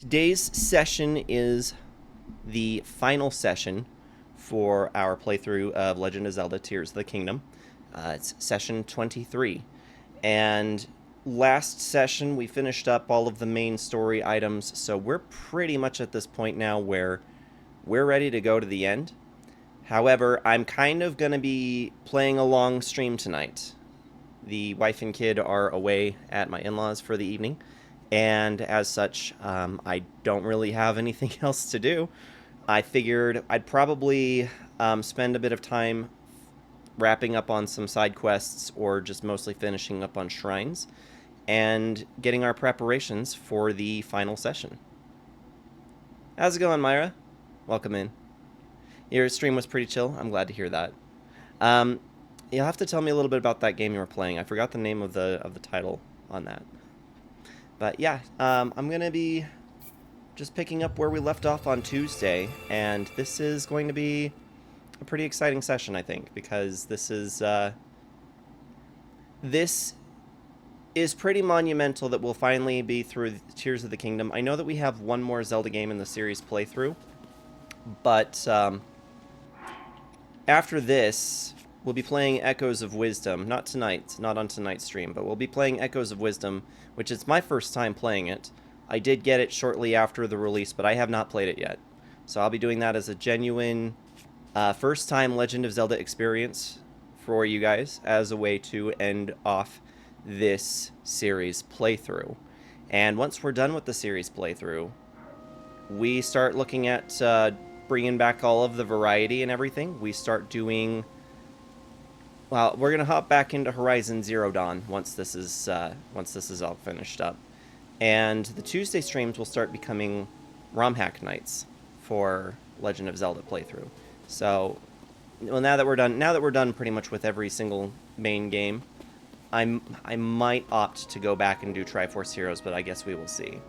Today's session is the final session for our playthrough of Legend of Zelda Tears of the Kingdom. It's session 23. And last session we finished up all of the main story items, so we're pretty much at this point now where we're ready to go to the end. However, I'm kind of going to be playing a long stream tonight. The wife and kid are away at my in-laws for the evening, and as such, I don't really have anything else to do. I figured I'd probably spend a bit of time wrapping up on some side quests or just mostly finishing up on shrines and getting our preparations for the final session. How's it going, Myra? Welcome in. Your stream was pretty chill. I'm glad to hear that. You'll have to tell me a little bit about that game you were playing. I forgot the name of the title on that. But yeah, I'm going to be just picking up where we left off on Tuesday, and this is going to be a pretty exciting session, I think, because this is pretty monumental that we'll finally be through Tears of the Kingdom. I know that we have one more Zelda game in the series playthrough, but after this, we'll be playing Echoes of Wisdom. Not tonight, not on tonight's stream, but we'll be playing Echoes of Wisdom, which is my first time playing it. I did get it shortly after the release, but I have not played it yet. So I'll be doing that as a genuine first-time Legend of Zelda experience for you guys as a way to end off this series playthrough. And once we're done with the series playthrough, we start looking at bringing back all of the variety and everything. We start doing... Well, we're gonna hop back into Horizon Zero Dawn once this is all finished up, and the Tuesday streams will start becoming ROM hack nights for Legend of Zelda playthrough. So, well, now that we're done pretty much with every single main game, I might opt to go back and do Triforce Heroes, but I guess we will see.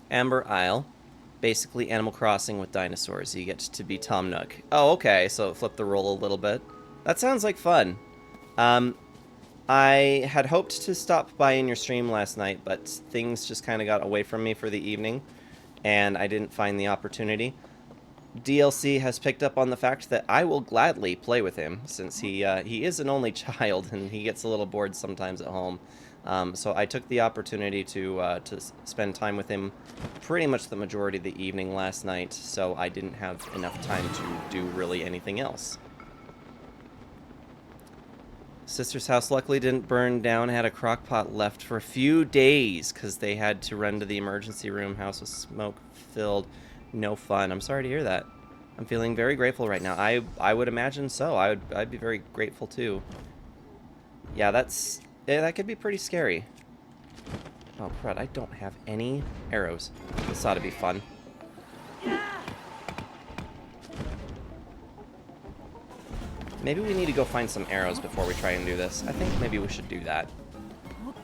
Amber Isle. Basically Animal Crossing with dinosaurs. You get to be Tom Nook. Oh, okay, so flip the role a little bit. That sounds like fun. I had hoped to stop by in your stream last night, but things just kind of got away from me for the evening, and I didn't find the opportunity. DLC has picked up on the fact that I will gladly play with him, since he is an only child, and he gets a little bored sometimes at home. So I took the opportunity to spend time with him pretty much the majority of the evening last night, so I didn't have enough time to do really anything else. Sister's house luckily didn't burn down. Had a crock pot left for a few days because they had to run to the emergency room. House was smoke filled. No fun. I'm sorry to hear that. I'm feeling very grateful right now. I would imagine so. I'd be very grateful too. Yeah, that could be pretty scary. Oh, crud, I don't have any arrows. This ought to be fun. Maybe we need to go find some arrows before we try and do this. I think maybe we should do that.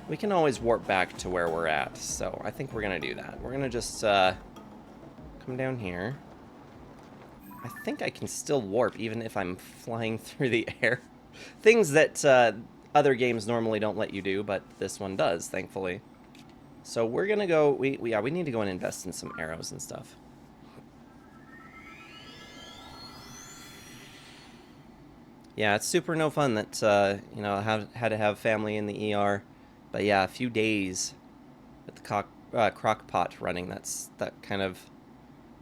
We can always warp back to where we're at, so I think we're going to do that. We're going to just come down here. I think I can still warp even if I'm flying through the air. Things that other games normally don't let you do, but this one does, thankfully. So we're gonna go. We need to go and invest in some arrows and stuff. Yeah, it's super no fun that you know, had to have family in the ER, but yeah, a few days with the crock pot running. That kind of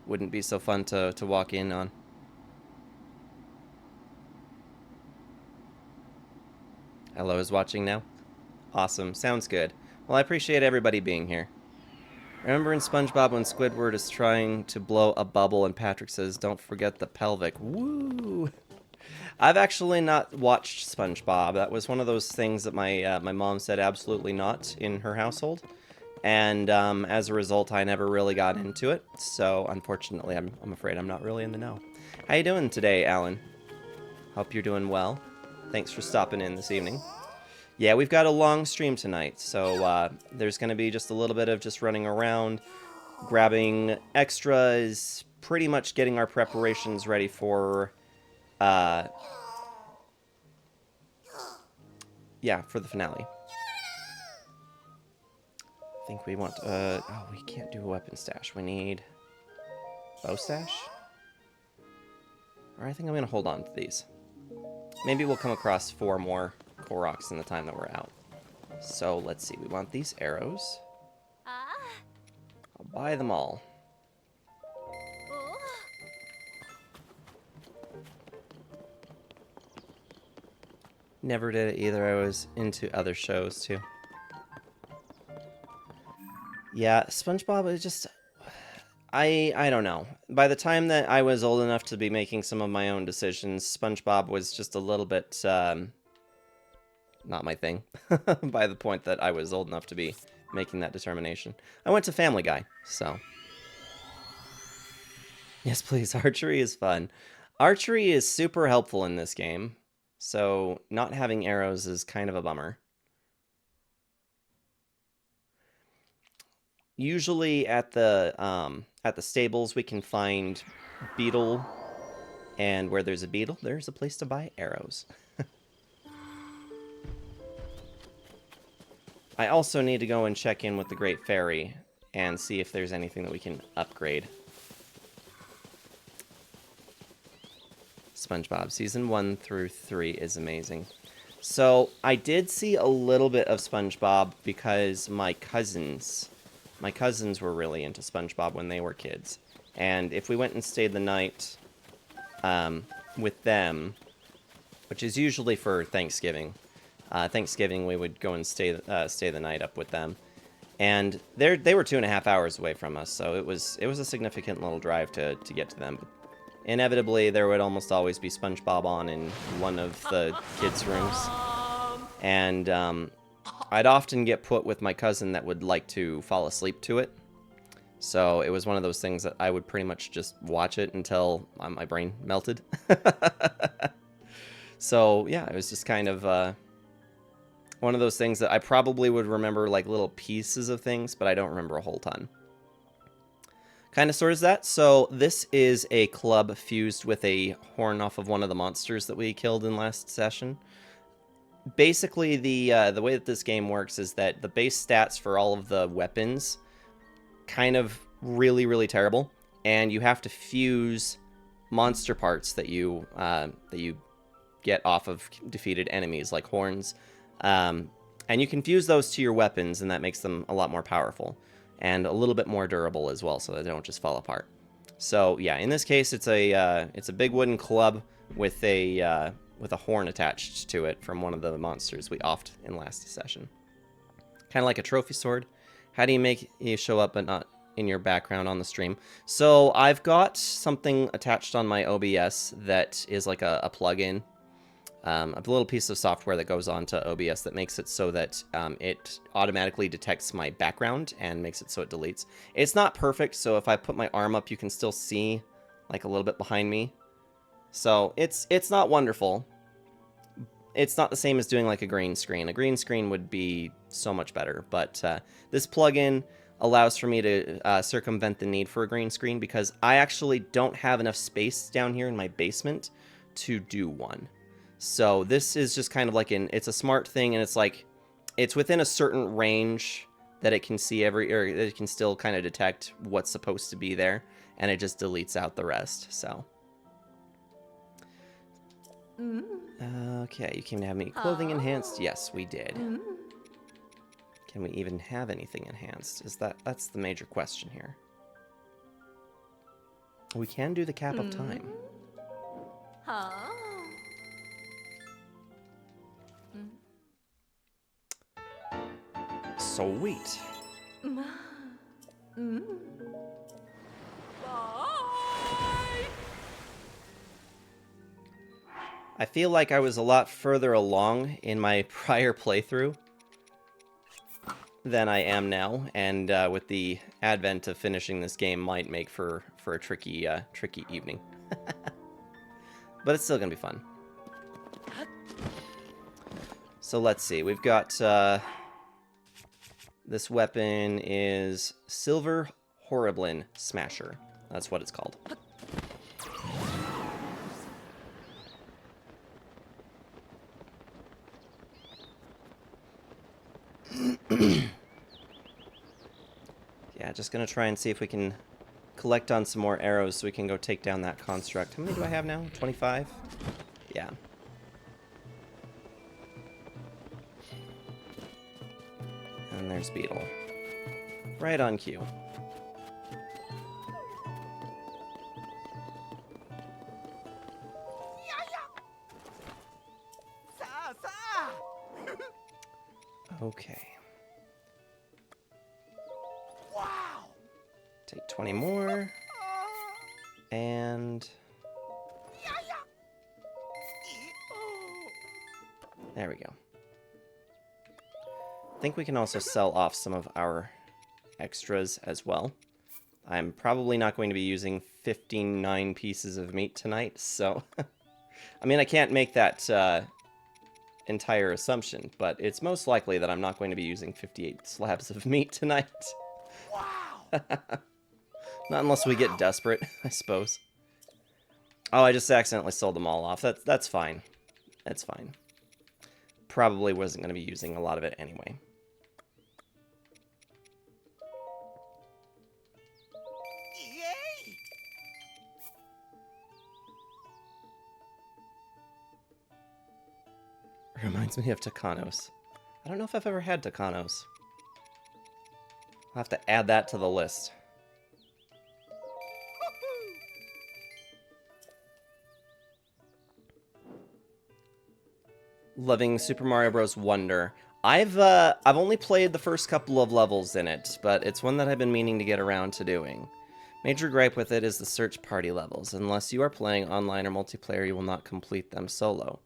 wouldn't be so fun to walk in on. Hello is watching now? Awesome, sounds good. Well, I appreciate everybody being here. Remember in SpongeBob when Squidward is trying to blow a bubble and Patrick says, "Don't forget the pelvic." Woo! I've actually not watched SpongeBob. That was one of those things that my mom said absolutely not in her household. And as a result, I never really got into it. So unfortunately, I'm afraid I'm not really in the know. How you doing today, Alan? Hope you're doing well. Thanks for stopping in this evening. Yeah, we've got a long stream tonight, so there's going to be just a little bit of just running around, grabbing extras, pretty much getting our preparations ready for, yeah, for the finale. think we want... oh, we can't do a weapon stash. We need... bow stash? Or I think I'm going to hold on to these. Maybe we'll come across 4 more Koroks in the time that we're out. So, let's see. We want these arrows. I'll buy them all. Never did it either. I was into other shows, too. Yeah, SpongeBob is just... I don't know. By the time that I was old enough to be making some of my own decisions, SpongeBob was just a little bit, not my thing. By the point that I was old enough to be making that determination. I went to Family Guy, so... Yes, please. Archery is fun. Archery is super helpful in this game, so not having arrows is kind of a bummer. Usually at the stables we can find beetle, and where there's a beetle, there's a place to buy arrows. I also need to go and check in with the Great Fairy and see if there's anything that we can upgrade. SpongeBob Season 1 through 3 is amazing. So, I did see a little bit of SpongeBob because my cousins were really into SpongeBob when they were kids. And if we went and stayed the night with them, which is usually for Thanksgiving, we would go and stay the night up with them. And they were 2.5 hours away from us, so it was a significant little drive to get to them. Inevitably, there would almost always be SpongeBob on in one of the kids' rooms. And I'd often get put with my cousin that would like to fall asleep to it. So it was one of those things that I would pretty much just watch it until my brain melted. So, yeah, it was just kind of one of those things that I probably would remember like little pieces of things, but I don't remember a whole ton. Kind of sort of that. So this is a club fused with a horn off of one of the monsters that we killed in last session. Basically, the way that this game works is that the base stats for all of the weapons kind of really, really terrible, and you have to fuse monster parts that you get off of defeated enemies, like horns, and you can fuse those to your weapons, and that makes them a lot more powerful. And a little bit more durable as well, so that they don't just fall apart. So yeah, in this case, it's a big wooden club with a horn attached to it from one of the monsters we offed in last session. Kind of like a trophy sword. How do you make you show up but not in your background on the stream? So I've got something attached on my OBS that is like a plugin. A little piece of software that goes onto OBS that makes it so that it automatically detects my background and makes it so it deletes. It's not perfect, so if I put my arm up, you can still see like a little bit behind me. So it's not wonderful. It's not the same as doing like a green screen. A green screen would be so much better, but this plugin allows for me to circumvent the need for a green screen because I actually don't have enough space down here in my basement to do one. So this is just kind of like it's a smart thing, and it's like, it's within a certain range that it can see or it can still kind of detect what's supposed to be there, and it just deletes out the rest, so. Okay, you came to have me clothing enhanced? Yes, we did. Can we even have anything enhanced? That's the major question here. We can do the cap of time. Sweet. I feel like I was a lot further along in my prior playthrough than I am now, and with the advent of finishing this game might make for a tricky evening. But it's still gonna be fun. So let's see, we've got this weapon is Silver Horriblin Smasher. That's what it's called. Just gonna try and see if we can collect on some more arrows so we can go take down that construct. How many do I have now? 25? Yeah. And there's Beetle. Right on cue. Okay. Wow. Take 20 more. And... there we go. I think we can also sell off some of our extras as well. I'm probably not going to be using 59 pieces of meat tonight, so... I mean, I can't make that entire assumption, but it's most likely that I'm not going to be using 58 slabs of meat tonight. Wow. Not unless we get desperate, I suppose. Oh, I just accidentally sold them all off. That's fine. That's fine. Probably wasn't going to be using a lot of it anyway. Yay. Reminds me of Takano's. I don't know if I've ever had Takano's. I'll have to add that to the list. Loving Super Mario Bros. Wonder. I've only played the first couple of levels in it, but it's one that I've been meaning to get around to doing. Major gripe with it is the search party levels. Unless you are playing online or multiplayer, you will not complete them solo.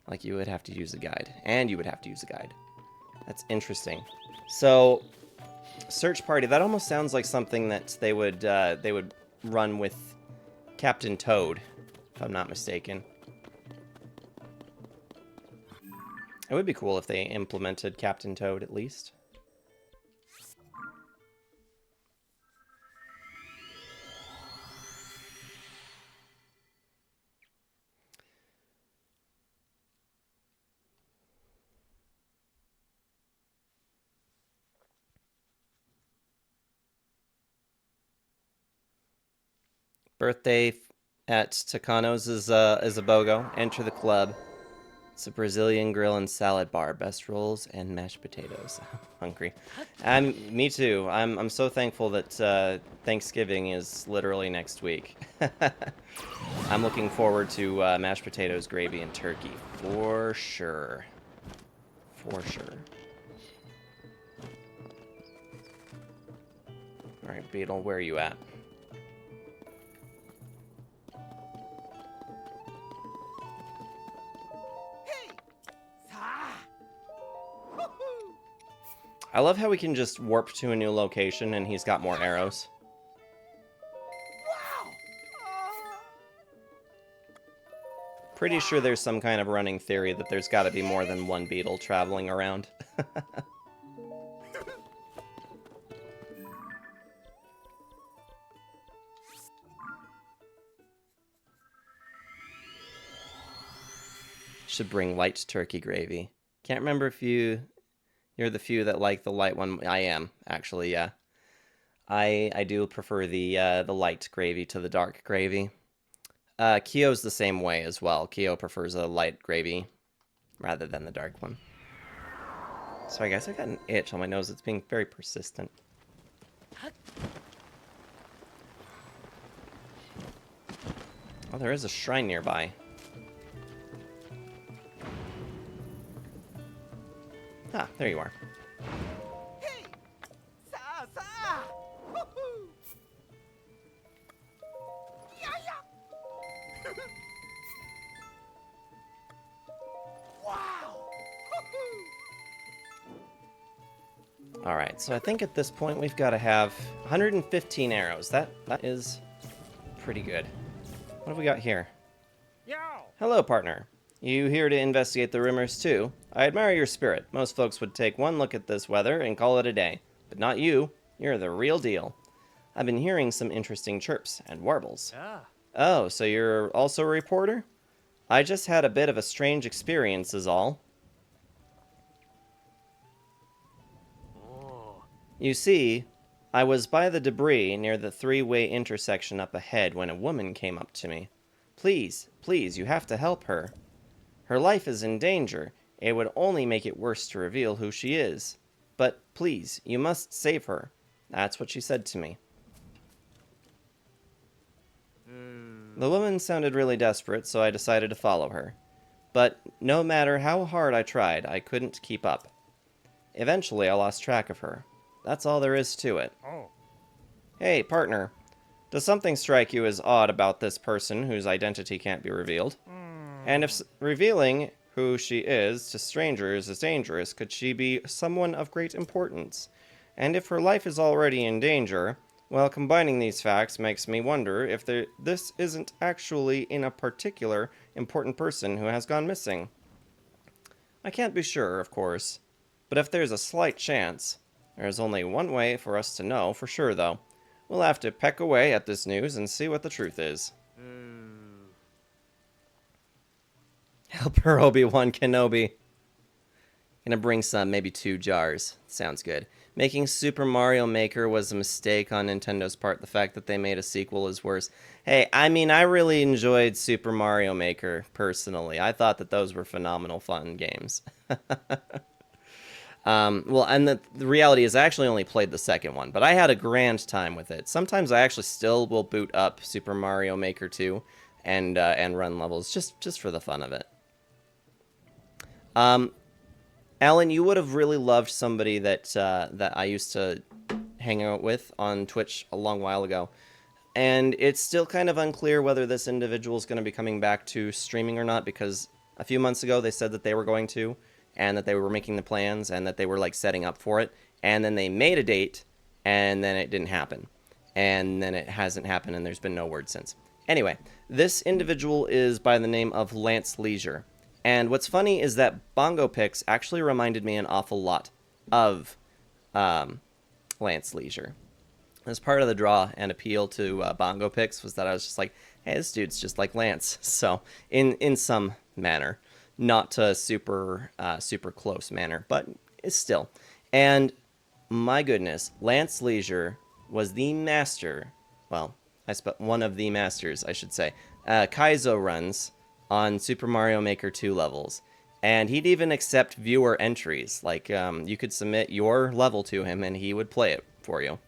Like, you would have to use a guide. And you would have to use a guide. That's interesting. So, search party, that almost sounds like something that they would run with Captain Toad, if I'm not mistaken. It would be cool if they implemented Captain Toad, at least. Birthday at Takano's is a BOGO. Enter the club. It's a Brazilian grill and salad bar. Best rolls and mashed potatoes. Hungry. Me too. I'm so thankful that Thanksgiving is literally next week. I'm looking forward to mashed potatoes, gravy, and turkey. For sure. For sure. Alright, Beetle, where are you at? I love how we can just warp to a new location and he's got more arrows. Wow. Pretty sure there's some kind of running theory that there's got to be more than one Beetle traveling around. Should bring light turkey gravy. Can't remember if you're the few that like the light one. I am, actually, yeah. I do prefer the light gravy to the dark gravy. Kyo's the same way as well. Kyo prefers a light gravy rather than the dark one. Sorry guys, I got an itch on my nose. It's being very persistent. Oh, there is a shrine nearby. Ah, there you are. Hey. Sa. Woohoo. Yeah. Wow. Alright, so I think at this point we've got to have 115 arrows. That is pretty good. What have we got here? Yo. Hello, partner. You here to investigate the rumors too? I admire your spirit. Most folks would take one look at this weather and call it a day. But not you. You're the real deal. I've been hearing some interesting chirps and warbles. Oh, so you're also a reporter? I just had a bit of a strange experience is all. You see, I was by the debris near the three-way intersection up ahead when a woman came up to me. Please, please, you have to help her. Her life is in danger. It would only make it worse to reveal who she is. But please, you must save her. That's what she said to me. The woman sounded really desperate, so I decided to follow her. But no matter how hard I tried, I couldn't keep up. Eventually, I lost track of her. That's all there is to it. Oh. Hey, partner. Does something strike you as odd about this person whose identity can't be revealed? And if revealing who she is to strangers is dangerous, could she be someone of great importance? And if her life is already in danger, well, combining these facts makes me wonder if this isn't actually in a particular important person who has gone missing. I can't be sure, of course, but if there's a slight chance, there's only one way for us to know for sure, though. We'll have to peck away at this news and see what the truth is. Help her, Obi-Wan Kenobi. Gonna bring some, maybe 2 jars. Sounds good. Making Super Mario Maker was a mistake on Nintendo's part. The fact that they made a sequel is worse. Hey, I mean, I really enjoyed Super Mario Maker, personally. I thought that those were phenomenal fun games. Well, and the reality is I actually only played the second one, but I had a grand time with it. Sometimes I actually still will boot up Super Mario Maker 2 and run levels just for the fun of it. Alan, you would have really loved somebody that I used to hang out with on Twitch a long while ago. And it's still kind of unclear whether this individual is going to be coming back to streaming or not, because a few months ago they said that they were going to, and that they were making the plans, and that they were like setting up for it. And then they made a date, and then it didn't happen. And then it hasn't happened, and there's been no word since. Anyway, this individual is by the name of Lance Leisure. And what's funny is that Bongo Picks actually reminded me an awful lot of Lance Leisure. As part of the draw and appeal to Bongo Picks was that I was just like, hey, this dude's just like Lance. So in some manner, not a super close manner, but it's still. And my goodness, Lance Leisure was the master. Well, one of the masters, I should say. Kaizo runs on Super Mario Maker 2 levels. And he'd even accept viewer entries. Like, you could submit your level to him and he would play it for you.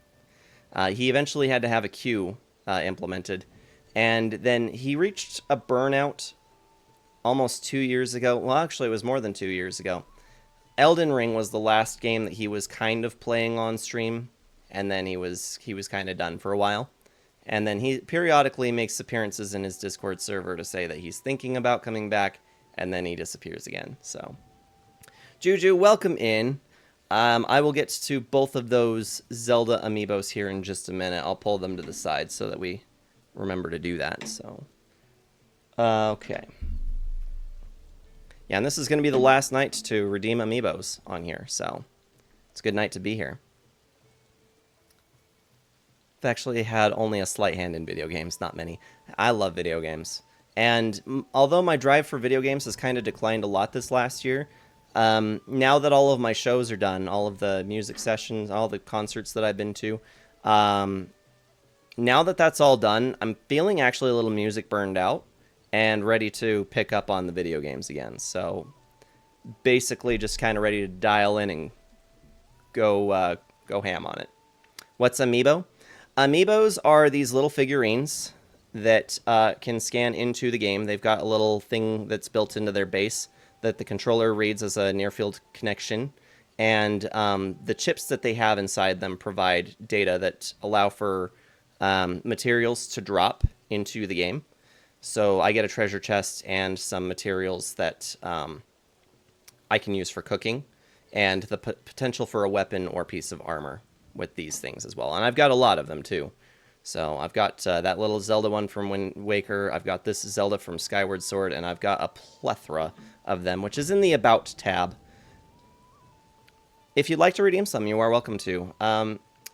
He eventually had to have a queue implemented. And then he reached a burnout almost 2 years ago. Well, actually, it was more than 2 years ago. Elden Ring was the last game that he was kind of playing on stream. And then he was kind of done for a while. And then he periodically makes appearances in his Discord server to say that he's thinking about coming back, and then he disappears again. So, Juju, welcome in. I will get to both of those Zelda amiibos here in just a minute. I'll pull them to the side so that we remember to do that. So, okay. Yeah, and this is going to be the last night to redeem amiibos on here, so it's a good night to be here. I've actually had only a slight hand in video games, not many. I love video games. And although my drive for video games has kind of declined a lot this last year, now that all of my shows are done, all of the music sessions, all the concerts that I've been to, now that that's all done, I'm feeling actually a little music burned out and ready to pick up on the video games again. So basically just kind of ready to dial in and go ham on it. What's Amiibo? Amiibos are these little figurines that can scan into the game. They've got a little thing that's built into their base that the controller reads as a near-field connection. And the chips that they have inside them provide data that allow for materials to drop into the game. So I get a treasure chest and some materials that I can use for cooking, and the potential for a weapon or piece of armor with these things as well. And I've got a lot of them too. So I've got that little Zelda one from Wind Waker. I've got this Zelda from Skyward Sword, and I've got a plethora of them, which is in the About tab. If you'd like to redeem some, you are welcome to.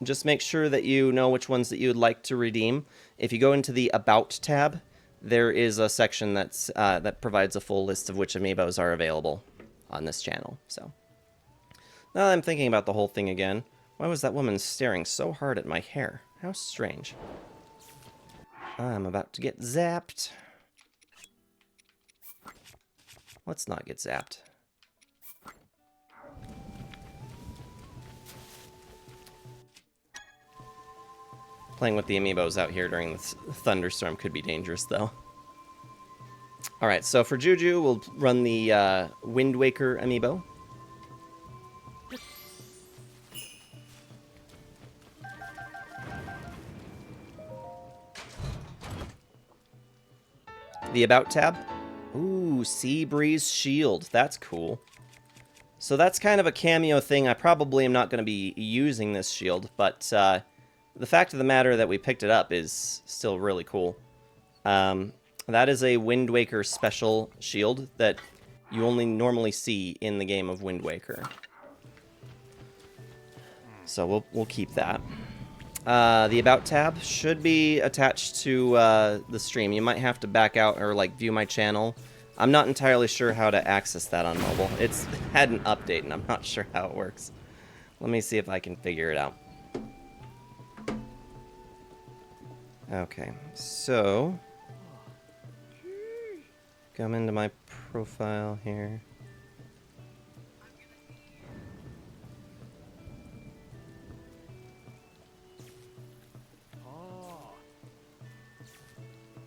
Just make sure that you know which ones that you would like to redeem. If you go into the About tab, there is a section that's that provides a full list of which amiibos are available on this channel. So now that I'm thinking about the whole thing again, Why was that woman staring so hard at my hair? How strange. I'm about to get zapped. Let's not get zapped. Playing with the amiibos out here during the thunderstorm could be dangerous, though. Alright, so for Juju, we'll run the Wind Waker amiibo. The About tab. Ooh, Sea Breeze Shield. That's cool. So that's kind of a cameo thing. I probably am not going to be using this shield, but the fact of the matter that we picked it up is still really cool. That is a Wind Waker special shield that you only normally see in the game of Wind Waker. So we'll keep that. The About tab should be attached to the stream. You might have to back out or like view my channel. I'm not entirely sure how to access that on mobile. It's had an update and I'm not sure how it works. Let me see if I can figure it out. Okay, so come into my profile here.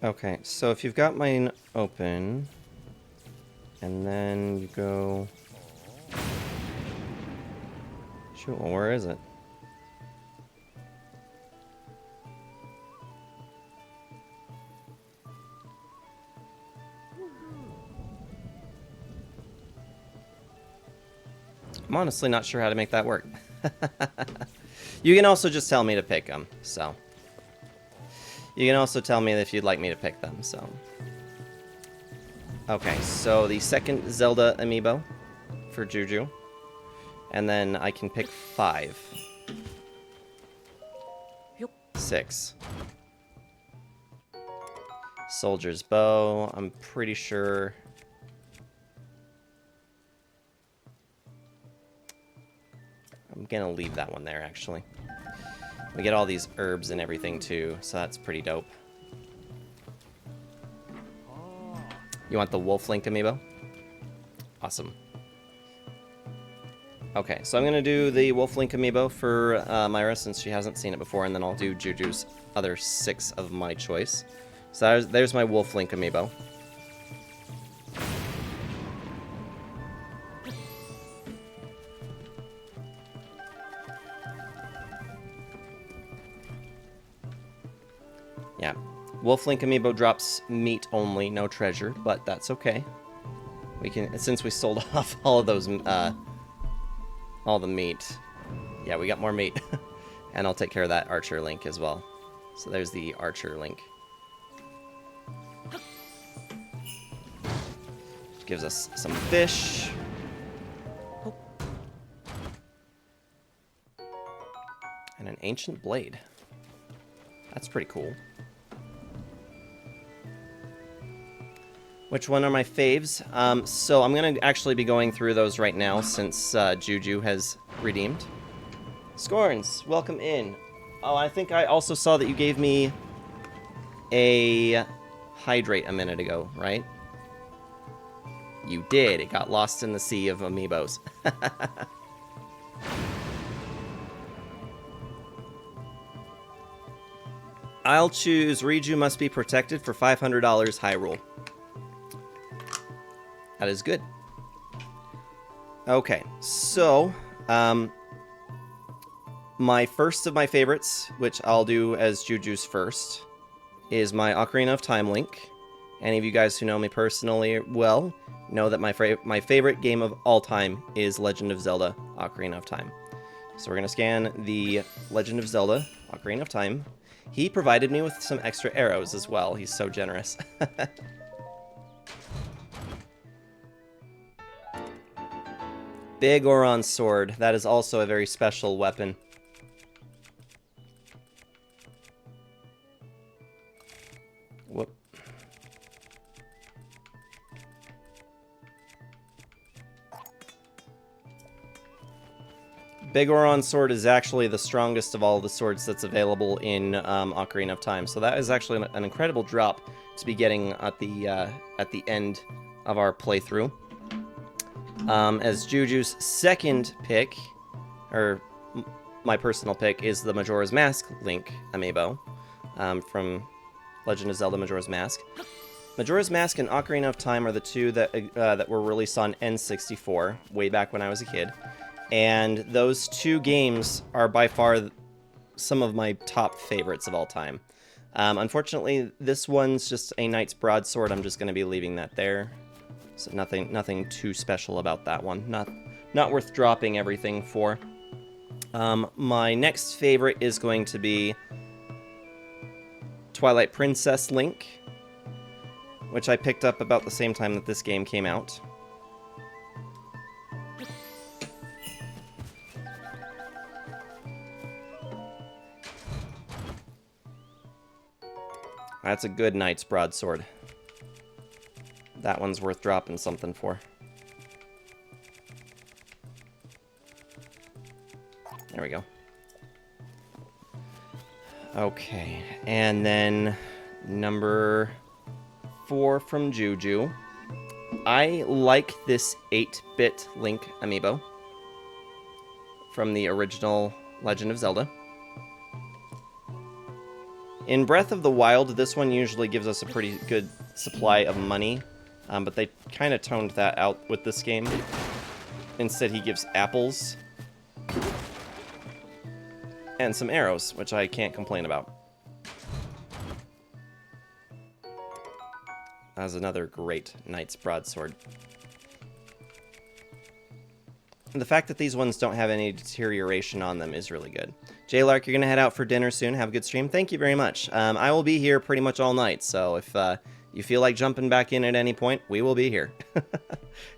Okay, so if you've got mine open, and then you go... Shoot, well, where is it? I'm honestly not sure how to make that work. You can also just tell me to pick them, so... You can also tell me if you'd like me to pick them, so... Okay, so the second Zelda amiibo for Juju. And then I can pick 5. 6. Soldier's Bow, I'm pretty sure... I'm gonna leave that one there, actually. We get all these herbs and everything, too, so that's pretty dope. You want the Wolf Link amiibo? Awesome. Okay, so I'm gonna do the Wolf Link amiibo for Myra, since she hasn't seen it before, and then I'll do Juju's other 6 of my choice. So there's my Wolf Link amiibo. Yeah, Wolf Link amiibo drops meat only, no treasure, but that's okay. We can, since we sold off all of those, all the meat. Yeah, we got more meat. And I'll take care of that Archer Link as well. So there's the Archer Link. Gives us some fish. And an ancient blade. That's pretty cool. Which one are my faves? So I'm going to actually be going through those right now since Juju has redeemed. Scorns, welcome in. Oh, I think I also saw that you gave me a hydrate a minute ago, right? You did. It got lost in the sea of amiibos. I'll choose Riju Must Be Protected for $500 Hyrule. That is good. Okay, so, my first of my favorites, which I'll do as Juju's first, is my Ocarina of Time link. Any of you guys who know me personally well know that my favorite game of all time is Legend of Zelda Ocarina of Time. So we're going to scan the Legend of Zelda Ocarina of Time. He provided me with some extra arrows as well. He's so generous. Big Oron Sword. That is also a very special weapon. Whoop. Big Oron sword is actually the strongest of all the swords that's available in Ocarina of Time. So that is actually an incredible drop to be getting at the end of our playthrough. As Juju's second pick, or my personal pick, is the Majora's Mask Link amiibo from Legend of Zelda Majora's Mask. Majora's Mask and Ocarina of Time are the two that were released on N64 way back when I was a kid. And those two games are by far some of my top favorites of all time. Unfortunately, this one's just a Knight's Broadsword. I'm just going to be leaving that there. So nothing too special about that one. Not worth dropping everything for. My next favorite is going to be Twilight Princess Link, which I picked up about the same time that this game came out. That's a good Knight's Broadsword. That one's worth dropping something for. There we go. Okay, and then number 4 from Juju. I like this 8-bit Link amiibo from the original Legend of Zelda. In Breath of the Wild, this one usually gives us a pretty good supply of money, but they kind of toned that out with this game. Instead, he gives apples and some arrows, which I can't complain about. That was another great Knight's Broadsword. And the fact that these ones don't have any deterioration on them is really good. J-Lark, you're going to head out for dinner soon. Have a good stream. Thank you very much. I will be here pretty much all night, so if you feel like jumping back in at any point, we will be here.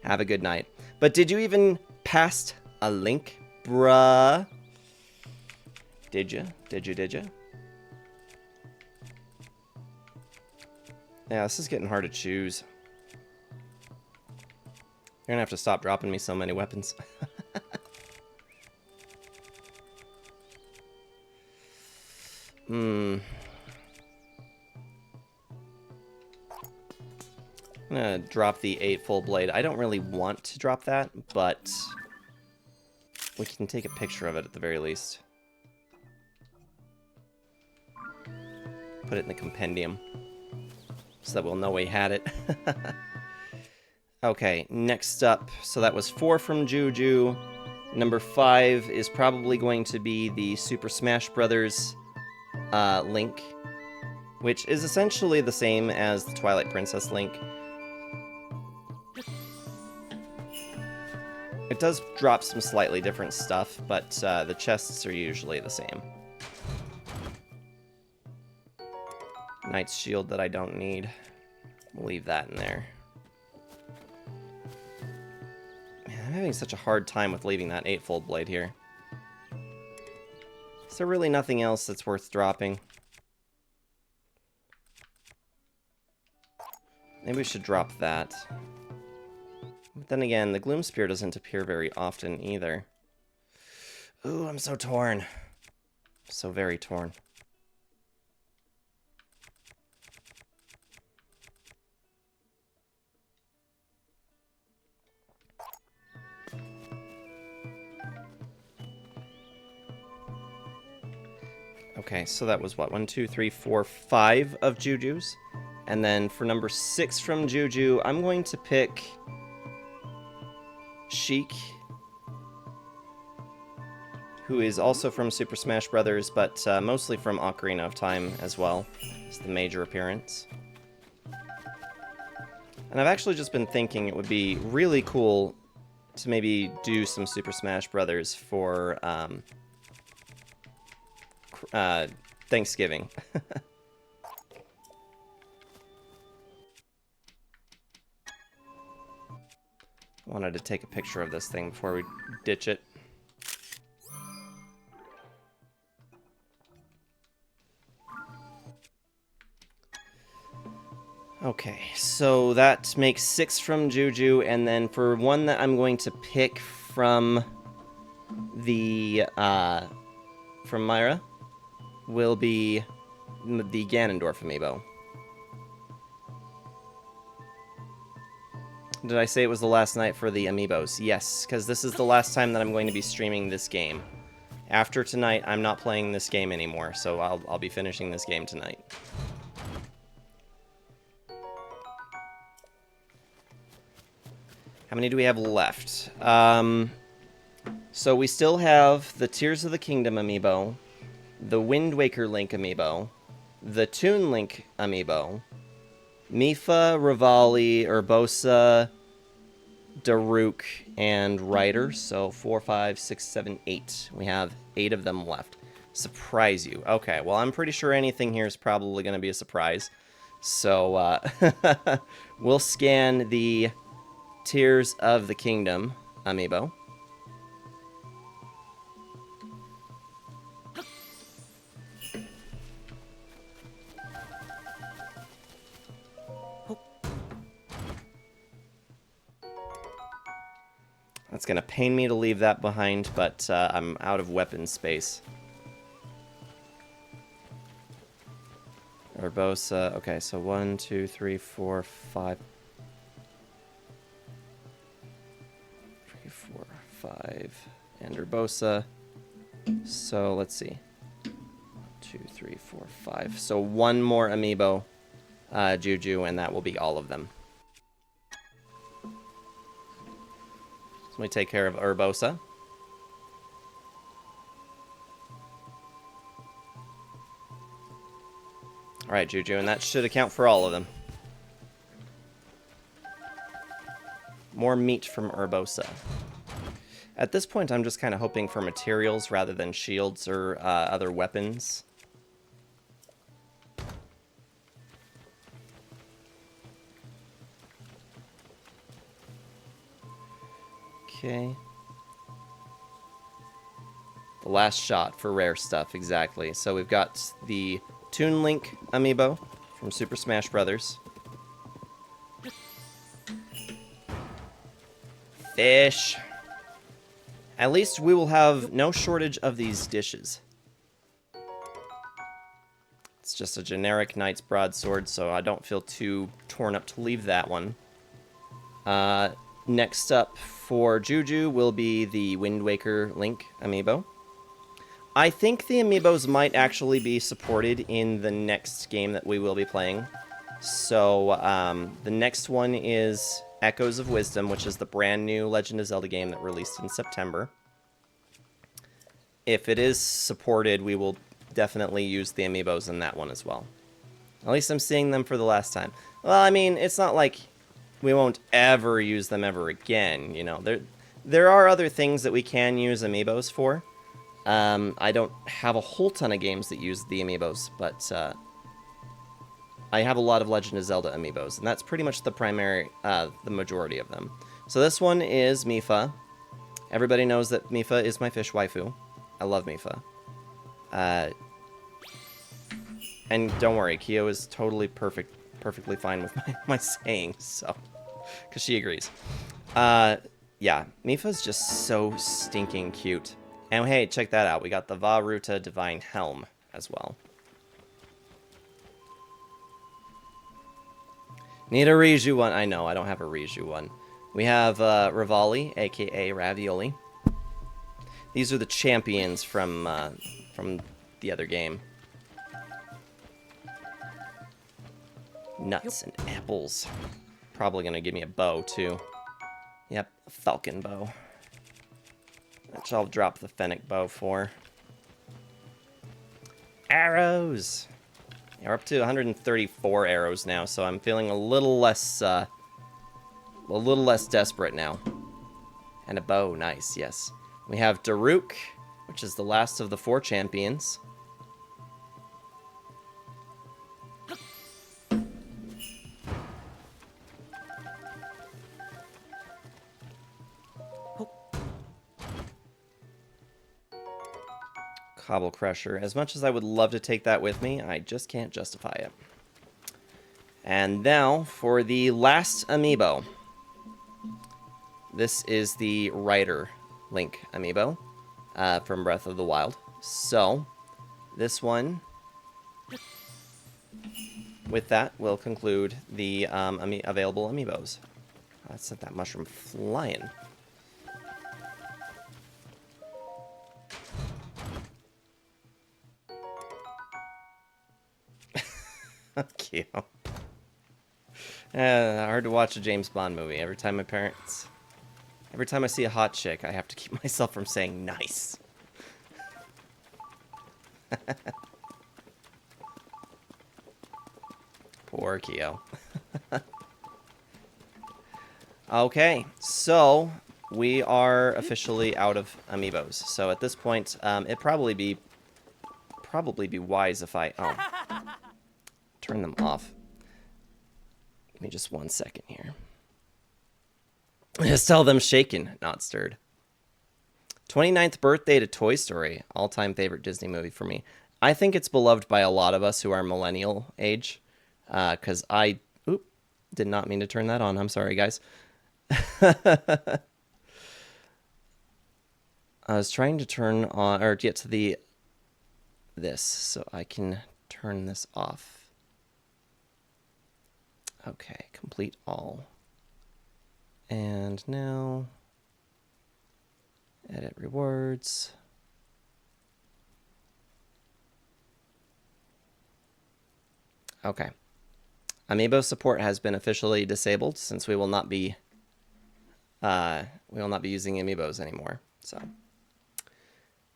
Have a good night. But did you even pass a Link, bruh? Did you? Did you? Yeah, this is getting hard to choose. You're gonna have to stop dropping me so many weapons. I'm gonna drop the 8 full blade. I don't really want to drop that, but we can take a picture of it at the very least. Put it in the compendium so that we'll know we had it. Okay, next up, so that was 4 from Juju. Number 5 is probably going to be the Super Smash Bros. Link, which is essentially the same as the Twilight Princess Link. It does drop some slightly different stuff, but the chests are usually the same. Knight's Shield that I don't need. We'll leave that in there. Man, I'm having such a hard time with leaving that 8-fold blade here. Is there really nothing else that's worth dropping? Maybe we should drop that. But then again, the Gloom Spear doesn't appear very often either. Ooh, I'm so torn. So very torn. Okay, so that was what? 1, 2, 3, 4, 5 of Juju's. And then for number 6 from Juju, I'm going to pick Sheik, who is also from Super Smash Bros., but mostly from Ocarina of Time as well. It's the major appearance. And I've actually just been thinking it would be really cool to maybe do some Super Smash Bros. For Thanksgiving. Wanted to take a picture of this thing before we ditch it. Okay, so that makes 6 from Juju, and then for one that I'm going to pick from the from Myra will be the Ganondorf amiibo. Did I say it was the last night for the amiibos? Yes, because this is the last time that I'm going to be streaming this game. After tonight, I'm not playing this game anymore, so I'll be finishing this game tonight. How many do we have left? So we still have the Tears of the Kingdom amiibo, the Wind Waker Link amiibo, the Toon Link amiibo, Mipha, Rivali, Urbosa, Daruk, and Ryder. So 4, 5, 6, 7, 8. We have 8 of them left. Surprise you. Okay, well, I'm pretty sure anything here is probably going to be a surprise. So we'll scan the Tears of the Kingdom amiibo. It's going to pain me to leave that behind, but I'm out of weapon space. Urbosa. Okay, so 1, 2, 3, 4, 5. 3, 4, 5. And Urbosa. So let's see. 2, 3, 4, 5. So one more amiibo, Juju, and that will be all of them. Let me take care of Urbosa. Alright, Juju, and that should account for all of them. More meat from Urbosa. At this point, I'm just kind of hoping for materials rather than shields or other weapons. Okay. The last shot for rare stuff, exactly. So we've got the Toon Link amiibo from Super Smash Bros. Fish. At least we will have no shortage of these dishes. It's just a generic Knight's Broadsword, so I don't feel too torn up to leave that one. Next up for Juju will be the Wind Waker Link amiibo. I think the amiibos might actually be supported in the next game that we will be playing. So the next one is Echoes of Wisdom, which is the brand new Legend of Zelda game that released in September. If it is supported, we will definitely use the amiibos in that one as well. At least I'm seeing them for the last time. Well, I mean, it's not like we won't ever use them ever again, you know. There are other things that we can use amiibos for. I don't have a whole ton of games that use the amiibos, but I have a lot of Legend of Zelda amiibos, and that's pretty much the primary, the majority of them. So this one is Mipha. Everybody knows that Mipha is my fish waifu. I love Mipha. And don't worry, Kyo is totally perfectly fine with my saying, so, because she agrees. Yeah, Mipha's just so stinking cute. And hey, check that out. We got the Va Ruta Divine Helm as well. Need a Riju one. I know, I don't have a Riju one. We have Rivali, aka Ravioli. These are the champions from the other game. Nuts and apples. Probably gonna give me a bow, too. Yep, a falcon bow. Which I'll drop the Fennec bow for. Arrows! Yeah, we're up to 134 arrows now, so I'm feeling a little less desperate now. And a bow, nice, yes. We have Daruk, which is the last of the 4 champions. Cobble Crusher. As much as I would love to take that with me, I just can't justify it. And now for the last amiibo. This is the Ryder Link amiibo. from Breath of the Wild. So, this one, with that, we'll conclude the available amiibos. I sent that mushroom flying. Cute. Hard to watch a James Bond movie. Every time I see a hot chick, I have to keep myself from saying nice. Poor Kyo. Okay, so we are officially out of amiibos. So at this point, it'd probably be wise if I turn them off. Give me just 1 second here. Just tell them shaken, not stirred. 29th birthday to Toy Story, all-time favorite Disney movie for me. I think it's beloved by a lot of us who are millennial age, because did not mean to turn that on. I'm sorry, guys. I was trying to turn on, or get to this, so I can turn this off. Okay, complete all. And now, edit rewards. Okay. Amiibo support has been officially disabled since we will not be using amiibos anymore. So,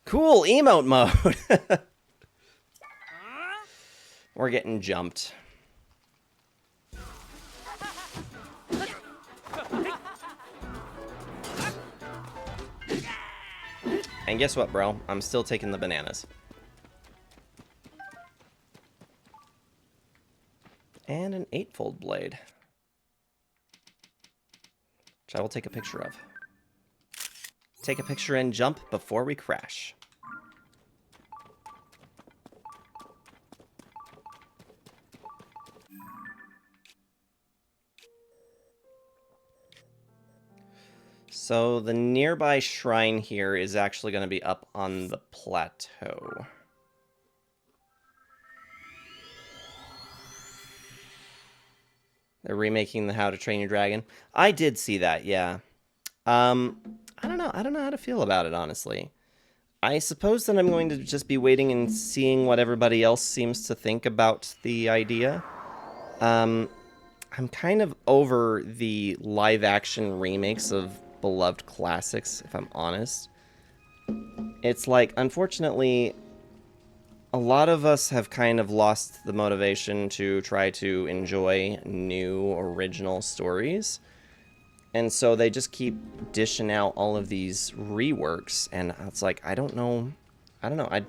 cool emote mode. We're getting jumped. And guess what, bro? I'm still taking the bananas. And an 8-fold blade, which I will take a picture of. Take a picture and jump before we crash. So the nearby shrine here is actually going to be up on the plateau. They're remaking the How to Train Your Dragon. I did see that, yeah. I don't know. I don't know how to feel about it, honestly. I suppose that I'm going to just be waiting and seeing what everybody else seems to think about the idea. I'm kind of over the live-action remakes of beloved classics, if I'm honest. It's like, unfortunately, a lot of us have kind of lost the motivation to try to enjoy new original stories. And so they just keep dishing out all of these reworks, and it's like, I don't know. I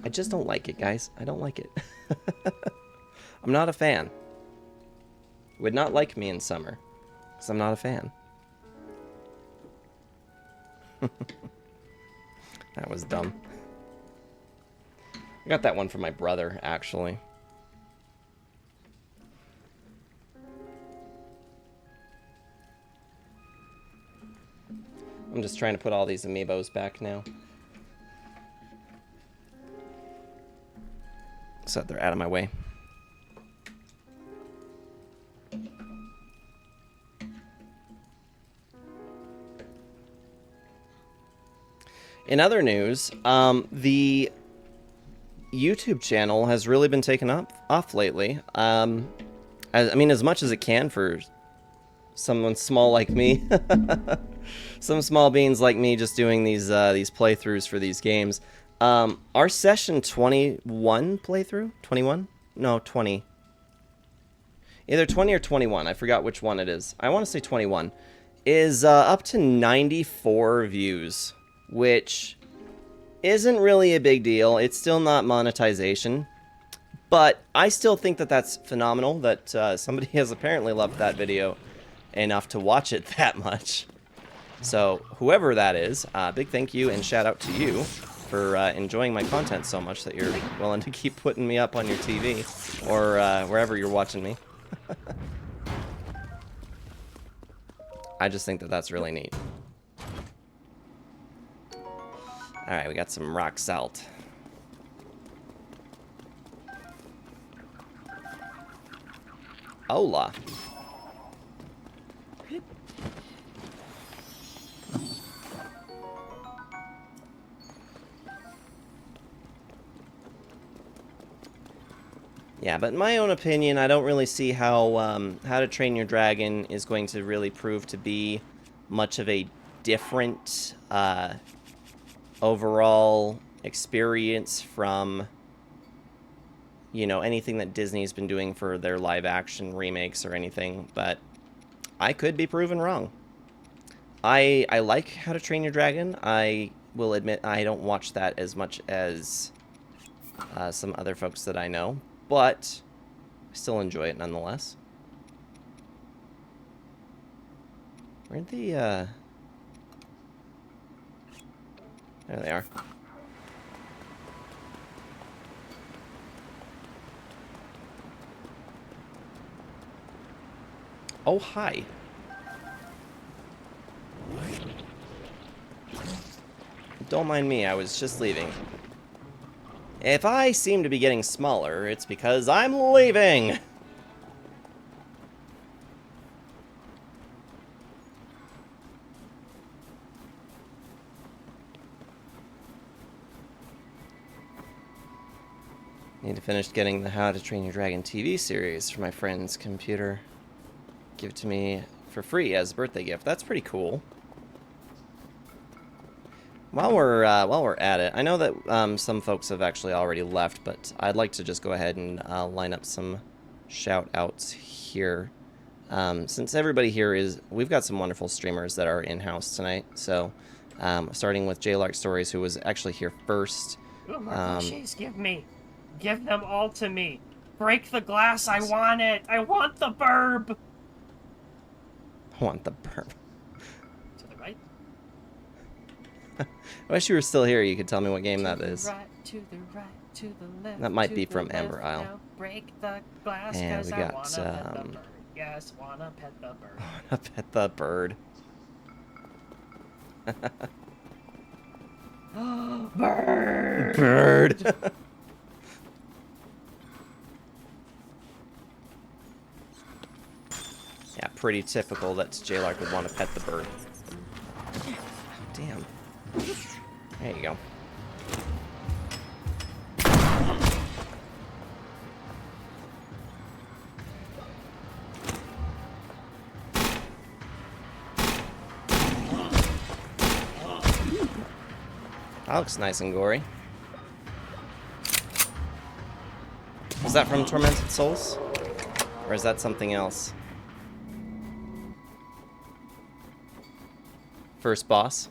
just don't like it, guys. I don't like it. I'm not a fan. Would not like me in summer, because I'm not a fan. That was dumb. I got that one from my brother, actually. I'm just trying to put all these amiibos back now, so that they're out of my way. In other news, the YouTube channel has really been taken off lately. I mean, as much as it can for someone small like me. Some small beans like me just doing these playthroughs for these games. Our session 21 playthrough? 21? No, 20. Either 20 or 21. I forgot which one it is. I want to say 21. Is up to 94 views, which isn't really a big deal. It's still not monetization. But I still think that that's phenomenal that somebody has apparently loved that video enough to watch it that much. So whoever that is, big thank you and shout out to you for enjoying my content so much that you're willing to keep putting me up on your TV or wherever you're watching me. I just think that that's really neat. Alright, we got some rock salt. Hola. Yeah, but in my own opinion, I don't really see how to Train Your Dragon is going to really prove to be much of a different overall experience from, you know, anything that Disney's been doing for their live action remakes or anything, but I could be proven wrong. I like How to Train Your Dragon. I will admit I don't watch that as much as some other folks that I know, but I still enjoy it nonetheless. Where'd the, there they are. Oh, hi. Don't mind me, I was just leaving. If I seem to be getting smaller, it's because I'm leaving! Need to finish getting the How to Train Your Dragon TV series for my friend's computer. Give it to me for free as a birthday gift. That's pretty cool. While we're at it, I know that some folks have actually already left, but I'd like to just go ahead and line up some shout-outs here. Since everybody here we've got some wonderful streamers that are in-house tonight, so starting with J Lark Stories, who was actually here first. Ooh, more plushies, give them all to me. Break the glass, I want it. I want the burb. I want the burp. To the right. I wish you were still here. You could tell me what game that is. Right, to the right, to the left. That might to be the from left. Amber Isle. Now break the glass, And 'cause we I got, wanna pet the bird. Yes, wanna pet the bird. I pet the bird. Bird! Bird! Yeah, pretty typical that J-Lark would want to pet the bird. Damn. There you go. That looks nice and gory. Was that from Tormented Souls? Or is that something else? First boss?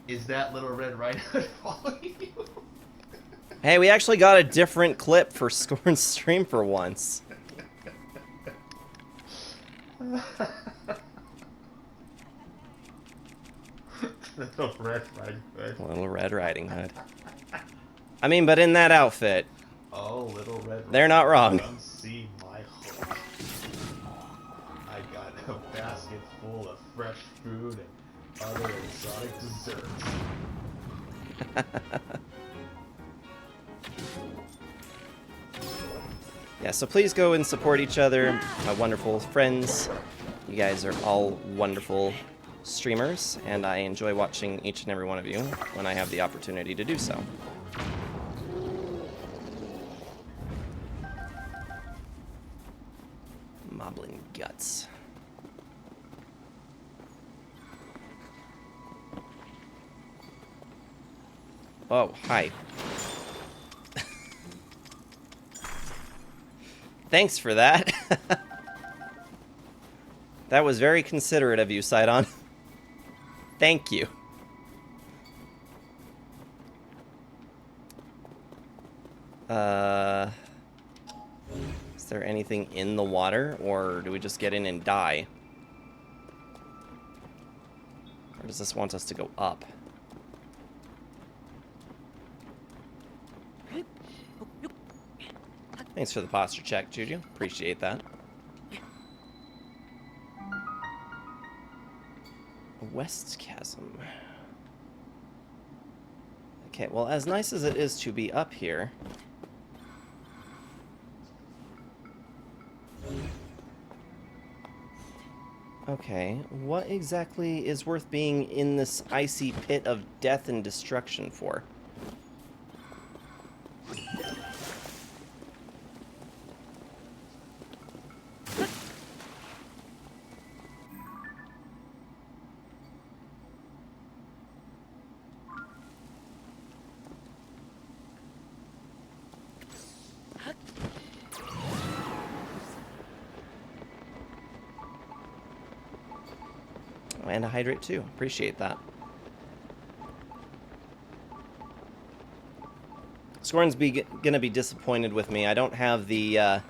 Is that Little Red Riding Hood following you? Hey, we actually got a different clip for Scorn's stream for once. Little Red Riding Hood. Little Red Riding Hood. I mean, but in that outfit, Oh, Little Red they're not wrong. Come see my hook. I got a basket full of fresh food and other exotic desserts. Yeah, so please go and support each other, my wonderful friends. You guys are all wonderful streamers, and I enjoy watching each and every one of you when I have the opportunity to do so. Moblin guts. Oh, hi. Thanks for that. That was very considerate of you, Sidon. Thank you. Is there anything in the water, or do we just get in and die? Or does this want us to go up? Thanks for the posture check, Juju. Appreciate that. A West Chasm. Okay, well, as nice as it is to be up here... Okay, what exactly is worth being in this icy pit of death and destruction for? Oh, and a hydrate too. Appreciate that. Scorn's gonna be disappointed with me. I don't have the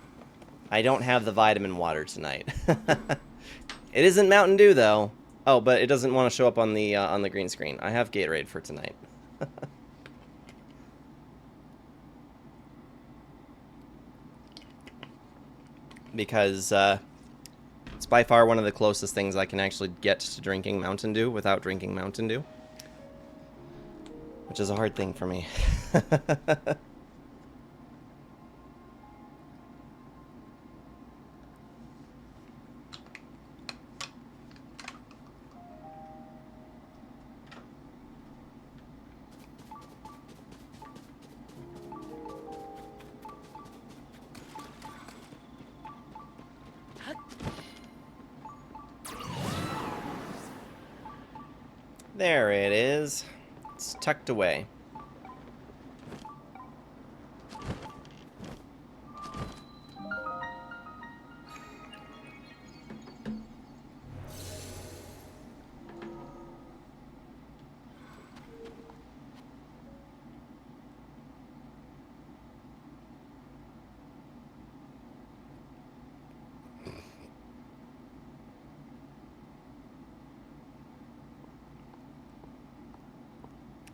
vitamin water tonight. It isn't Mountain Dew though. Oh, but it doesn't want to show up on the green screen. I have Gatorade for tonight. Because it's by far one of the closest things I can actually get to drinking Mountain Dew without drinking Mountain Dew. Which is a hard thing for me. There it is. It's tucked away.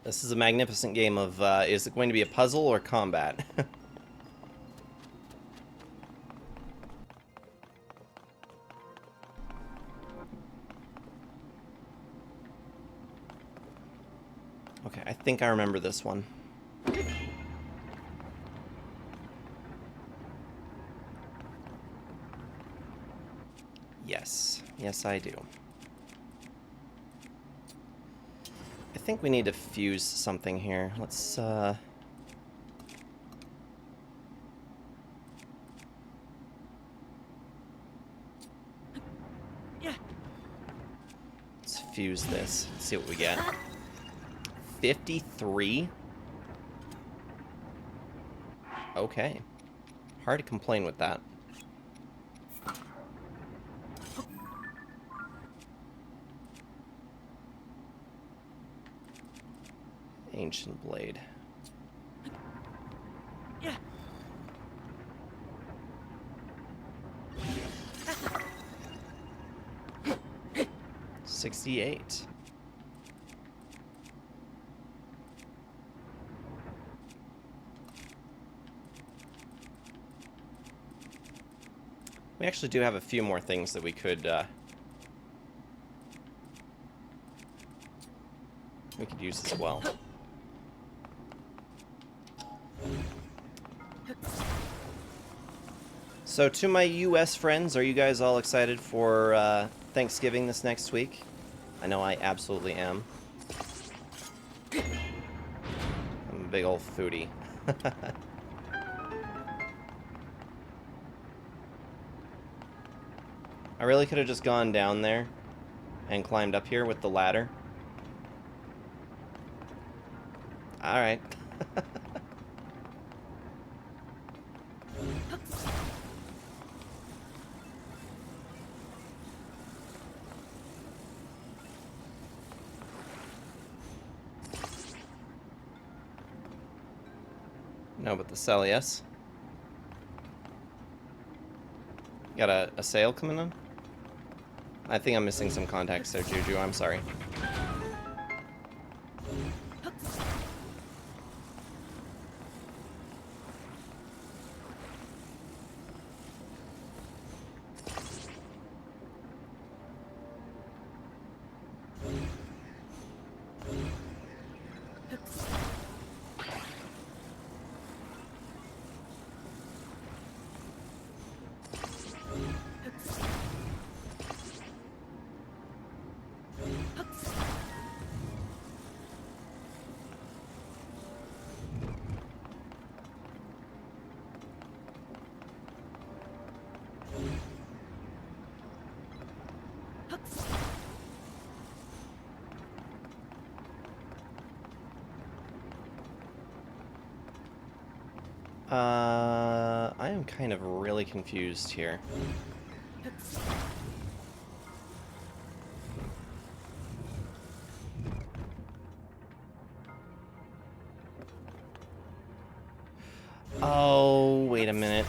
This is a magnificent game of, is it going to be a puzzle or combat? Okay, I think I remember this one. Yes. Yes, I do. I think we need to fuse something here. Let's, let's fuse this. Let's see what we get. 53? Okay. Hard to complain with that. Ancient blade. Yeah. 68. We actually do have a few more things that we could use as well. So to my US friends, are you guys all excited for Thanksgiving this next week? I know I absolutely am. I'm a big old foodie. I really could have just gone down there and climbed up here with the ladder. Alright. No, but the sell, yes. Got a sale coming on? I think I'm missing some contacts there, Juju. I'm sorry. I am kind of really confused here. Oh, wait a minute.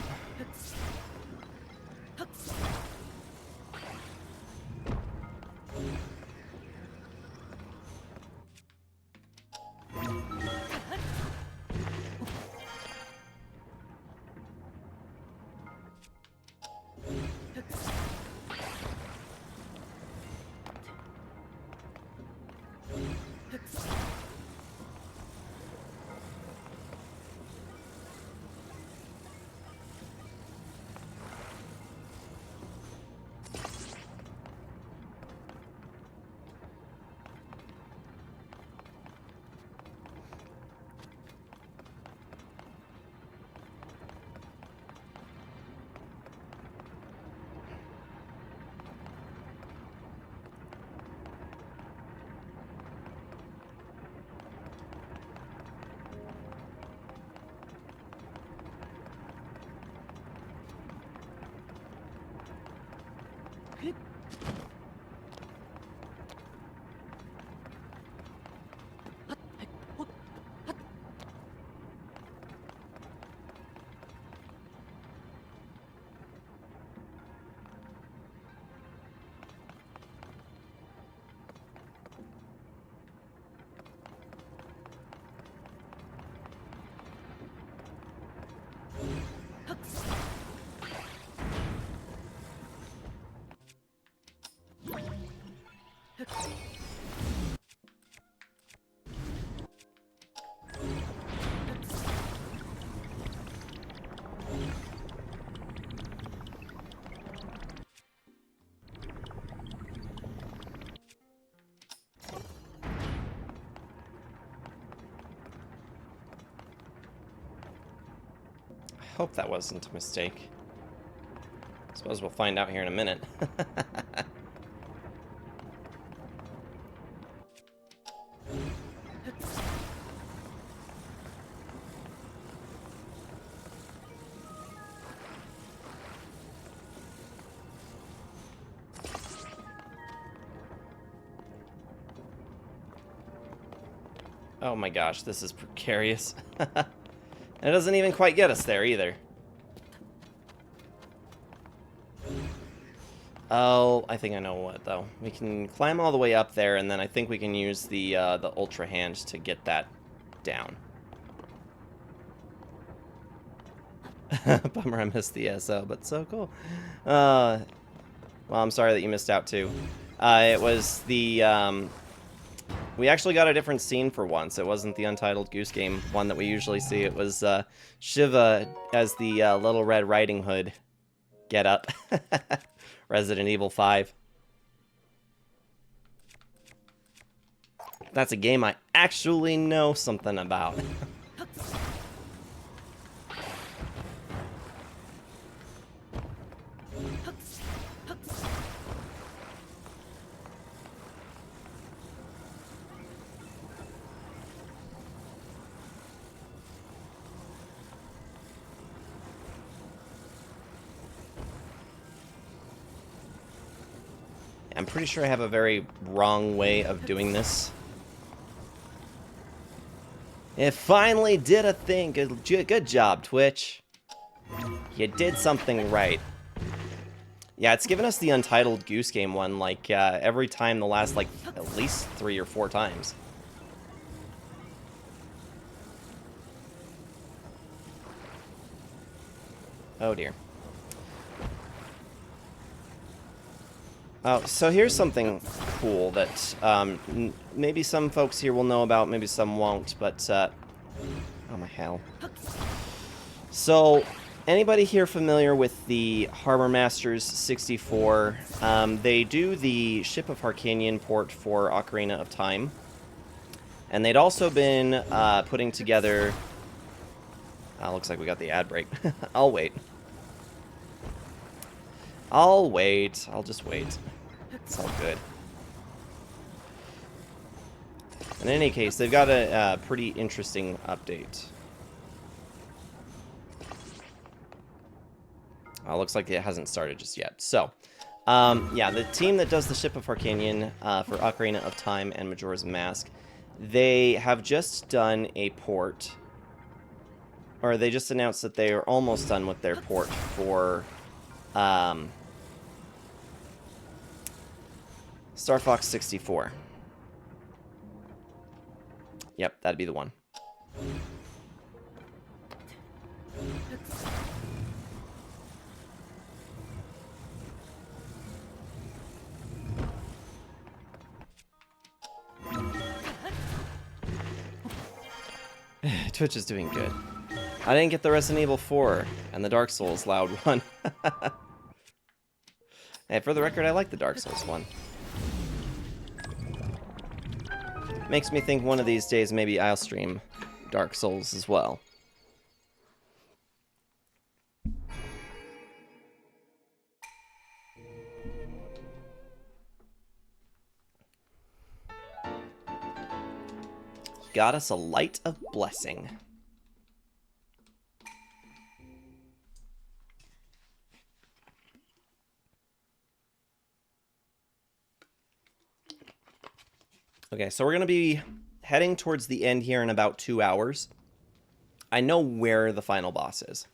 I hope that wasn't a mistake. Suppose we'll find out here in a minute. Oh my gosh, this is precarious. And it doesn't even quite get us there either. Oh, I think I know what, though. We can climb all the way up there, and then I think we can use the Ultra Hand to get that down. Bummer I missed the SO, but so cool. Well, I'm sorry that you missed out, too. It was the... we actually got a different scene for once. It wasn't the Untitled Goose Game one that we usually see. It was Shiva as the Little Red Riding Hood get up. Resident Evil 5. That's a game I actually know something about. I'm pretty sure I have a very wrong way of doing this. It finally did a thing. Good job, Twitch. You did something right. Yeah, it's given us the Untitled Goose Game one, like, every time the last, like, at least 3 or 4 times. Oh, dear. Oh, so here's something cool that maybe some folks here will know about, maybe some won't, but, oh my hell. So, anybody here familiar with the Harbor Masters 64? They do the Ship of Harkanian port for Ocarina of Time. And they'd also been putting together... looks like we got the ad break. I'll wait. I'll wait. I'll just wait. It's all good. In any case, they've got a pretty interesting update. Looks like it hasn't started just yet. So, yeah, the team that does the Ship of Arcanian for Ocarina of Time and Majora's Mask, they have just done a port, or they just announced that they are almost done with their port for Star Fox 64. Yep, that'd be the one. Twitch is doing good. I didn't get the Resident Evil 4 and the Dark Souls loud one. Hey, for the record, I like the Dark Souls one. Makes me think one of these days maybe I'll stream Dark Souls as well. Got us a Light of Blessing. Okay, so we're going to be heading towards the end here in about 2 hours. I know where the final boss is.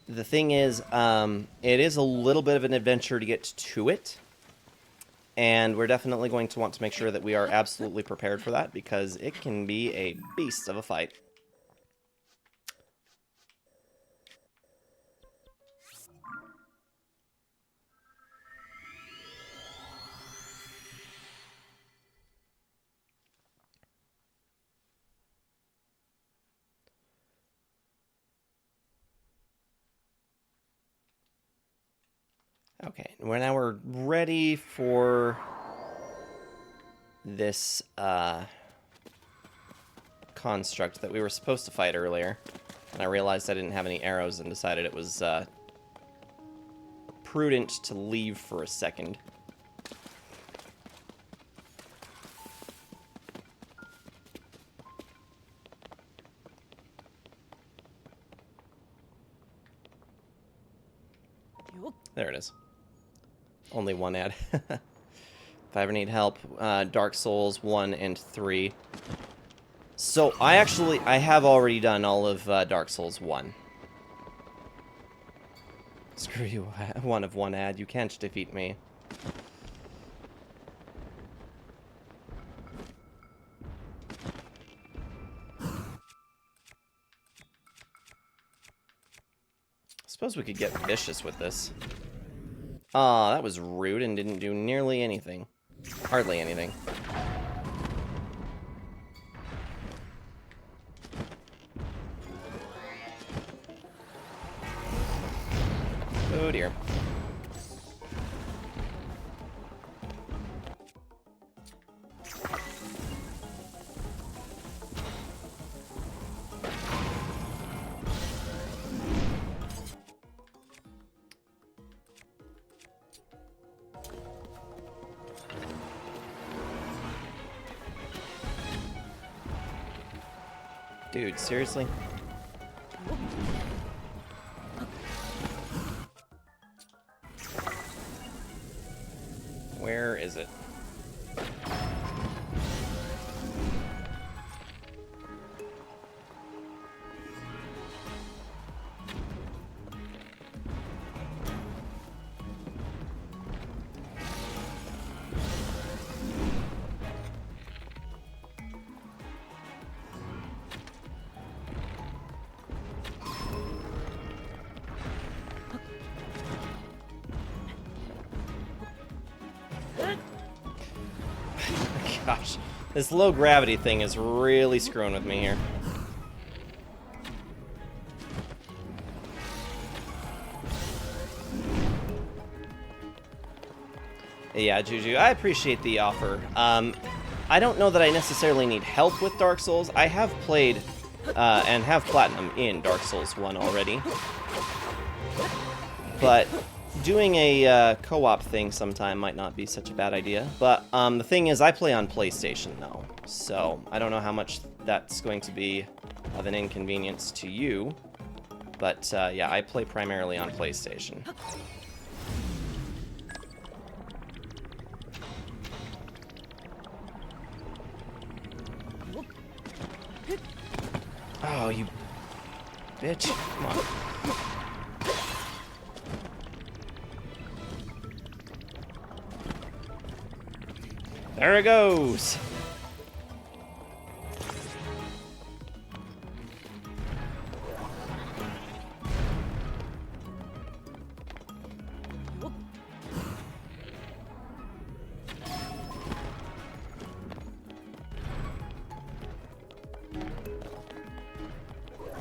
The thing is, it is a little bit of an adventure to get to it. And we're definitely going to want to make sure that we are absolutely prepared for that, because it can be a beast of a fight. Okay, now we're ready for this construct that we were supposed to fight earlier. And I realized I didn't have any arrows and decided it was prudent to leave for a second. There it is. Only one ad. If I ever need help, Dark Souls 1 and 3. So, I have already done all of Dark Souls 1. Screw you, one ad. You can't defeat me. Suppose we could get vicious with this. Aw, that was rude and didn't do nearly anything. Hardly anything. Oh dear. Dude, seriously? Where is it? Gosh, this low gravity thing is really screwing with me here. Yeah, Juju, I appreciate the offer. I don't know that I necessarily need help with Dark Souls. I have played and have Platinum in Dark Souls 1 already. But doing a co-op thing sometime might not be such a bad idea. But the thing is, I play on PlayStation, though. So I don't know how much that's going to be of an inconvenience to you. But yeah, I play primarily on PlayStation. Oh, you bitch. Come on. There it goes.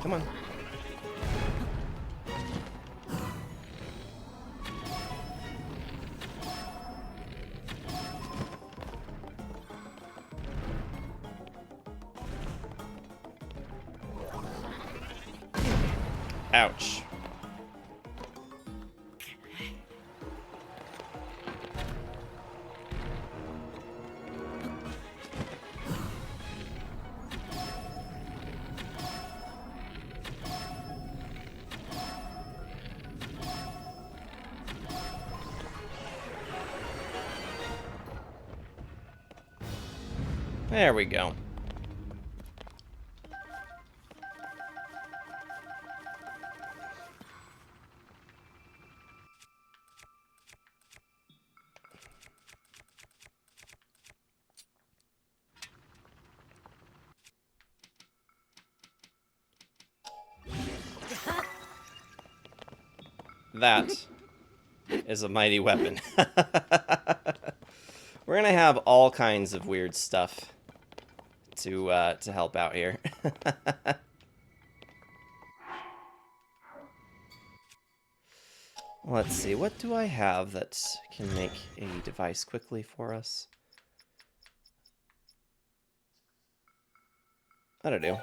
Come on. Ouch. There we go. That is a mighty weapon. We're gonna have all kinds of weird stuff to help out here. Let's see, what do I have that can make a device quickly for us? That'll do.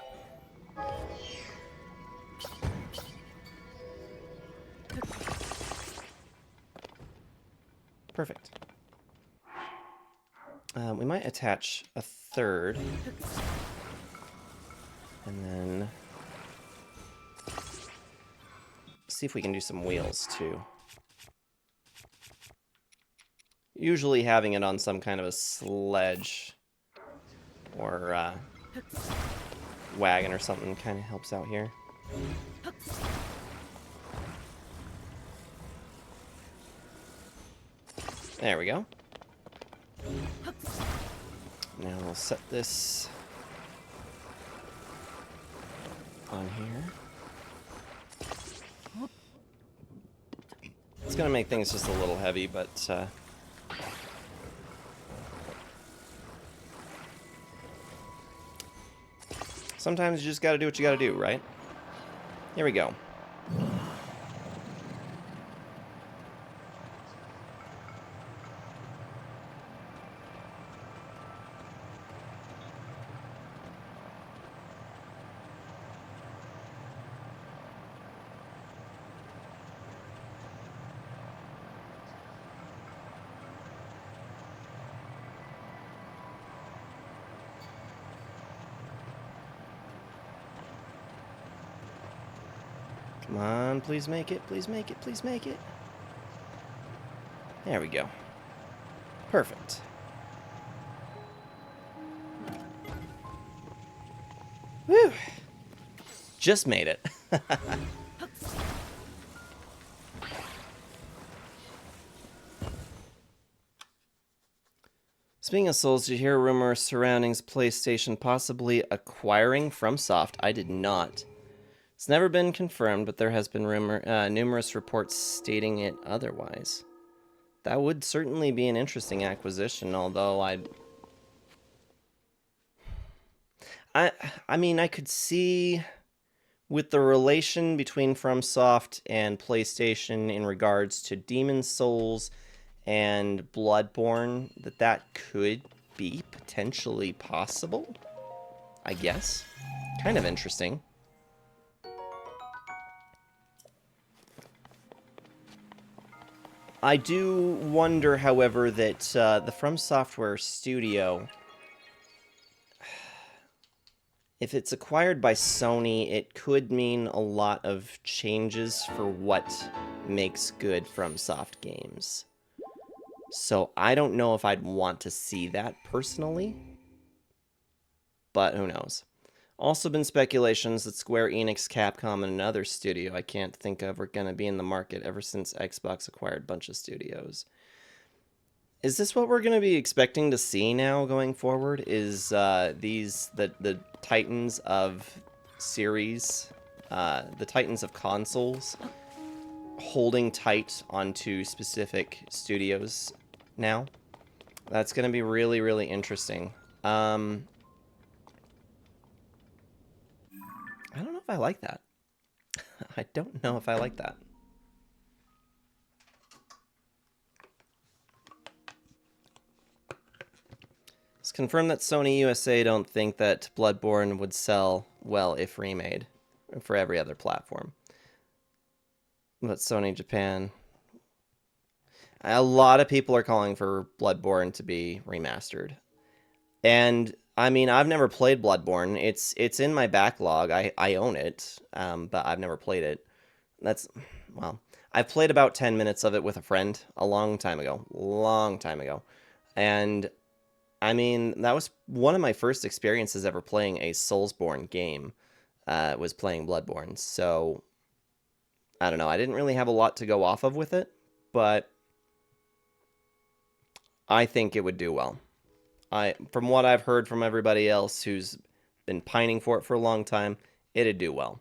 Perfect. We might attach a third. And then see if we can do some wheels too. Usually having it on some kind of a sledge or wagon or something kind of helps out here. There we go. Now we'll set this on here. It's gonna make things just a little heavy, but sometimes you just gotta do what you gotta do, right? Here we go. Come on, please make it, please make it, please make it. There we go. Perfect. Whew. Just made it. Speaking of Souls, did you hear rumors surrounding PlayStation possibly acquiring FromSoft? I did not. It's never been confirmed, but there has been numerous reports stating it otherwise. That would certainly be an interesting acquisition, although I mean, I could see with the relation between FromSoft and PlayStation in regards to Demon's Souls and Bloodborne, that could be potentially possible, I guess. Kind of interesting. I do wonder, however, that the From Software studio if it's acquired by Sony, it could mean a lot of changes for what makes good FromSoft games. So I don't know if I'd want to see that personally, but who knows. Also been speculations that Square Enix, Capcom, and another studio I can't think of are going to be in the market ever since Xbox acquired a bunch of studios. Is this what we're going to be expecting to see now going forward? Is the titans of series, the titans of consoles, holding tight onto specific studios now? That's going to be really, really interesting. I don't know if I like that. I don't know if I like that. It's confirmed that Sony USA don't think that Bloodborne would sell well if remade for every other platform. But Sony Japan... A lot of people are calling for Bloodborne to be remastered. And, I mean, I've never played Bloodborne. It's in my backlog. I own it, but I've never played it. That's... Well, I've played about 10 minutes of it with a friend a long time ago. Long time ago. And... I mean, that was one of my first experiences ever playing a Soulsborne game, was playing Bloodborne. So, I don't know. I didn't really have a lot to go off of with it, but I think it would do well. From what I've heard from everybody else who's been pining for it for a long time, it'd do well.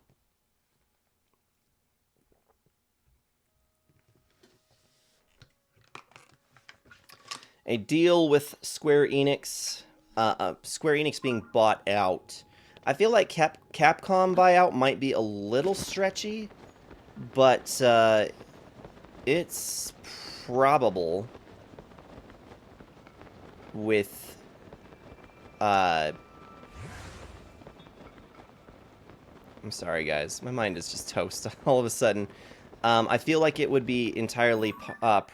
A deal with Square Enix being bought out. I feel like Capcom buyout might be a little stretchy, but it's probable with I'm sorry, guys. My mind is just toast all of a sudden. I feel like it would be entirely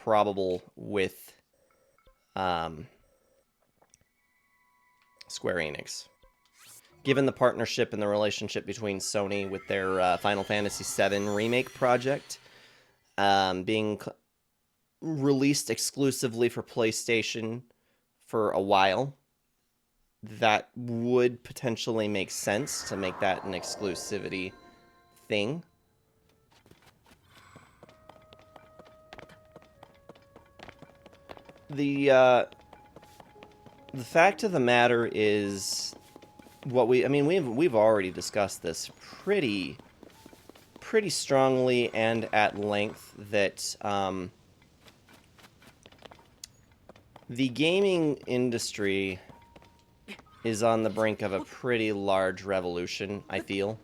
probable with Square Enix. Given the partnership and the relationship between Sony with their Final Fantasy VII Remake project being released exclusively for PlayStation for a while, that would potentially make sense to make that an exclusivity thing. The fact of the matter is, we've already discussed this pretty strongly and at length that the gaming industry is on the brink of a pretty large revolution, I feel.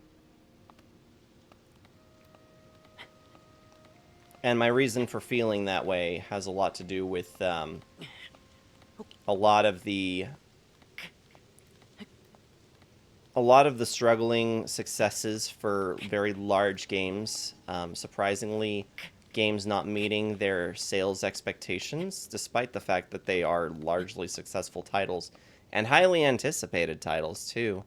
And my reason for feeling that way has a lot to do with a lot of the struggling successes for very large games. Surprisingly, games not meeting their sales expectations, despite the fact that they are largely successful titles and highly anticipated titles too.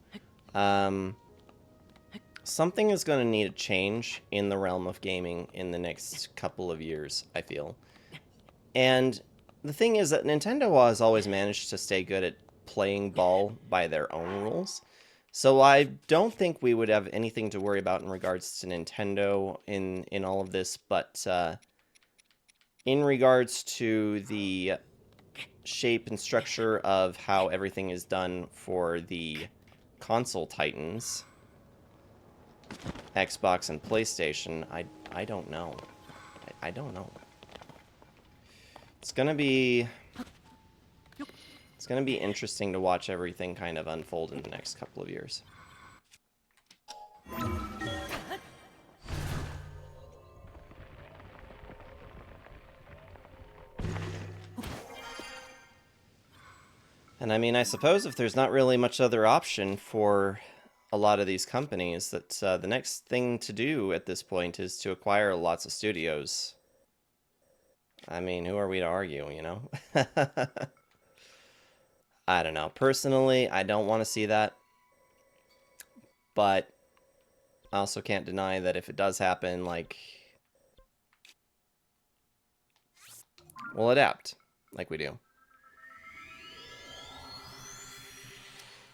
Something is going to need a change in the realm of gaming in the next couple of years, I feel. And the thing is that Nintendo has always managed to stay good at playing ball by their own rules. So I don't think we would have anything to worry about in regards to Nintendo in all of this, but in regards to the shape and structure of how everything is done for the console titans, Xbox and PlayStation, I don't know. I don't know. It's gonna be interesting to watch everything kind of unfold in the next couple of years. And I mean, I suppose if there's not really much other option for a lot of these companies, that the next thing to do at this point is to acquire lots of studios. I mean, who are we to argue, you know? I don't know. Personally, I don't want to see that. but I also can't deny that if it does happen, like, we'll adapt, like we do.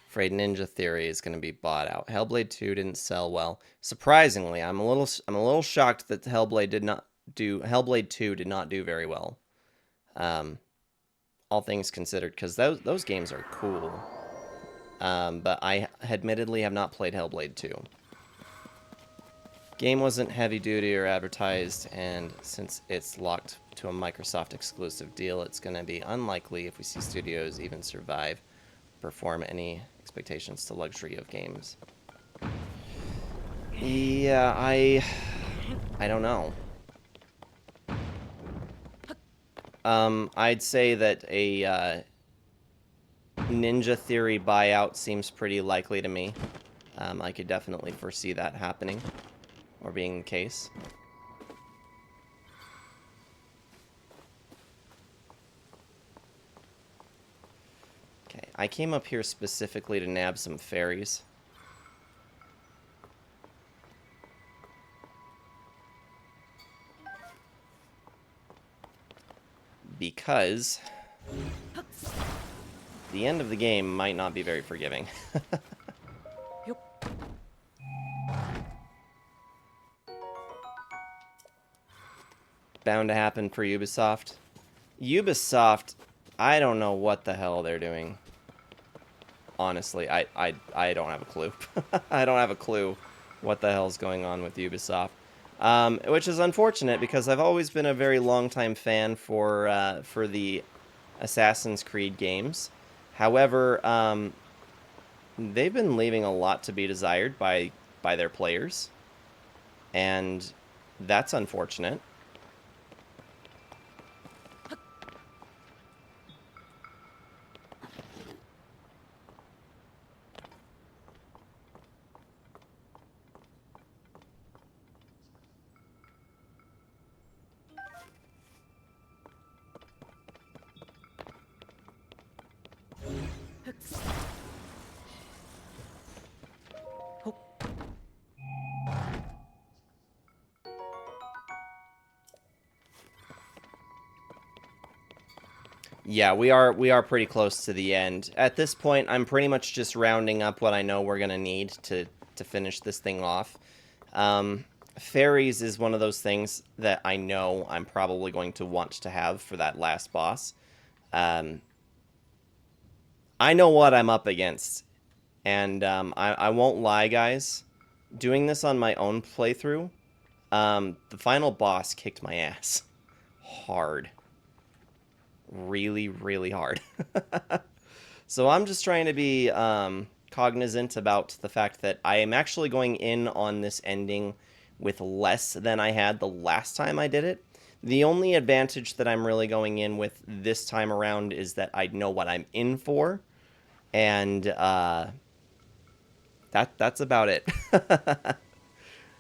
Afraid Ninja Theory is going to be bought out. Hellblade 2 didn't sell well. Surprisingly, I'm a little shocked that Hellblade 2 did not do very well. All things considered, because those games are cool. But I admittedly have not played Hellblade 2. Game wasn't heavy duty or advertised, and since it's locked to a Microsoft exclusive deal, it's going to be unlikely if we see studios even survive, perform any expectations to luxury of games. Yeah, I don't know. I'd say that a Ninja Theory buyout seems pretty likely to me. I could definitely foresee that happening, or being the case. Okay, I came up here specifically to nab some fairies. Because the end of the game might not be very forgiving. Bound to happen for Ubisoft. Ubisoft, I don't know what the hell they're doing. Honestly, I don't have a clue. I don't have a clue what the hell's going on with Ubisoft. Which is unfortunate because I've always been a very long-time fan for the Assassin's Creed games. However, they've been leaving a lot to be desired by their players, and that's unfortunate. Yeah, we are pretty close to the end. At this point, I'm pretty much just rounding up what I know we're gonna need to finish this thing off. Fairies is one of those things that I know I'm probably going to want to have for that last boss. I know what I'm up against, and I won't lie, guys. Doing this on my own playthrough, the final boss kicked my ass hard. Really, really hard. So I'm just trying to be cognizant about the fact that I am actually going in on this ending with less than I had the last time I did it. The only advantage that I'm really going in with this time around is that I know what I'm in for, and that's about it.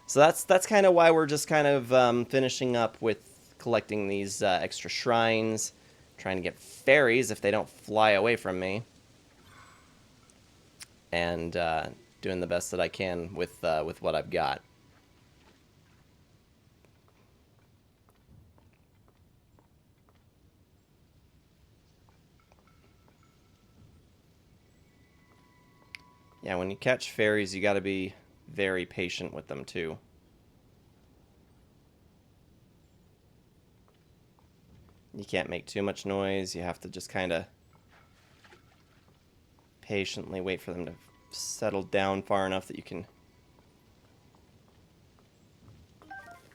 So that's kind of why we're just kind of finishing up with collecting these extra shrines, trying to get fairies if they don't fly away from me, and doing the best that I can with what I've got. Yeah, when you catch fairies, you got to be very patient with them too. You can't make too much noise. You have to just kind of patiently wait for them to settle down far enough that you can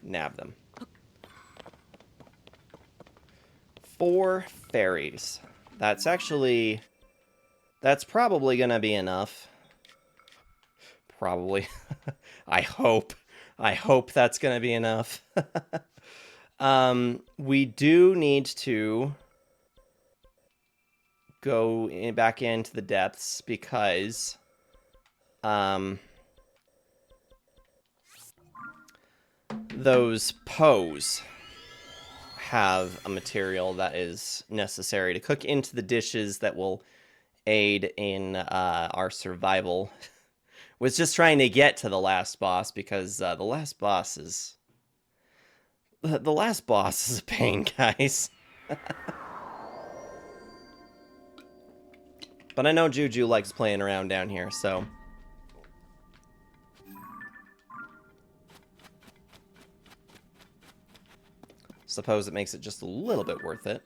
nab them. 4 fairies. That's probably gonna be enough. Probably. I hope that's gonna be enough. We do need to go back into the depths because those Poes have a material that is necessary to cook into the dishes that will aid in our survival Was just trying to get to the last boss because the last boss is the last boss is a pain, guys. But I know Juju likes playing around down here, so suppose it makes it just a little bit worth it.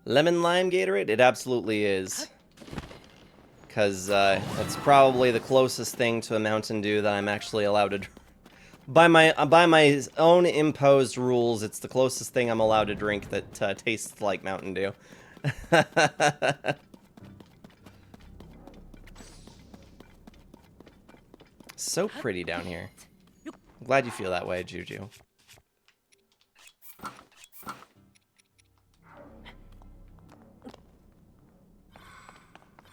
Lemon lime Gatorade? It absolutely is. Because it's probably the closest thing to a Mountain Dew that I'm actually allowed to... By my own imposed rules, it's the closest thing I'm allowed to drink that tastes like Mountain Dew. So pretty down here. I'm glad you feel that way, Juju.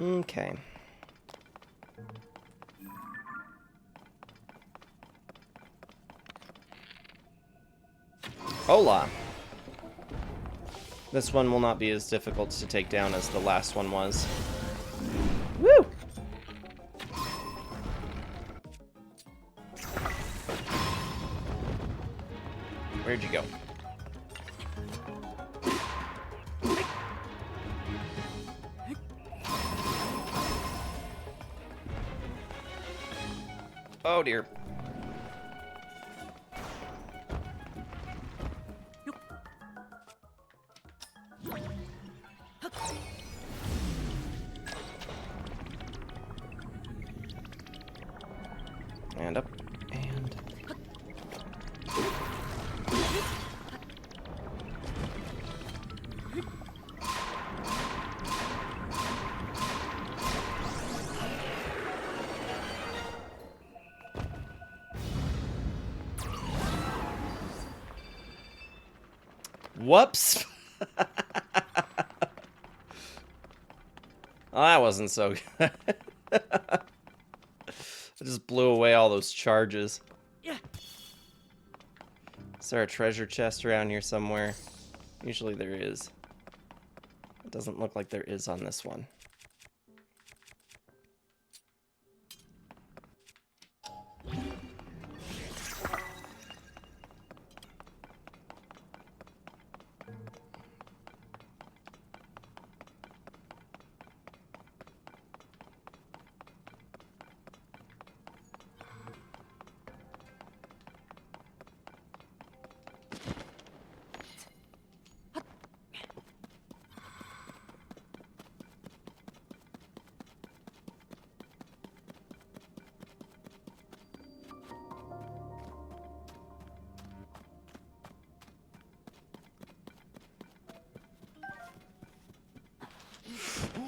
Okay. Hola! This one will not be as difficult to take down as the last one was. Woo! Where'd you go? Oh dear. And up, and... Whoops! Oh, that wasn't so good. I just blew away all those charges. Is there a treasure chest around here somewhere? Usually there is. It doesn't look like there is on this one.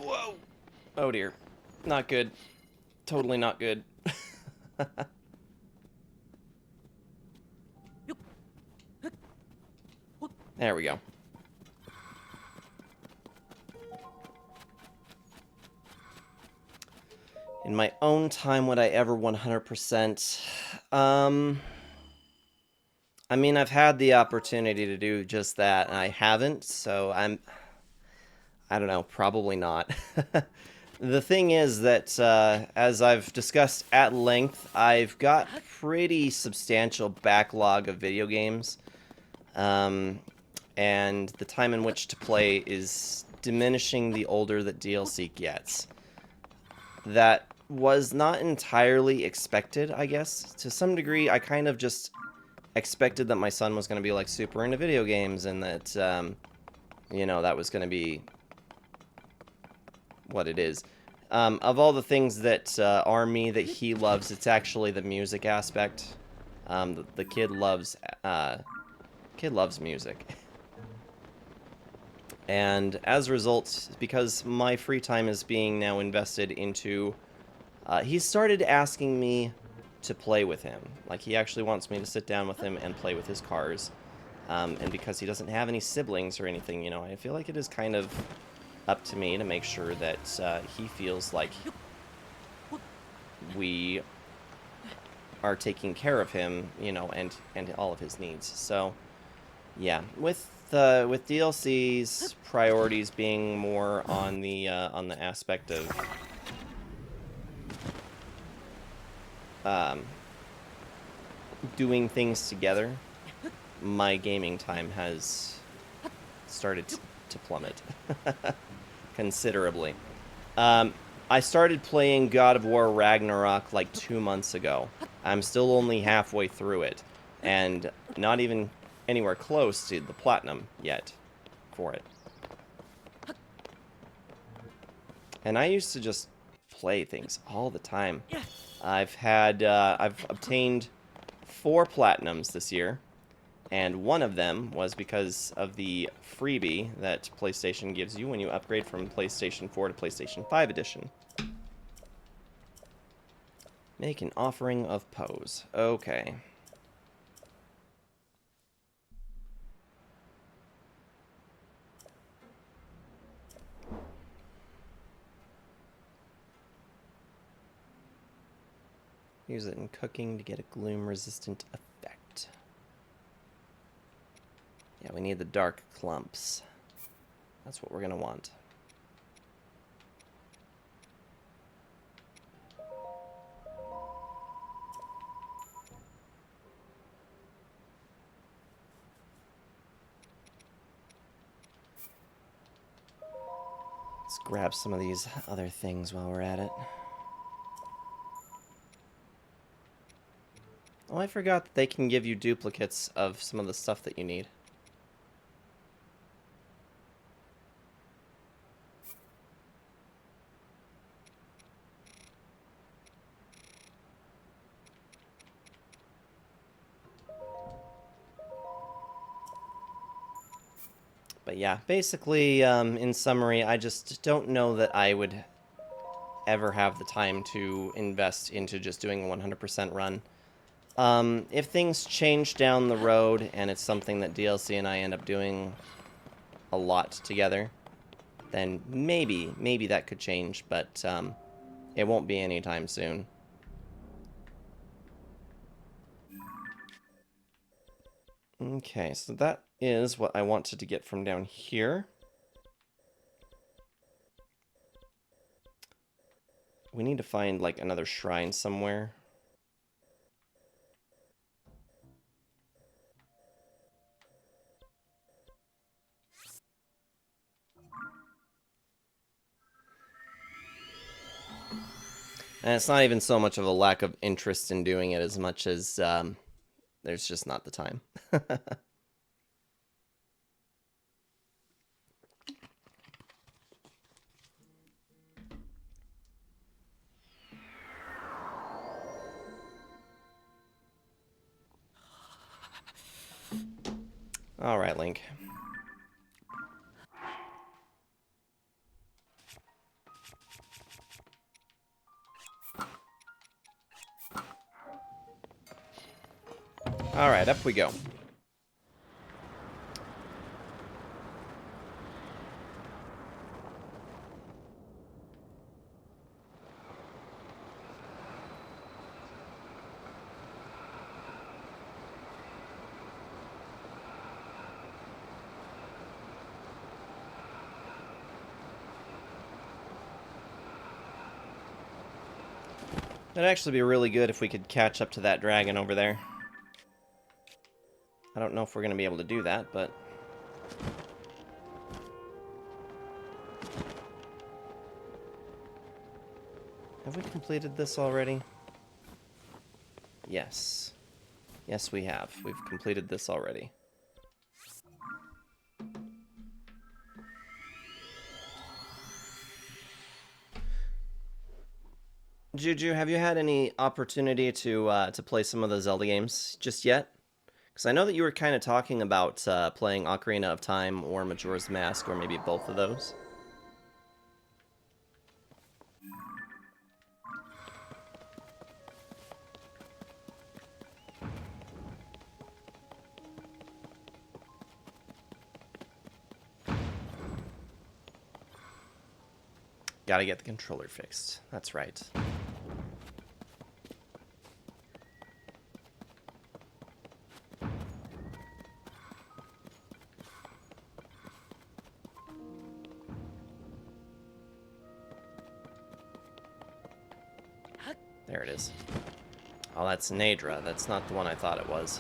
Whoa! Oh dear. Not good. Totally not good. There we go. In my own time, would I ever 100%? I mean, I've had the opportunity to do just that, and I haven't, so I don't know, probably not. The thing is that, as I've discussed at length, I've got pretty substantial backlog of video games, and the time in which to play is diminishing the older that DLC gets. That was not entirely expected, I guess. To some degree, I kind of just expected that my son was going to be, like, super into video games, and that, you know, that was going to be what it is. Of all the things that are me that he loves, it's actually the music aspect. The kid loves music. And as a result, because my free time is being now invested into... he started asking me to play with him. Like, he actually wants me to sit down with him and play with his cars. And because he doesn't have any siblings or anything, you know, I feel like it is kind of up to me to make sure that he feels like we are taking care of him, you know, and all of his needs. So, yeah, with DLC's priorities being more on the aspect of doing things together, my gaming time has started to plummet considerably. I started playing God of War Ragnarok like 2 months ago. I'm still only halfway through it, and not even anywhere close to the platinum yet for it. And I used to just play things all the time. I've obtained 4 platinums this year, and one of them was because of the freebie that PlayStation gives you when you upgrade from PlayStation 4 to PlayStation 5 edition. Make an offering of pose. Okay. Use it in cooking to get a gloom-resistant effect. Yeah, we need the dark clumps. That's what we're gonna want. Let's grab some of these other things while we're at it. Oh, I forgot that they can give you duplicates of some of the stuff that you need. But yeah, basically, in summary, I just don't know that I would ever have the time to invest into just doing a 100% run. If things change down the road and it's something that DLC and I end up doing a lot together, then maybe that could change, but it won't be anytime soon. Okay, so that is what I wanted to get from down here. We need to find, like, another shrine somewhere. And it's not even so much of a lack of interest in doing it as much as there's just not the time. All right, Link. All right, up we go. It'd actually be really good if we could catch up to that dragon over there. I don't know if we're going to be able to do that, but... Have we completed this already? Yes. Yes, we have. We've completed this already. Juju, have you had any opportunity to play some of the Zelda games just yet? Because I know that you were kind of talking about playing Ocarina of Time or Majora's Mask, or maybe both of those. Gotta get the controller fixed. That's right. There it is. Oh, that's Nadra. That's not the one I thought it was.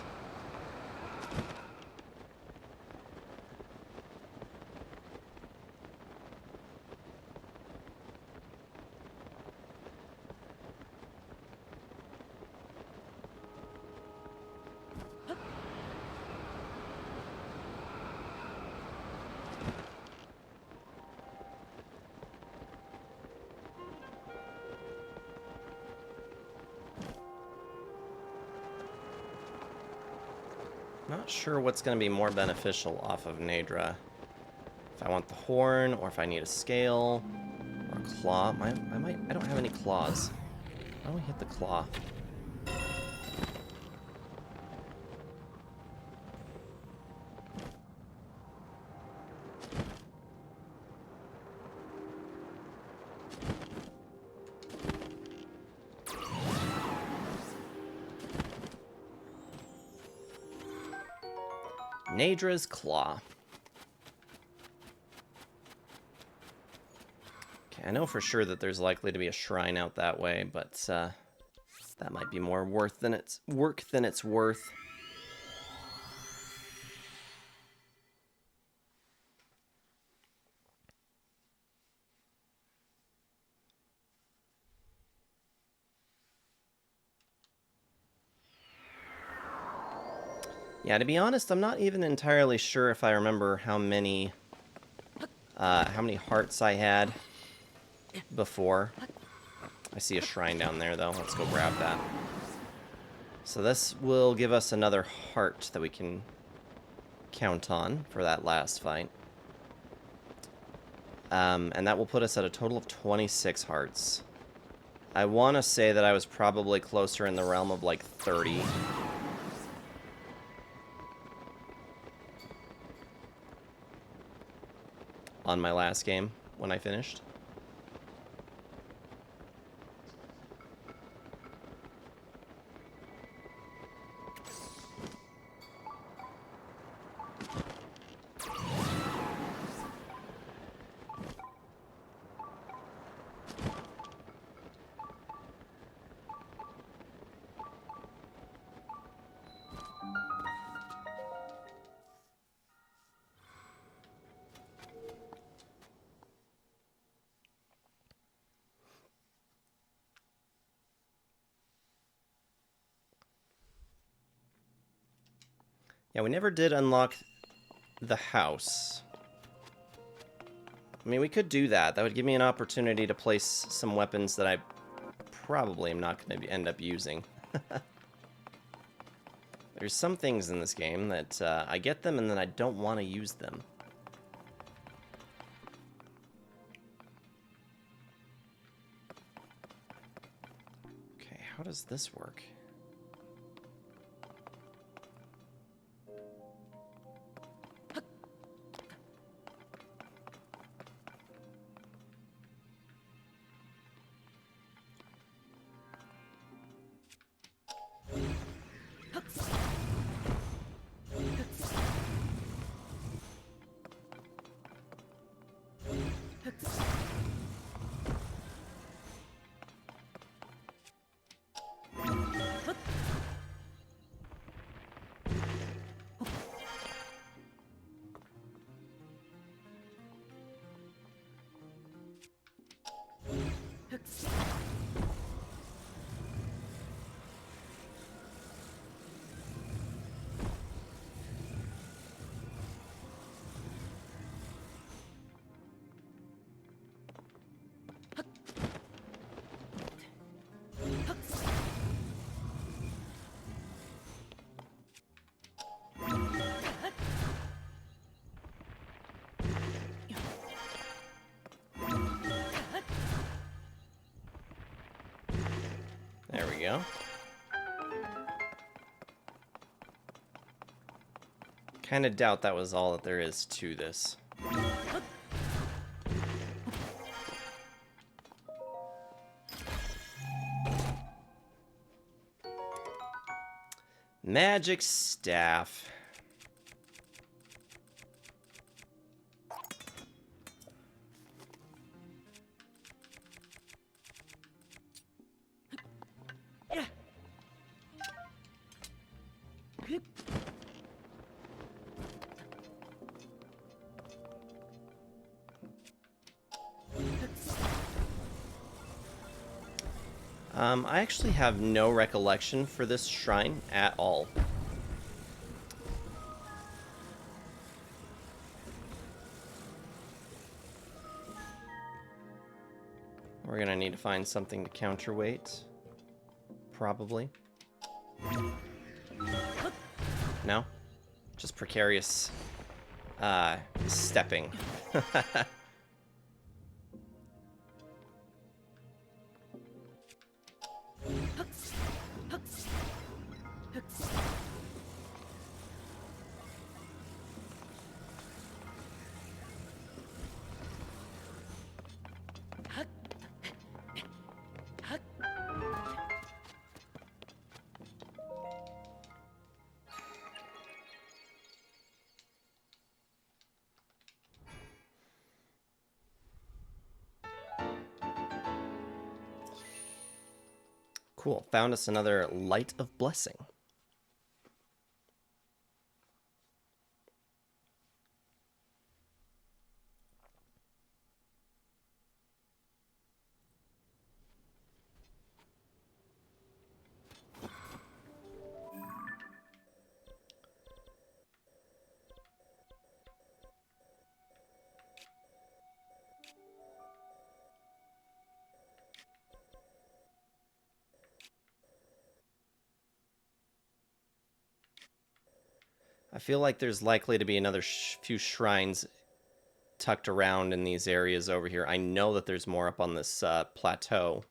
Not sure what's going to be more beneficial off of Nadra. If I want the horn, or if I need a scale, or a claw. I don't have any claws. Why don't we hit the claw? Nadra's Claw. Okay, I know for sure that there's likely to be a shrine out that way, but that might be more work than it's worth. Yeah, to be honest, I'm not even entirely sure if I remember how many hearts I had before. I see a shrine down there, though. Let's go grab that. So this will give us another heart that we can count on for that last fight. And that will put us at a total of 26 hearts. I want to say that I was probably closer in the realm of like 30. On my last game when I finished. Yeah, we never did unlock the house. I mean, we could do that. That would give me an opportunity to place some weapons that I probably am not going to end up using. There's some things in this game that I get them and then I don't want to use them. Okay, how does this work? There we go. Kind of doubt that was all that there is to this. Magic staff. I actually have no recollection for this shrine at all. We're gonna need to find something to counterweight. Probably. No? Just precarious stepping. Cool. Found us another Light of Blessing. I feel like there's likely to be another few shrines tucked around in these areas over here. I know that there's more up on this plateau,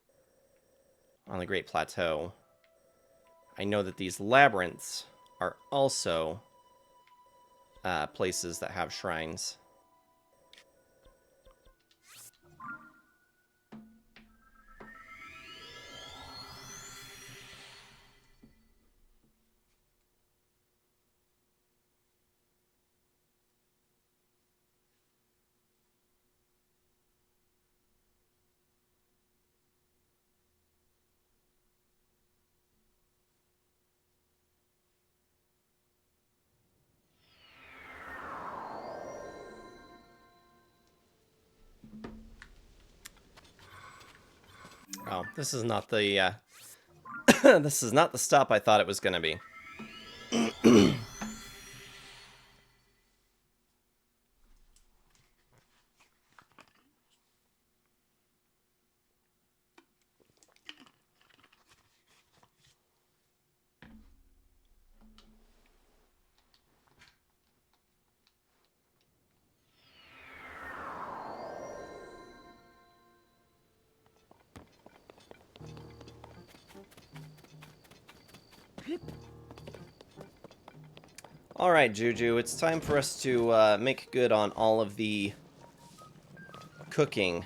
on the Great Plateau. I know that these labyrinths are also places that have shrines. Oh, this is not the this is not the stop I thought it was going to be. All right, Juju, it's time for us to make good on all of the cooking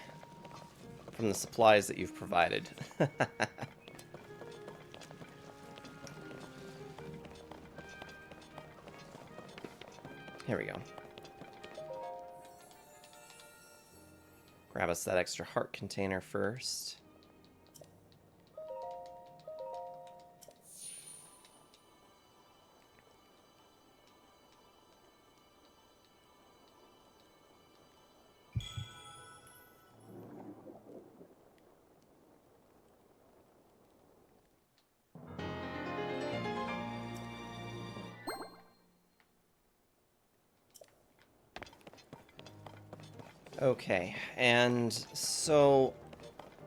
from the supplies that you've provided. Here we go. Grab us that extra heart container first. Okay, and so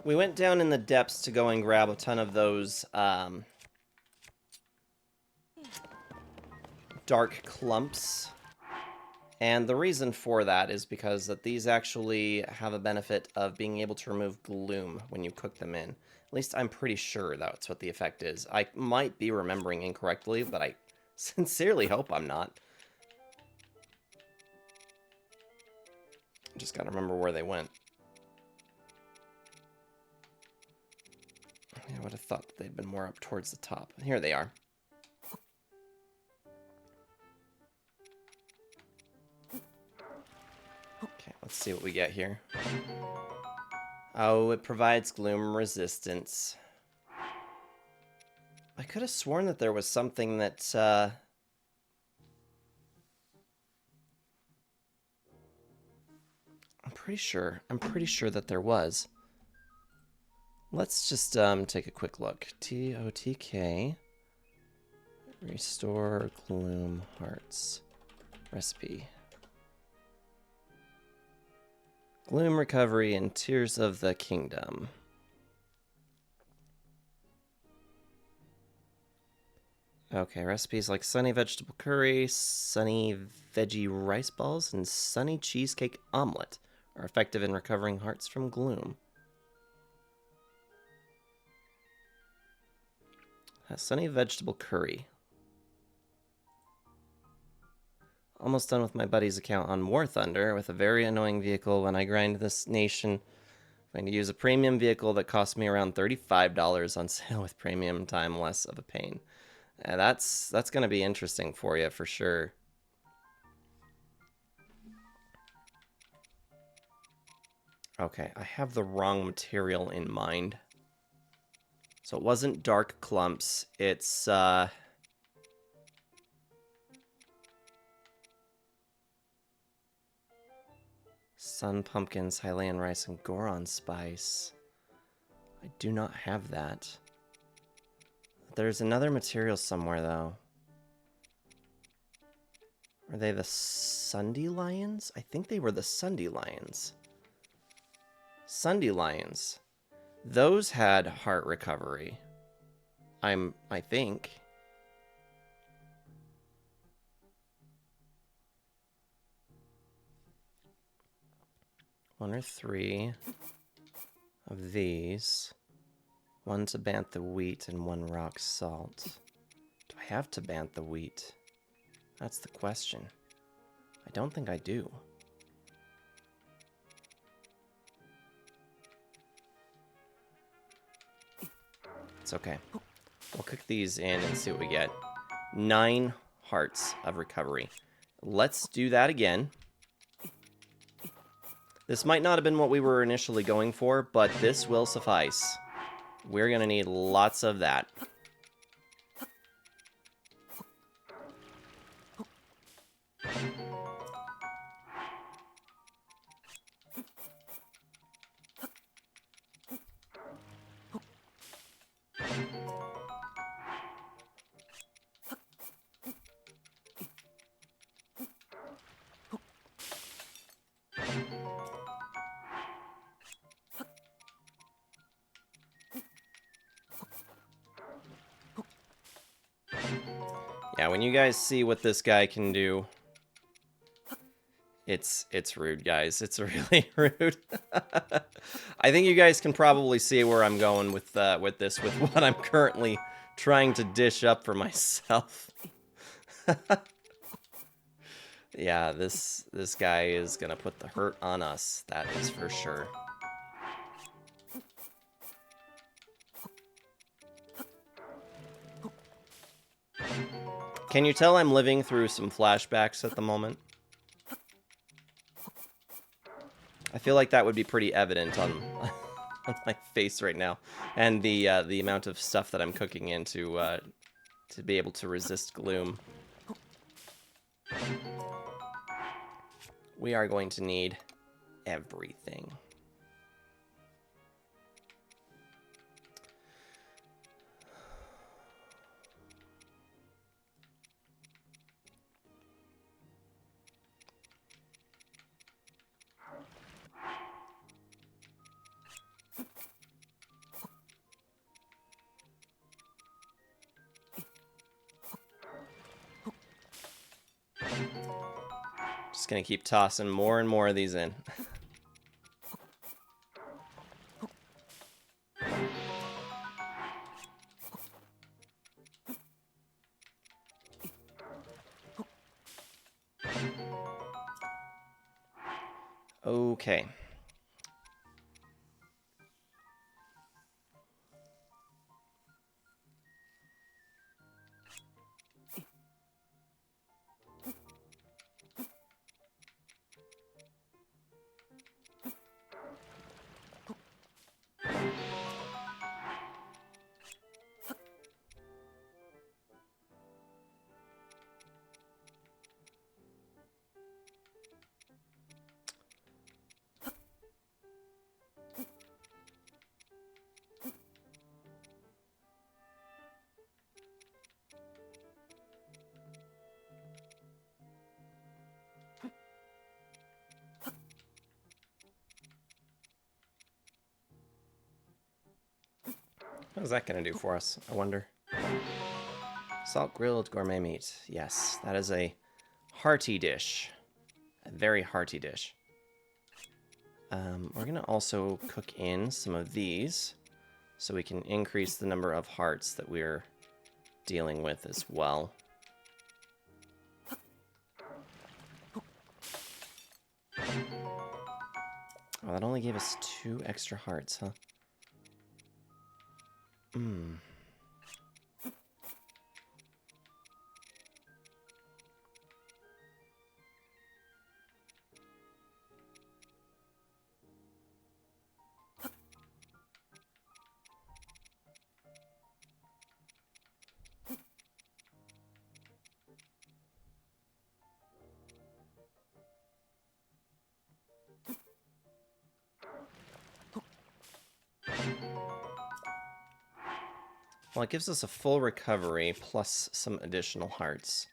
we went down in the depths to go and grab a ton of those dark clumps. And the reason for that is because that these actually have a benefit of being able to remove gloom when you cook them in. At least I'm pretty sure that's what the effect is. I might be remembering incorrectly, but I sincerely hope I'm not. Just gotta remember where they went. I would have thought that they'd been more up towards the top. Here they are. Okay, let's see what we get here. Oh, it provides gloom resistance. I could have sworn that there was something that, I'm pretty sure that there was. Let's just take a quick look. TOTK. Restore Gloom Hearts. Recipe. Gloom Recovery and Tears of the Kingdom. Okay, recipes like sunny vegetable curry, sunny veggie rice balls, and sunny cheesecake omelet are effective in recovering hearts from gloom. Sunny vegetable curry. Almost done with my buddy's account on War Thunder with a very annoying vehicle when I grind this nation. I'm going to use a premium vehicle that cost me around $35 on sale with premium time, less of a pain. And that's going to be interesting for you for sure. Okay, I have the wrong material in mind. So it wasn't dark clumps, it's sun pumpkins, Hylian rice, and Goron spice. I do not have that. There's another material somewhere, though. Are they the Sunday Lions? I think they were the Sunday Lions. Sunday Lions. Those had heart recovery. I think. One or three of these. One Tabantha wheat and one rock salt. Do I have Tabantha wheat? That's the question. I don't think I do. It's okay. We'll cook these in and see what we get. 9 hearts of recovery. Let's do that again. This might not have been what we were initially going for, but this will suffice. We're going to need lots of that. Yeah, when you guys see what this guy can do, it's rude, guys. It's really rude. I think you guys can probably see where I'm going with this, with what I'm currently trying to dish up for myself. Yeah, this guy is gonna put the hurt on us. That is for sure. Can you tell I'm living through some flashbacks at the moment? I feel like that would be pretty evident on my face right now, and the amount of stuff that I'm cooking in to be able to resist gloom. We are going to need everything. Just gonna keep tossing more and more of these in. Okay. How's that going to do for us, I wonder? Salt grilled gourmet meat. Yes, that is a hearty dish. A very hearty dish. We're going to also cook in some of these so we can increase the number of hearts that we're dealing with as well. Oh, that only gave us 2 extra hearts, huh? Hmm. Well, it gives us a full recovery plus some additional hearts.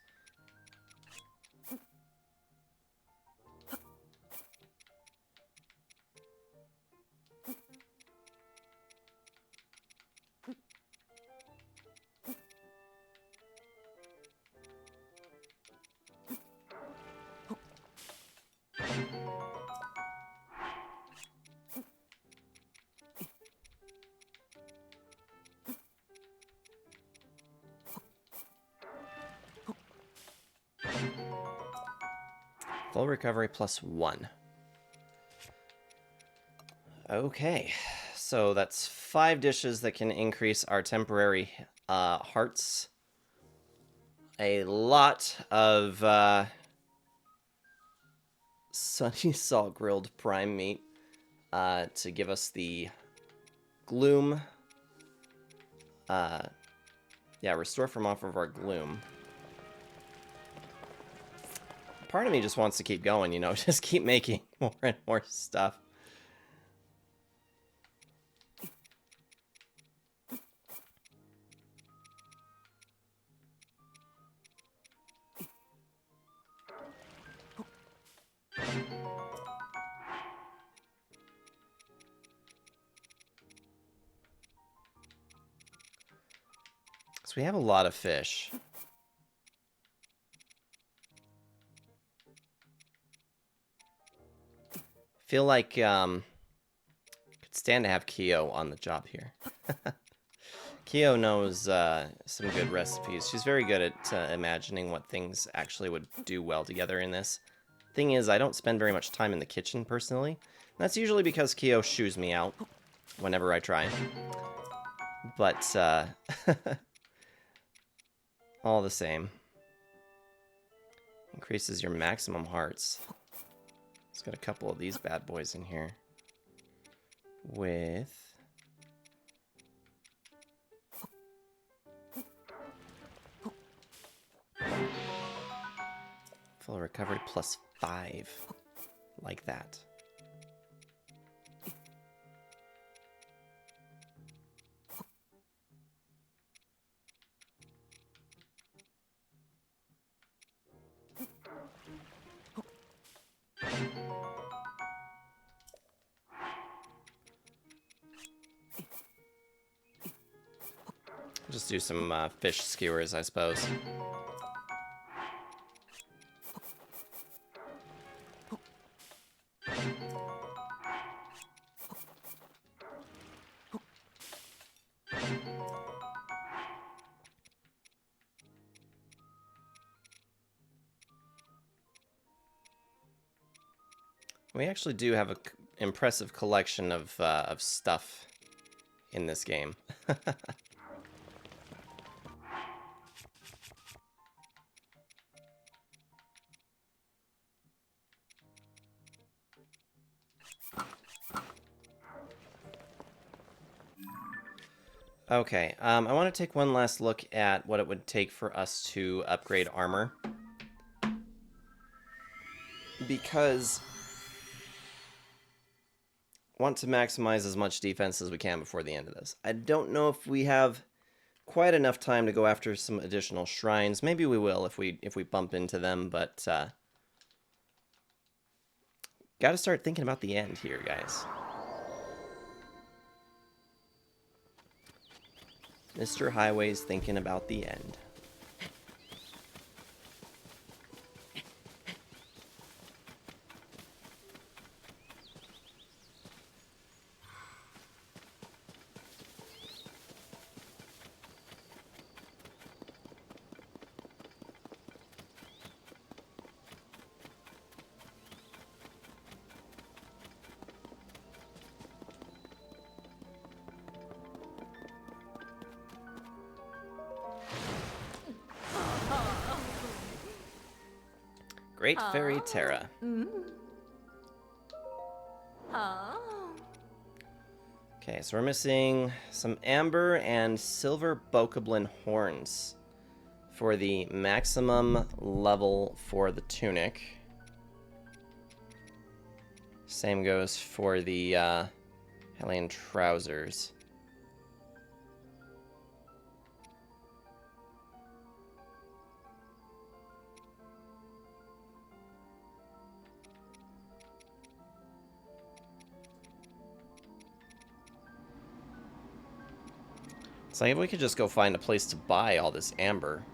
Full recovery plus 1. Okay, so that's 5 dishes that can increase our temporary hearts. A lot of sunny salt grilled prime meat to give us the gloom. Yeah, restore from off of our gloom. Part of me just wants to keep going, you know, just keep making more and more stuff. So we have a lot of fish. Feel like could stand to have Kyo on the job here. Kyo knows some good recipes. She's very good at imagining what things actually would do well together in this. Thing is, I don't spend very much time in the kitchen personally. That's usually because Kyo shoos me out whenever I try. But all the same. Increases your maximum hearts. It's got a couple of these bad boys in here. With... full recovery plus 5. Like that. Just do some fish skewers, I suppose. We actually do have an impressive collection of stuff in this game. Okay, I want to take one last look at what it would take for us to upgrade armor. Because I want to maximize as much defense as we can before the end of this. I don't know if we have quite enough time to go after some additional shrines. Maybe we will if we bump into them, but got to start thinking about the end here, guys. Mr. Highway's thinking about the end. Great Fairy Terra. Okay, so we're missing some amber and silver bokoblin horns for the maximum level for the tunic. Same goes for the Hellion trousers. It's like if we could just go find a place to buy all this amber.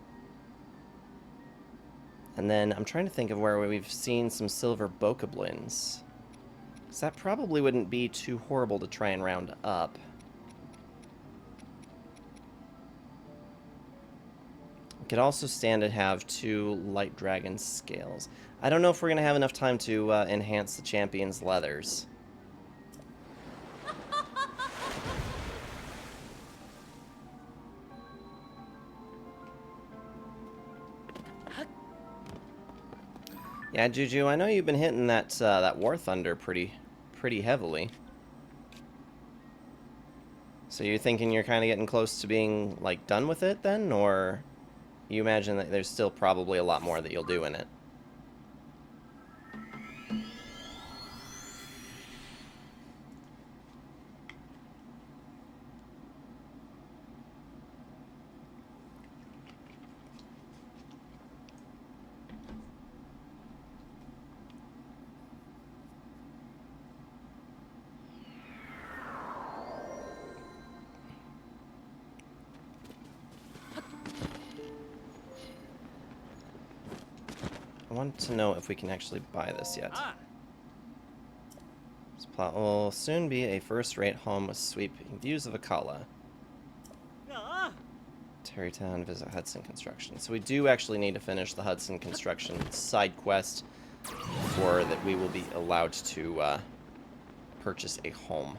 And then I'm trying to think of where we've seen some silver bokoblins. Because that probably wouldn't be too horrible to try and round up. We could also stand to have 2 light dragon scales. I don't know if we're going to have enough time to enhance the champion's leathers. Yeah, Juju, I know you've been hitting that War Thunder pretty heavily. So you're thinking you're kind of getting close to being, like, done with it then? Or you imagine that there's still probably a lot more that you'll do in it? I want to know if we can actually buy this yet. This plot will soon be a first-rate home with sweeping views of Akala. Terrytown, visit Hudson Construction. So we do actually need to finish the Hudson Construction side quest for that we will be allowed to purchase a home.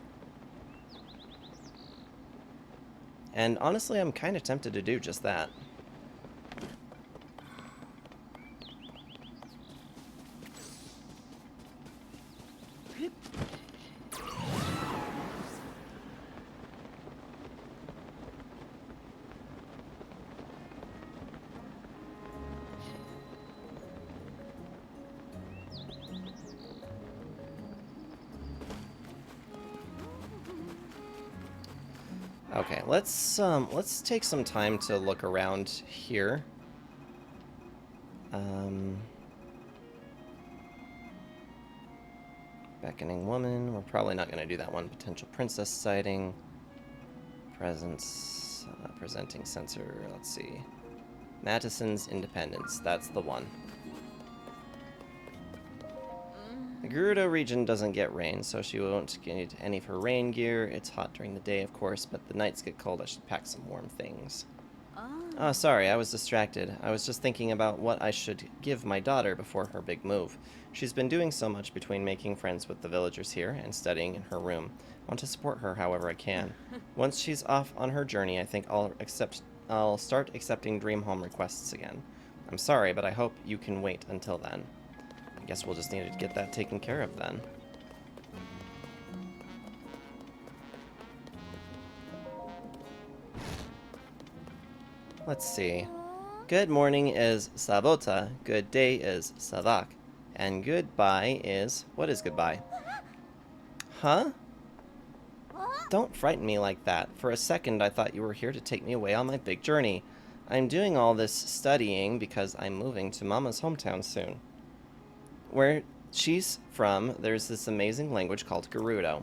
And honestly, I'm kind of tempted to do just that. Okay, let's take some time to look around here. Beckoning woman. We're probably not going to do that one. Potential princess sighting. Presence. Presenting sensor. Let's see. Mattison's Independence. That's the one. The Gerudo region doesn't get rain, so she won't get any of her rain gear. It's hot during the day, of course, but the nights get cold. I should pack some warm things. Oh, sorry, I was distracted. I was just thinking about what I should give my daughter before her big move. She's been doing so much between making friends with the villagers here and studying in her room. I want to support her however I can. Once she's off on her journey, I think I'll start accepting dream home requests again. I'm sorry, but I hope you can wait until then. I guess we'll just need to get that taken care of then. Let's see. Good morning is Sabota, good day is Savak, and goodbye is... What is goodbye? Huh? Don't frighten me like that. For a second I thought you were here to take me away on my big journey. I'm doing all this studying because I'm moving to Mama's hometown soon. Where she's from, there's this amazing language called Gerudo.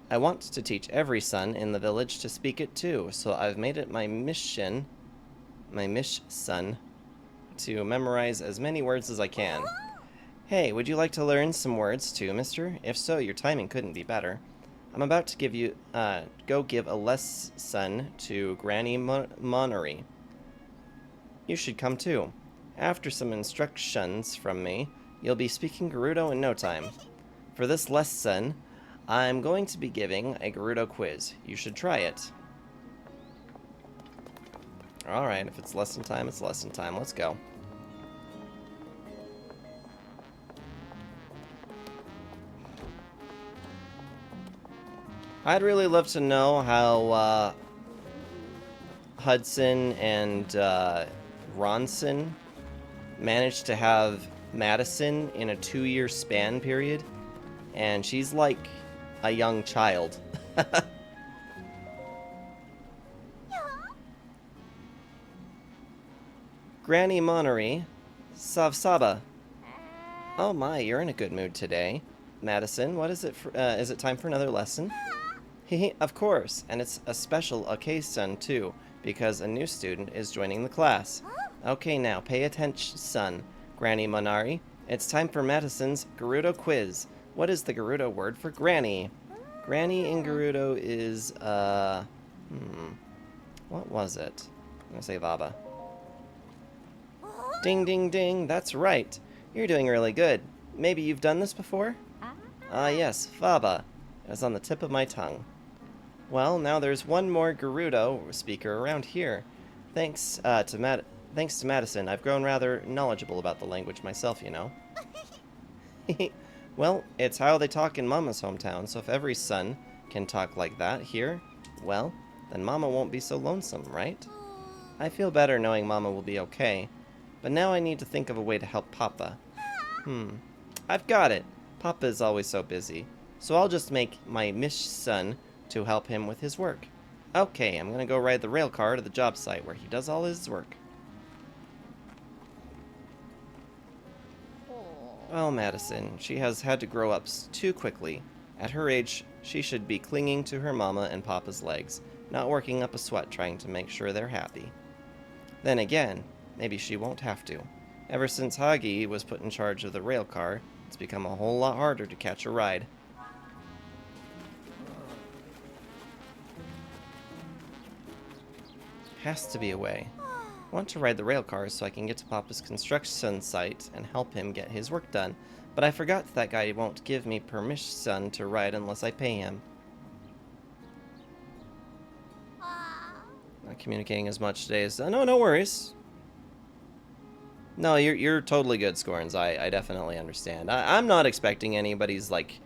I want to teach every son in the village to speak it too, so I've made it my mission, to memorize as many words as I can. Hey, would you like to learn some words too, mister? If so, your timing couldn't be better. I'm about to go give a lesson to Granny Monnery. You should come too. After some instructions from me, you'll be speaking Gerudo in no time. For this lesson, I'm going to be giving a Gerudo quiz. You should try it. Alright, if it's lesson time, it's lesson time. Let's go. I'd really love to know how Hudson and Ronson managed to have Madison in a 2-year span period, and she's like a young child. Granny Monnery, Savsaba. Oh my, you're in a good mood today. Madison, what is it for, is it time for another lesson? Hehe, of course, and it's a special occasion too, because a new student is joining the class. Okay, now, pay attention, son. Granny Monari, it's time for Madison's Gerudo quiz. What is the Gerudo word for granny? Granny in Gerudo is, what was it? I'm gonna say Vaba. Ding, ding, ding, that's right. You're doing really good. Maybe you've done this before? Ah, yes, Vaba. It was on the tip of my tongue. Well, now there's one more Gerudo speaker around here. Thanks to Madison, I've grown rather knowledgeable about the language myself, you know. Well, it's how they talk in Mama's hometown, so if every son can talk like that here, well, then Mama won't be so lonesome, right? I feel better knowing Mama will be okay, but now I need to think of a way to help Papa. I've got it. Papa is always so busy, so I'll just make my son to help him with his work. Okay, I'm gonna go ride the rail car to the job site where he does all his work. Oh, Madison, she has had to grow up too quickly. At her age, she should be clinging to her mama and papa's legs, not working up a sweat trying to make sure they're happy. Then again, maybe she won't have to. Ever since Hagi was put in charge of the rail car, it's become a whole lot harder to catch a ride. Has to be a way. I want to ride the rail cars so I can get to Papa's construction site and help him get his work done, but I forgot that guy won't give me permission to ride unless I pay him. Not communicating as much today as... no worries. No, you're totally good, Scorns. I definitely understand. I'm not expecting anybody's, like,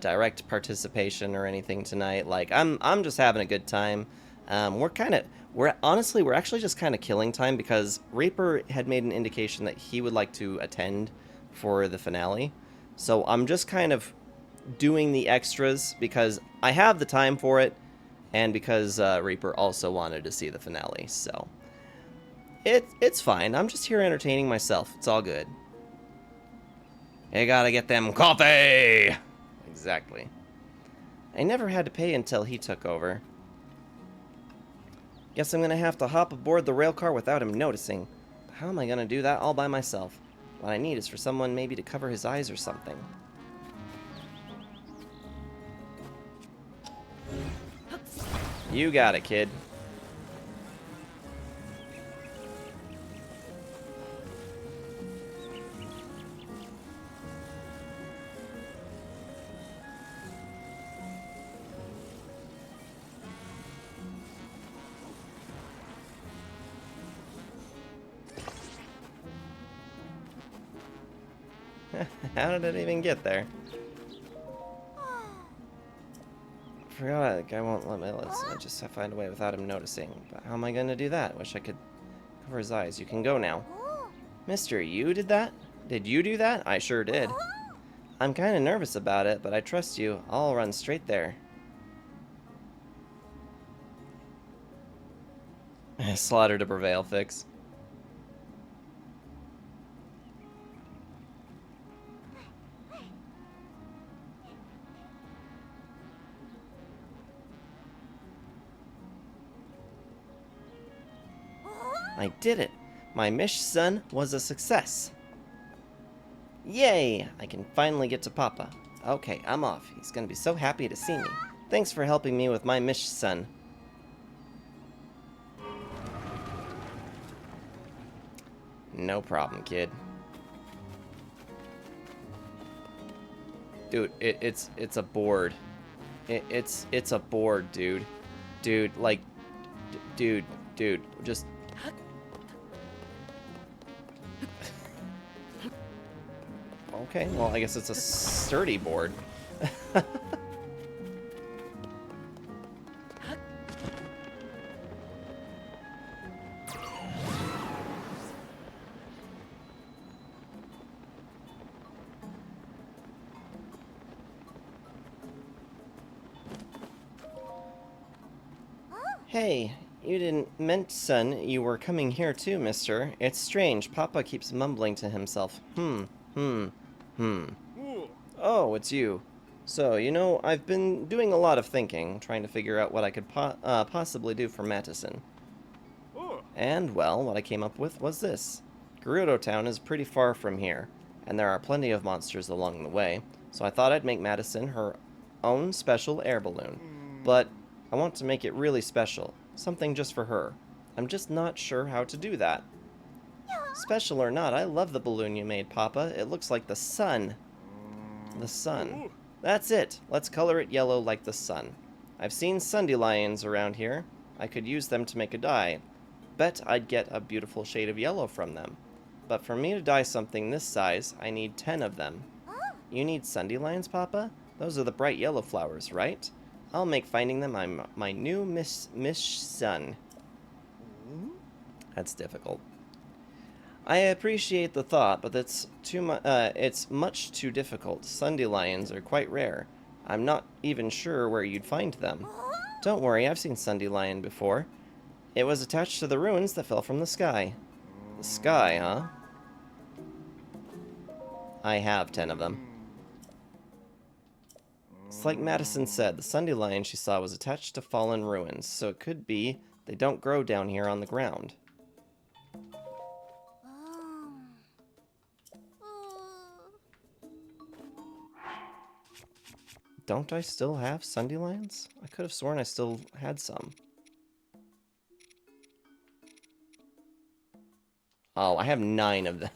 direct participation or anything tonight. Like, I'm just having a good time. We're actually just kind of killing time because Reaper had made an indication that he would like to attend for the finale. So I'm just kind of doing the extras because I have the time for it and because Reaper also wanted to see the finale. So it's fine. I'm just here entertaining myself. It's all good. You gotta get them coffee! Exactly. I never had to pay until he took over. Guess I'm gonna have to hop aboard the rail car without him noticing. But how am I gonna do that all by myself? What I need is for someone maybe to cover his eyes or something. You got it, kid. How did it even get there? I forgot the guy won't let me I just have to find a way without him noticing. But how am I gonna do that? Wish I could cover his eyes. You can go now. Mister, you did that? Did you do that? I sure did. I'm kinda nervous about it, but I trust you. I'll run straight there. Slaughter to prevail fix. I did it! My mission was a success! Yay! I can finally get to Papa. Okay, I'm off. He's gonna be so happy to see me. Thanks for helping me with my mission. No problem, kid. Dude, it's a board. It's a board, dude. Dude, like, dude, just. Okay, well, I guess it's a sturdy board. Hey, you didn't mention you were coming here too, mister. It's strange. Papa keeps mumbling to himself. Oh, it's you. So, you know, I've been doing a lot of thinking, trying to figure out what I could possibly do for Madison. And, well, what I came up with was this. Gerudo Town is pretty far from here, and there are plenty of monsters along the way, so I thought I'd make Madison her own special air balloon. But I want to make it really special, something just for her. I'm just not sure how to do that. Special or not, I love the balloon you made, Papa. It looks like the sun. The sun. That's it. Let's color it yellow like the sun. I've seen dandelions around here. I could use them to make a dye. Bet I'd get a beautiful shade of yellow from them. But for me to dye something this size, I need 10 of them. You need dandelions, Papa? Those are the bright yellow flowers, right? I'll make finding them my new mission. That's difficult. I appreciate the thought, but it's much too difficult. Dandelions are quite rare. I'm not even sure where you'd find them. Don't worry, I've seen dandelion before. It was attached to the ruins that fell from the sky. The sky, huh? I have 10 of them. It's like Madison said, the dandelion she saw was attached to fallen ruins, so it could be they don't grow down here on the ground. Don't I still have dandelions? I could have sworn I still had some. Oh, I have 9 of them.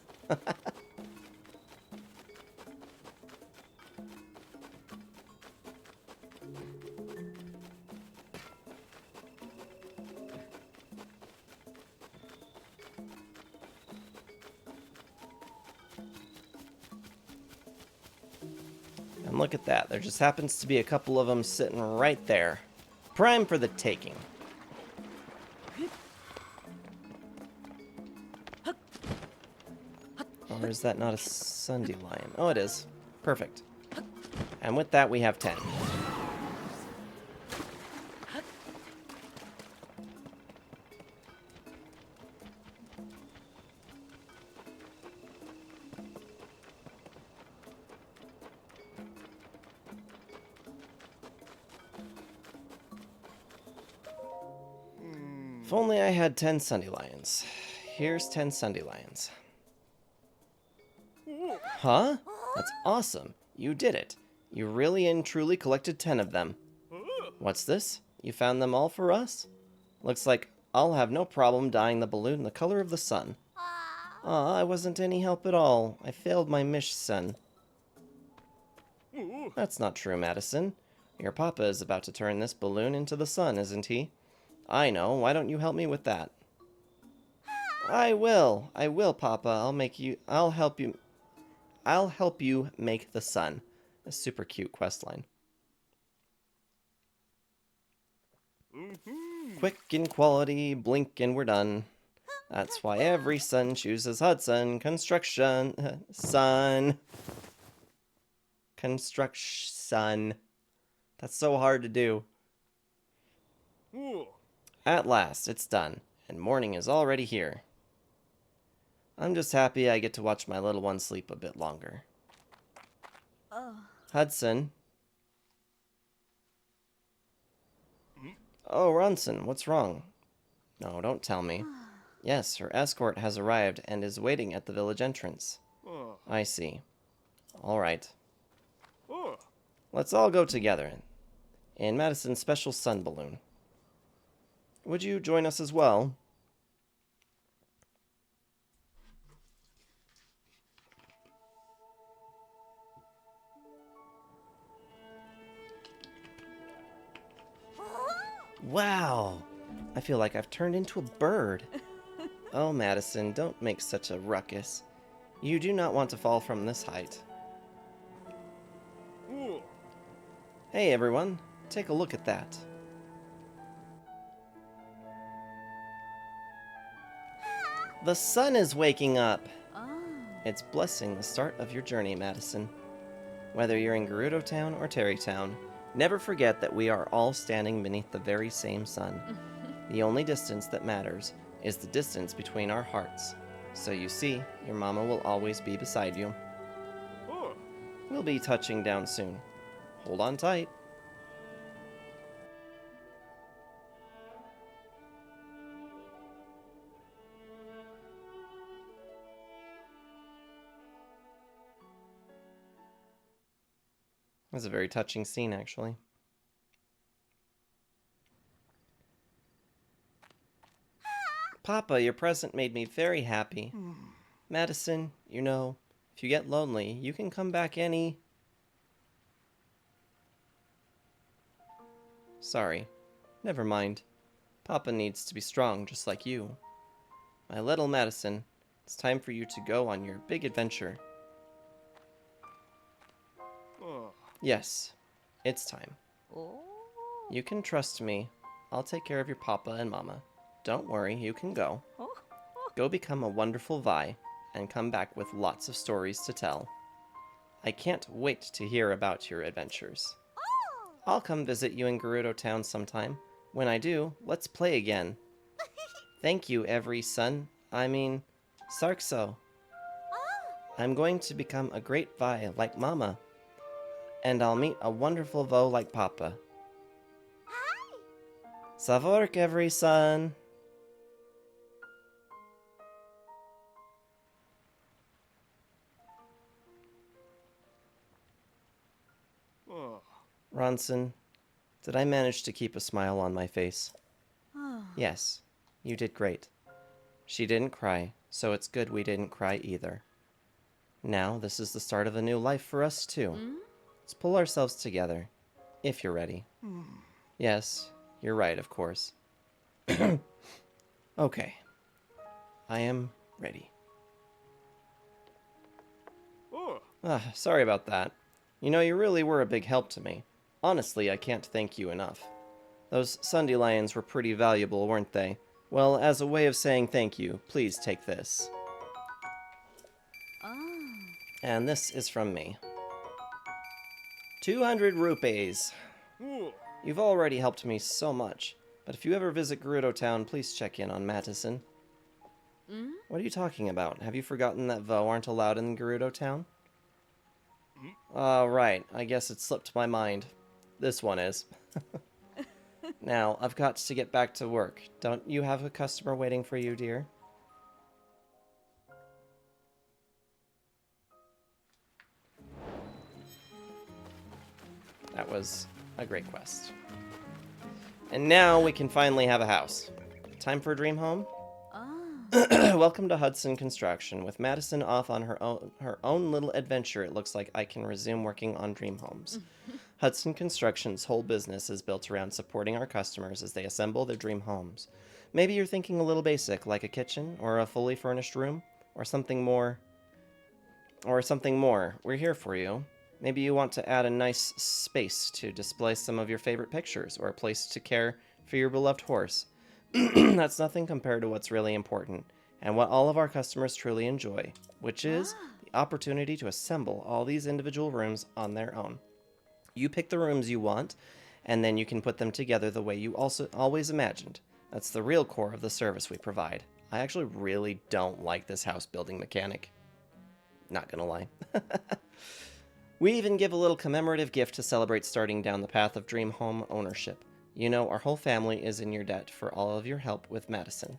And look at that. There just happens to be a couple of them sitting right there. Prime for the taking. Or is that not a dandelion? Oh, it is. Perfect. And with that, we have 10. If only I had 10 dandelions. Here's 10 dandelions. Huh? That's awesome. You did it. You really and truly collected 10 of them. What's this? You found them all for us? Looks like I'll have no problem dyeing the balloon the color of the sun. Aw, I wasn't any help at all. I failed my mission. That's not true, Madison. Your papa is about to turn this balloon into the sun, isn't he? I know. Why don't you help me with that? I will. I will, Papa. I'll help you make the sun. A super cute questline. Quick in quality, blink and we're done. That's why every son chooses Hudson. Construction. Sun. Construction. That's so hard to do. At last, it's done, and morning is already here. I'm just happy I get to watch my little one sleep a bit longer. Hudson. Oh, Ronson, what's wrong? No, don't tell me. Yes, her escort has arrived and is waiting at the village entrance. Oh. I see. All right. Oh. Let's all go together in Madison's special sun balloon. Would you join us as well? Wow! I feel like I've turned into a bird. Oh, Madison, don't make such a ruckus. You do not want to fall from this height. Oh. Hey, everyone. Take a look at that. The sun is waking up! It's blessing the start of your journey, Madison. Whether you're in Gerudo Town or Terry Town, never forget that we are all standing beneath the very same sun. The only distance that matters is the distance between our hearts. So you see, your mama will always be beside you. Oh. We'll be touching down soon. Hold on tight. It was a very touching scene, actually. Papa, your present made me very happy. Madison, you know, if you get lonely, you can come back any... Sorry. Never mind. Papa needs to be strong, just like you. My little Madison, it's time for you to go on your big adventure. Oh. Yes, it's time. You can trust me. I'll take care of your papa and mama. Don't worry, you can go. Go become a wonderful Vi, and come back with lots of stories to tell. I can't wait to hear about your adventures. I'll come visit you in Gerudo Town sometime. When I do, let's play again. Thank you, Sarkso. I'm going to become a great Vi like Mama. And I'll meet a wonderful Vo like Papa. Savork, every son. Oh. Ronson, did I manage to keep a smile on my face? Yes, you did great. She didn't cry, so it's good we didn't cry either. Now, this is the start of a new life for us, too. Let's pull ourselves together, if you're ready. Yes, you're right, of course. Okay. I am ready. Oh. Sorry about that. You know, you really were a big help to me. Honestly, I can't thank you enough. Those Sundelions were pretty valuable, weren't they? Well, as a way of saying thank you, please take this. And this is from me. 200 rupees. Oh. You've already helped me so much, but if you ever visit Gerudo Town, please check in on Madison. What are you talking about? Have you forgotten that Vo aren't allowed in Gerudo Town? Right. I guess it slipped my mind. This one is. Now, I've got to get back to work. Don't you have a customer waiting for you, dear? That was a great quest. And now we can finally have a house. Time for a dream home? Welcome to Hudson Construction. With Madison off on her own little adventure, it looks like I can resume working on dream homes. Hudson Construction's whole business is built around supporting our customers as they assemble their dream homes. Maybe you're thinking a little basic, like a kitchen, or a fully furnished room, or something more. We're here for you. Maybe you want to add a nice space to display some of your favorite pictures, or a place to care for your beloved horse. That's nothing compared to what's really important, and what all of our customers truly enjoy, which is the opportunity to assemble all these individual rooms on their own. You pick the rooms you want, and then you can put them together the way you also always imagined. That's the real core of the service we provide. I actually really don't like this house building mechanic. Not gonna lie. We even give a little commemorative gift to celebrate starting down the path of dream home ownership. You know, our whole family is in your debt for all of your help with Madison.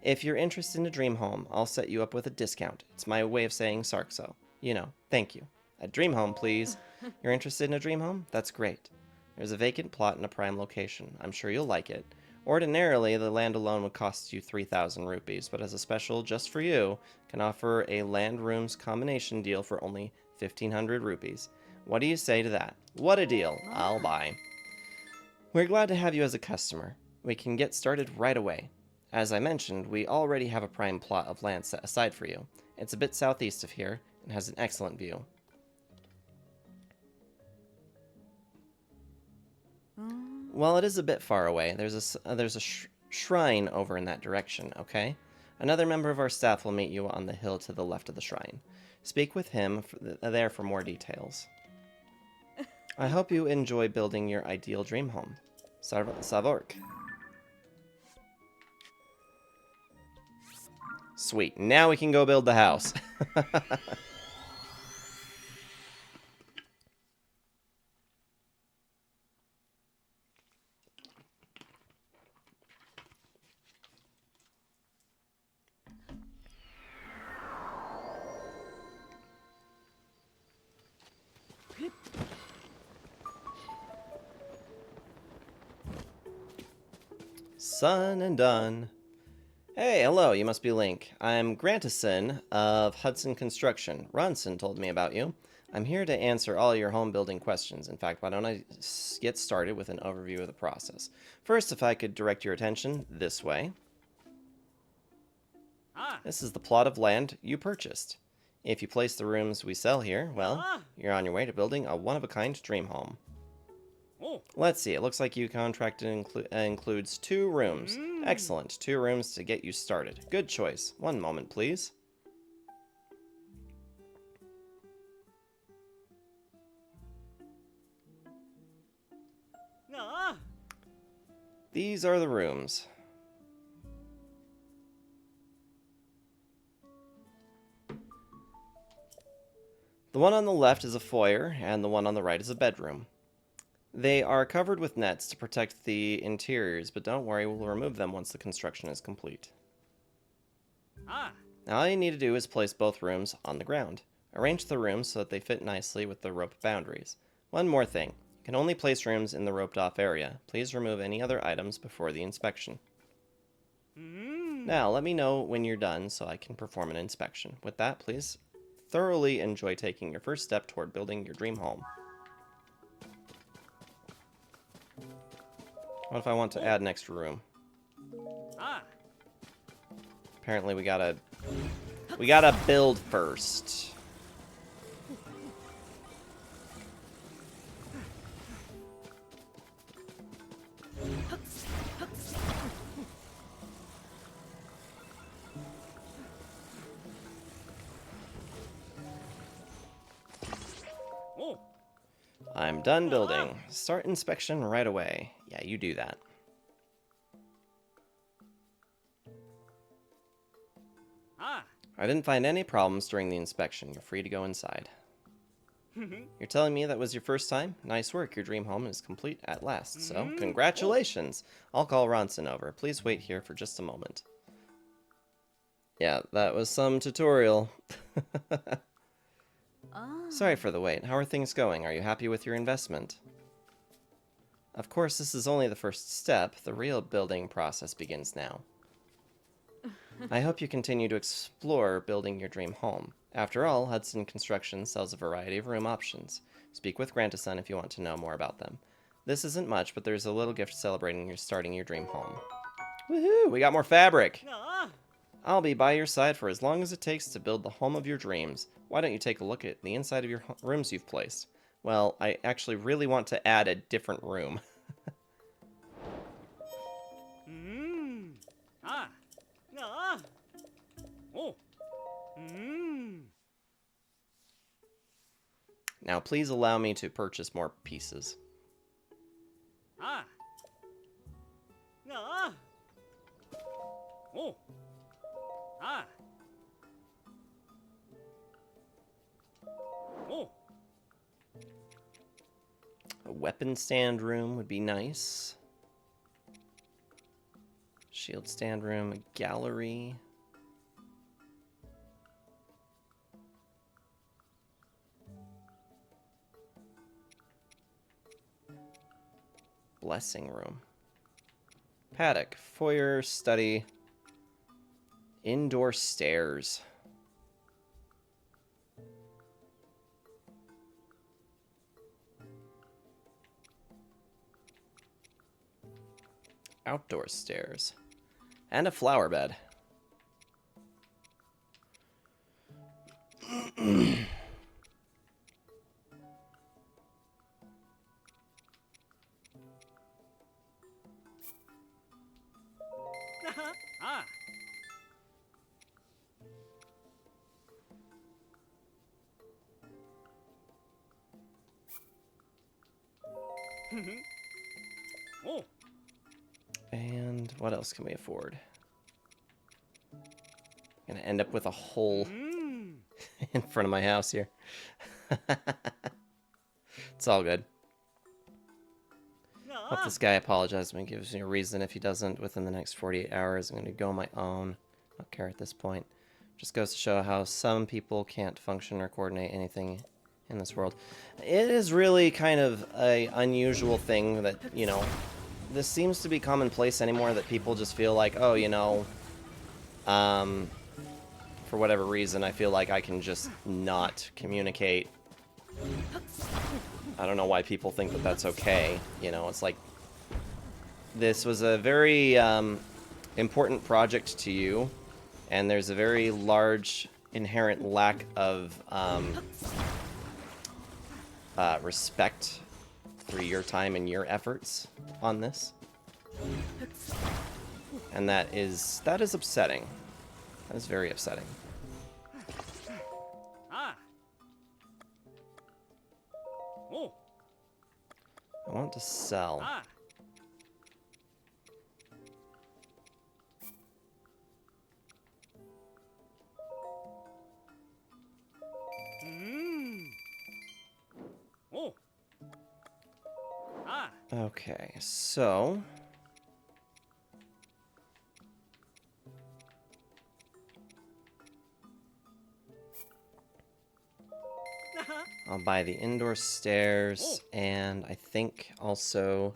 If you're interested in a dream home, I'll set you up with a discount. It's my way of saying Sarkso. You know, thank you. A dream home, please. You're interested in a dream home? That's great. There's a vacant plot in a prime location. I'm sure you'll like it. Ordinarily, the land alone would cost you 3,000 rupees, but as a special just for you, can offer a land rooms combination deal for only 1,500 rupees. What do you say to that? What a deal. I'll buy. We're glad to have you as a customer. We can get started right away. As I mentioned, we already have a prime plot of land set aside for you. It's a bit southeast of here and has an excellent view. Well, it is a bit far away. There's a shrine over in that direction, okay? Another member of our staff will meet you on the hill to the left of the shrine. Speak with him there for more details. I hope you enjoy building your ideal dream home. Savork. Sweet. Now we can go build the house. Son and done. Hey, hello, you must be Link. I'm Grantison of Hudson Construction. Ronson told me about you. I'm here to answer all your home building questions. In fact, why don't I get started with an overview of the process. First, if I could direct your attention this way. This is the plot of land you purchased. If you place the rooms we sell here, well, you're on your way to building a one-of-a-kind dream home. Let's see, it looks like you contracted includes 2 rooms. Excellent, 2 rooms to get you started. Good choice. One moment, please. These are the rooms. The one on the left is a foyer, and the one on the right is a bedroom. They are covered with nets to protect the interiors, but don't worry, we'll remove them once the construction is complete. Now all you need to do is place both rooms on the ground. Arrange the rooms so that they fit nicely with the rope boundaries. One more thing. You can only place rooms in the roped-off area. Please remove any other items before the inspection. Now, let me know when you're done so I can perform an inspection. With that, please thoroughly enjoy taking your first step toward building your dream home. What if I want to add an extra room? Apparently we gotta build first. I'm done building. Start inspection right away. Yeah, you do that. I didn't find any problems during the inspection. You're free to go inside. You're telling me that was your first time? Nice work. Your dream home is complete at last. So, congratulations. I'll call Ronson over. Please wait here for just a moment. Yeah, that was some tutorial. Sorry for the wait. How are things going? Are you happy with your investment? Of course, this is only the first step. The real building process begins now. I hope you continue to explore building your dream home. After all, Hudson Construction sells a variety of room options. Speak with Grantison if you want to know more about them. This isn't much, but there's a little gift celebrating your starting your dream home. Woohoo! We got more fabric! I'll be by your side for as long as it takes to build the home of your dreams. Why don't you take a look at the inside of your rooms you've placed? Well, I actually really want to add a different room. Now, please allow me to purchase more pieces. A weapon stand room would be nice. Shield stand room, gallery. Blessing room. Paddock, foyer, study, indoor stairs. Outdoor stairs. And a flower bed. Ah. Oh. And what else can we afford? Gonna end up with a hole in front of my house here. It's all good. Hope this guy apologizes when he gives me a reason. If he doesn't, within the next 48 hours, I'm going to go on my own. I don't care at this point. Just goes to show how some people can't function or coordinate anything in this world. It is really kind of a unusual thing that, you know, this seems to be commonplace anymore, that people just feel like, oh, you know, for whatever reason, I feel like I can just not communicate. I don't know why people think that that's okay. You know, it's like, this was a very important project to you, and there's a very large inherent lack of respect for your time and your efforts on this. And that is upsetting. That is very upsetting. Ah. Oh. I want to sell. Ah. Oh. Ah. Okay, so I'll buy the indoor stairs, and I think also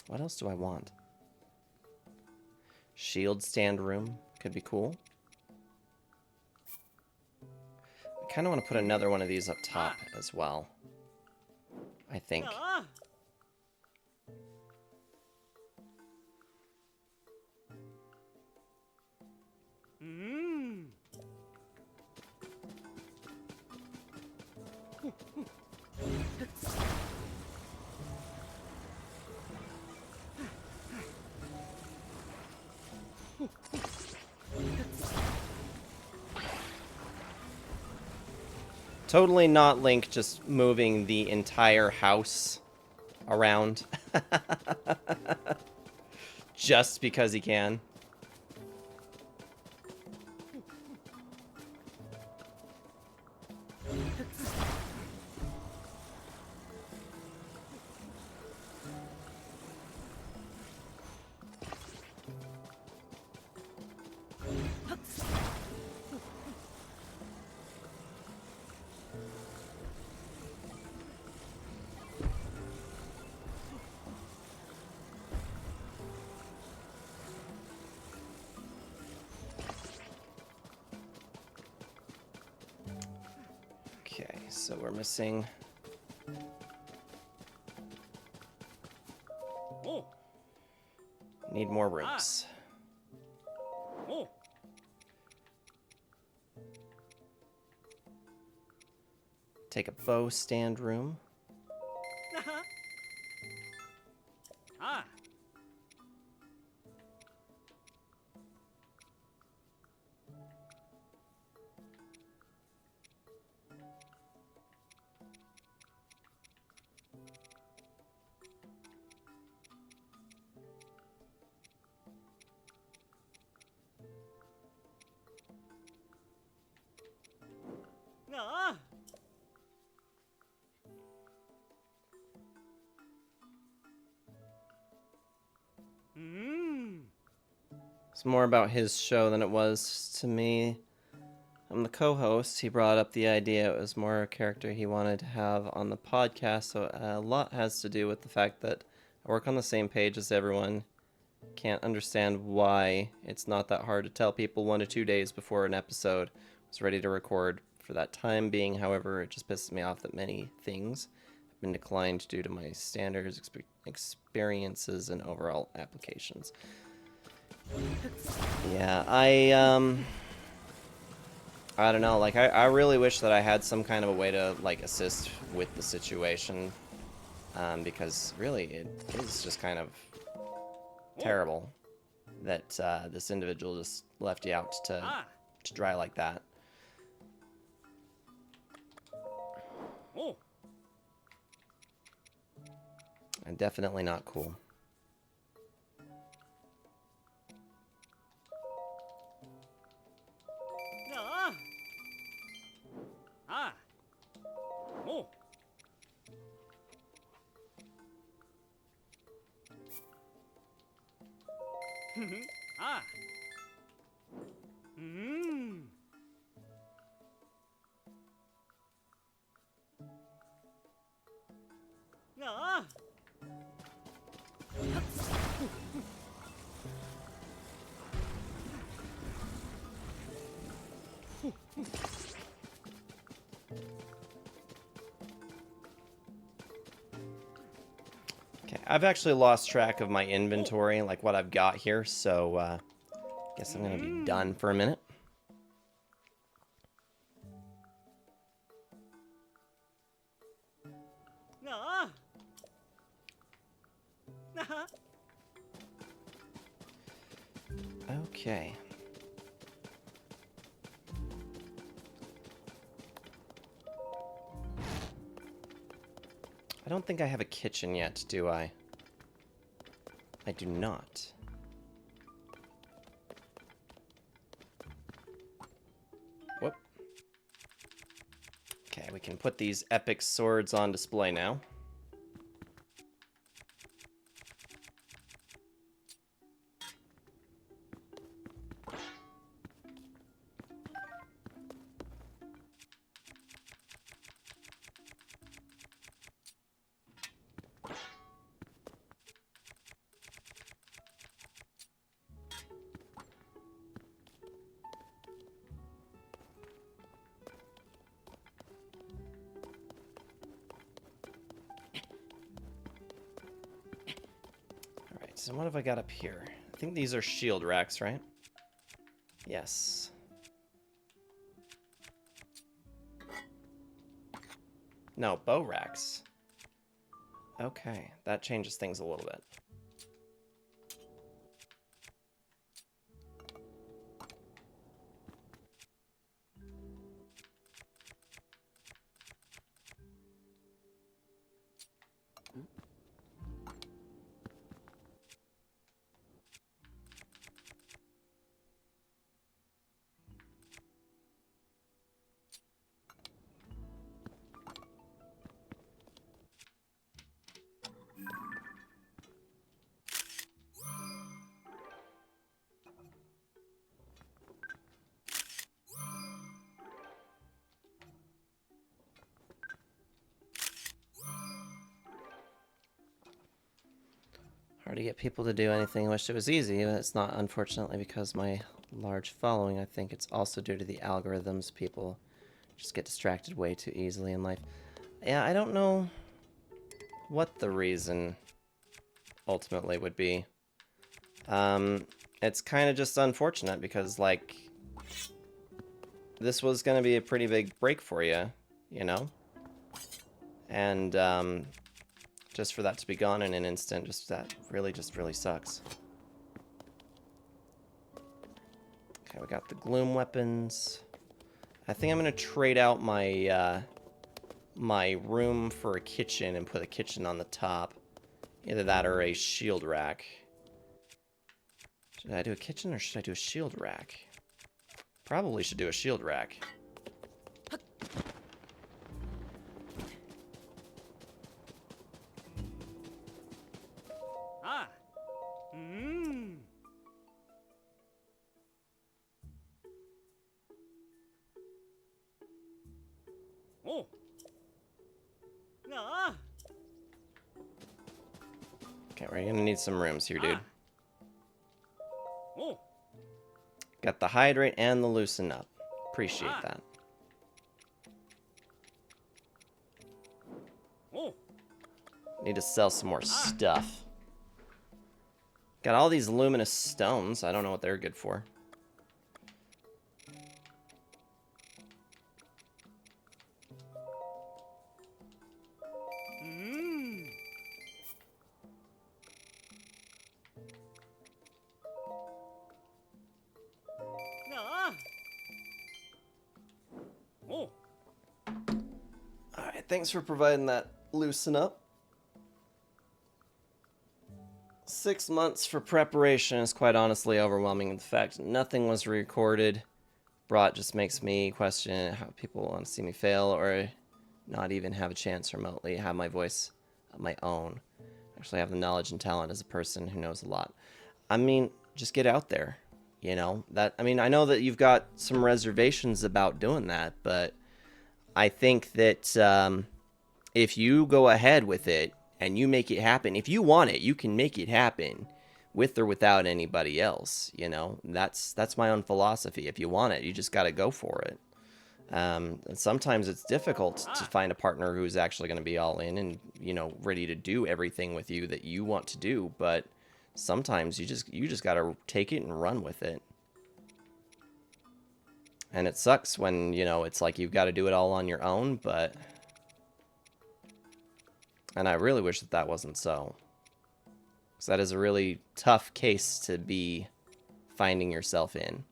what else do I want? Shield stand room could be cool. I kind of want to put another one of these up top as well, I think. Ah. Totally not Link just moving the entire house around. Just because he can. Okay, so we're missing... Oh. Need more rooms. Oh. Take a bow stand room. Ah. Ah. It's more about his show than it was to me. I'm the co-host. He brought up the idea it was more a character he wanted to have on the podcast, so a lot has to do with the fact that I work on the same page as everyone. Can't understand why it's not that hard to tell people 1 to 2 days before an episode was ready to record. For that time being, however, it just pisses me off that many things have been declined due to my standards, experiences, and overall applications. Yeah, I don't know, like, I really wish that I had some kind of a way to, like, assist with the situation, because really it is just kind of terrible that this individual just left you out Ah. to dry like that. Oh. And definitely not cool. Ah. Ah. Oh. Ah. Mmm. Ah. Okay, I've actually lost track of my inventory, like what I've got here, so guess I'm gonna be done for a minute. Ah. Ah. Okay. I don't think I have a kitchen yet, do I? I do not. Whoop. Okay, we can put these epic swords on display now. Alright, so what have I got up here? I think these are shield racks, right? Yes. No, bow racks. Okay, that changes things a little bit. Hard to get people to do anything. I wish it was easy, but it's not, unfortunately, because my large following. I think it's also due to the algorithms. People just get distracted way too easily in life. Yeah, I don't know what the reason ultimately would be. It's kind of just unfortunate because, like, this was going to be a pretty big break for you, you know? And, just for that to be gone in an instant, that really sucks. Okay, we got the gloom weapons. I think I'm gonna trade out my my room for a kitchen and put a kitchen on the top. Either that or a shield rack. Should I do a kitchen or should I do a shield rack? Probably should do a shield rack. Ah. Mmm. we're gonna need some rooms here, dude. Oh. Got the hydrate and the loosen up. Appreciate that. Oh. Need to sell some more stuff. Got all these luminous stones. I don't know what they're good for. Mmm. Ah. Oh. Alright, thanks for providing that loosen up. 6 months for preparation is quite honestly overwhelming. The fact nothing was recorded brought just makes me question how people want to see me fail or not even have a chance remotely have my voice of my own. Actually have the knowledge and talent as a person who knows a lot. I mean, just get out there. You know, that, I mean, I know that you've got some reservations about doing that, but I think that if you go ahead with it and you make it happen, if you want it, you can make it happen with or without anybody else. You know, that's my own philosophy. If you want it, you just got to go for it. And sometimes it's difficult to find a partner who's actually going to be all in and, you know, ready to do everything with you that you want to do. But sometimes you just got to take it and run with it. And it sucks when, you know, it's like you've got to do it all on your own, but... And I really wish that that wasn't so. Because that is a really tough case to be finding yourself in.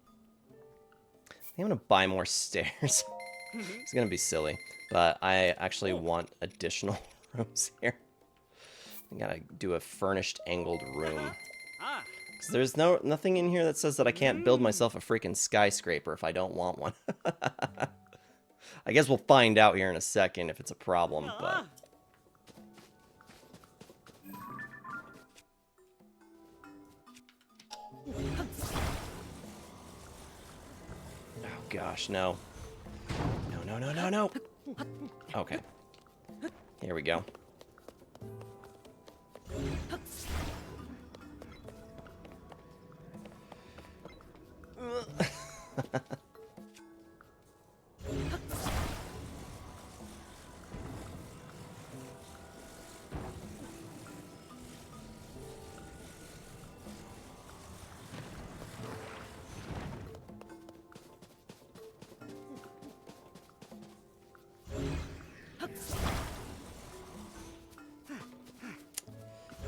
I'm going to buy more stairs. It's going to be silly. But I actually want additional rooms here. I got to do a furnished angled room. Ah. Because there's nothing in here that says that I can't build myself a freaking skyscraper if I don't want one. I guess we'll find out here in a second if it's a problem, but... Oh gosh, no. No. Okay. Here we go.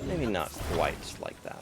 Maybe not quite like that.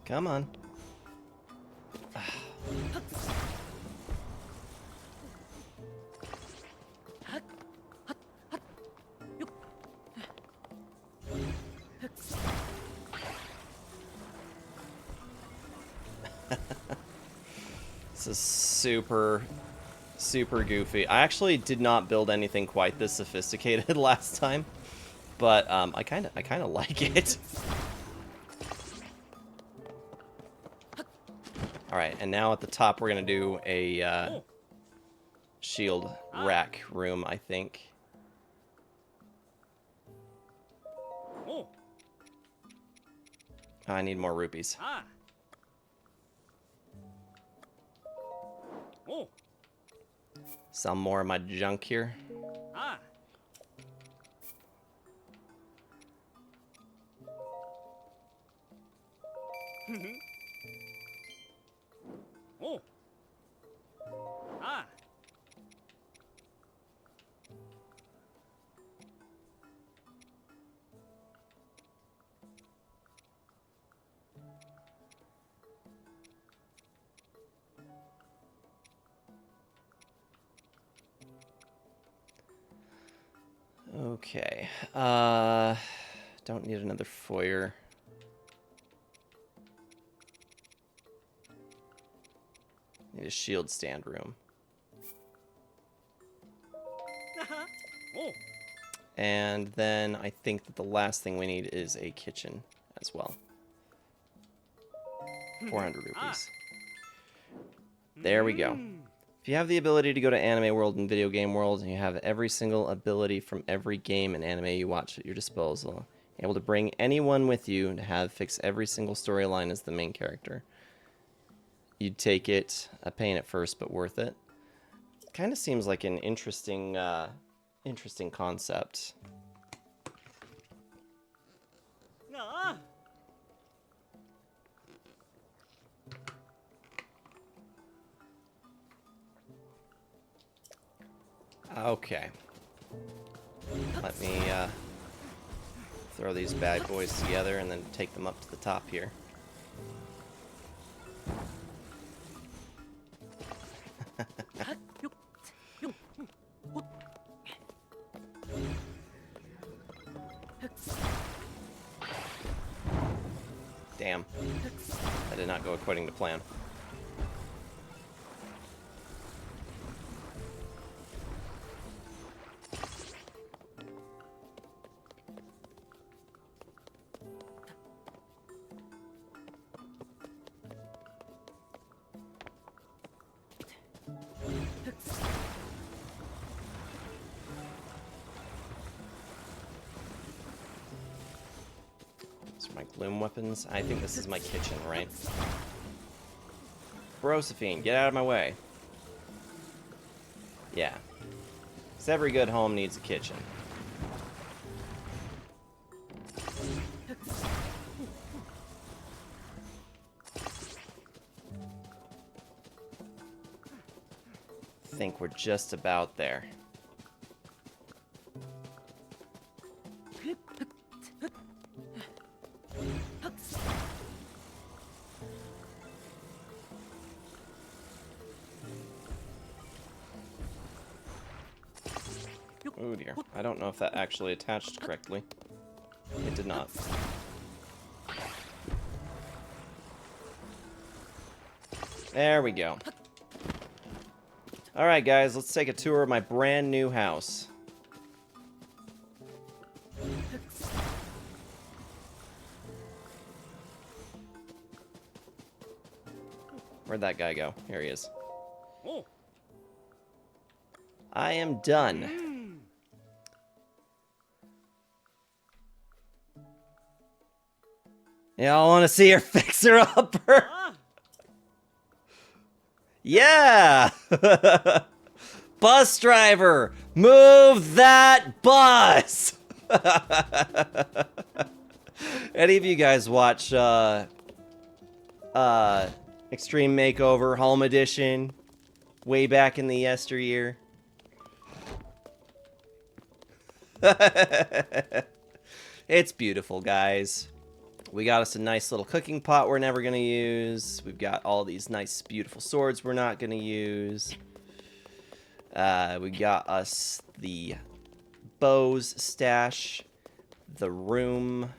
Come on. This is super goofy. I actually did not build anything quite this sophisticated last time, but I kind of like it. All right, and now at the top we're gonna do a shield rack room, I think. Oh. I need more rupees. Ah. Oh. Sell more of my junk here. Ah. Oh. Ah. Okay. Don't need another foyer. Need a shield stand room. Oh. And then I think that the last thing we need is a kitchen as well. 400 rupees. There we go. If you have the ability to go to Anime World and Video Game World, and you have every single ability from every game and anime you watch at your disposal, able to bring anyone with you to have fix every single storyline as the main character. You'd take it, a pain at first, but worth it. Kind of seems like an interesting concept. Ah. Okay. Let me throw these bad boys together and then take them up to the top here. Damn. That did not go according to plan. These are my gloom weapons. I think this is my kitchen, right? Brosephine, get out of my way. Yeah. Because every good home needs a kitchen. I think we're just about there. Oh dear. I don't know if that actually attached correctly. It did not. There we go. Alright guys, let's take a tour of my brand new house. Where'd that guy go? Here he is. Oh. I am done. Y'all want to see her fixer-upper? Ah. Yeah! Bus driver, move that bus! Any of you guys watch Extreme Makeover Home Edition way back in the yesteryear? It's beautiful, guys. We got us a nice little cooking pot we're never going to use. We've got all these nice, beautiful swords we're not going to use. We got us the bows stash, the room,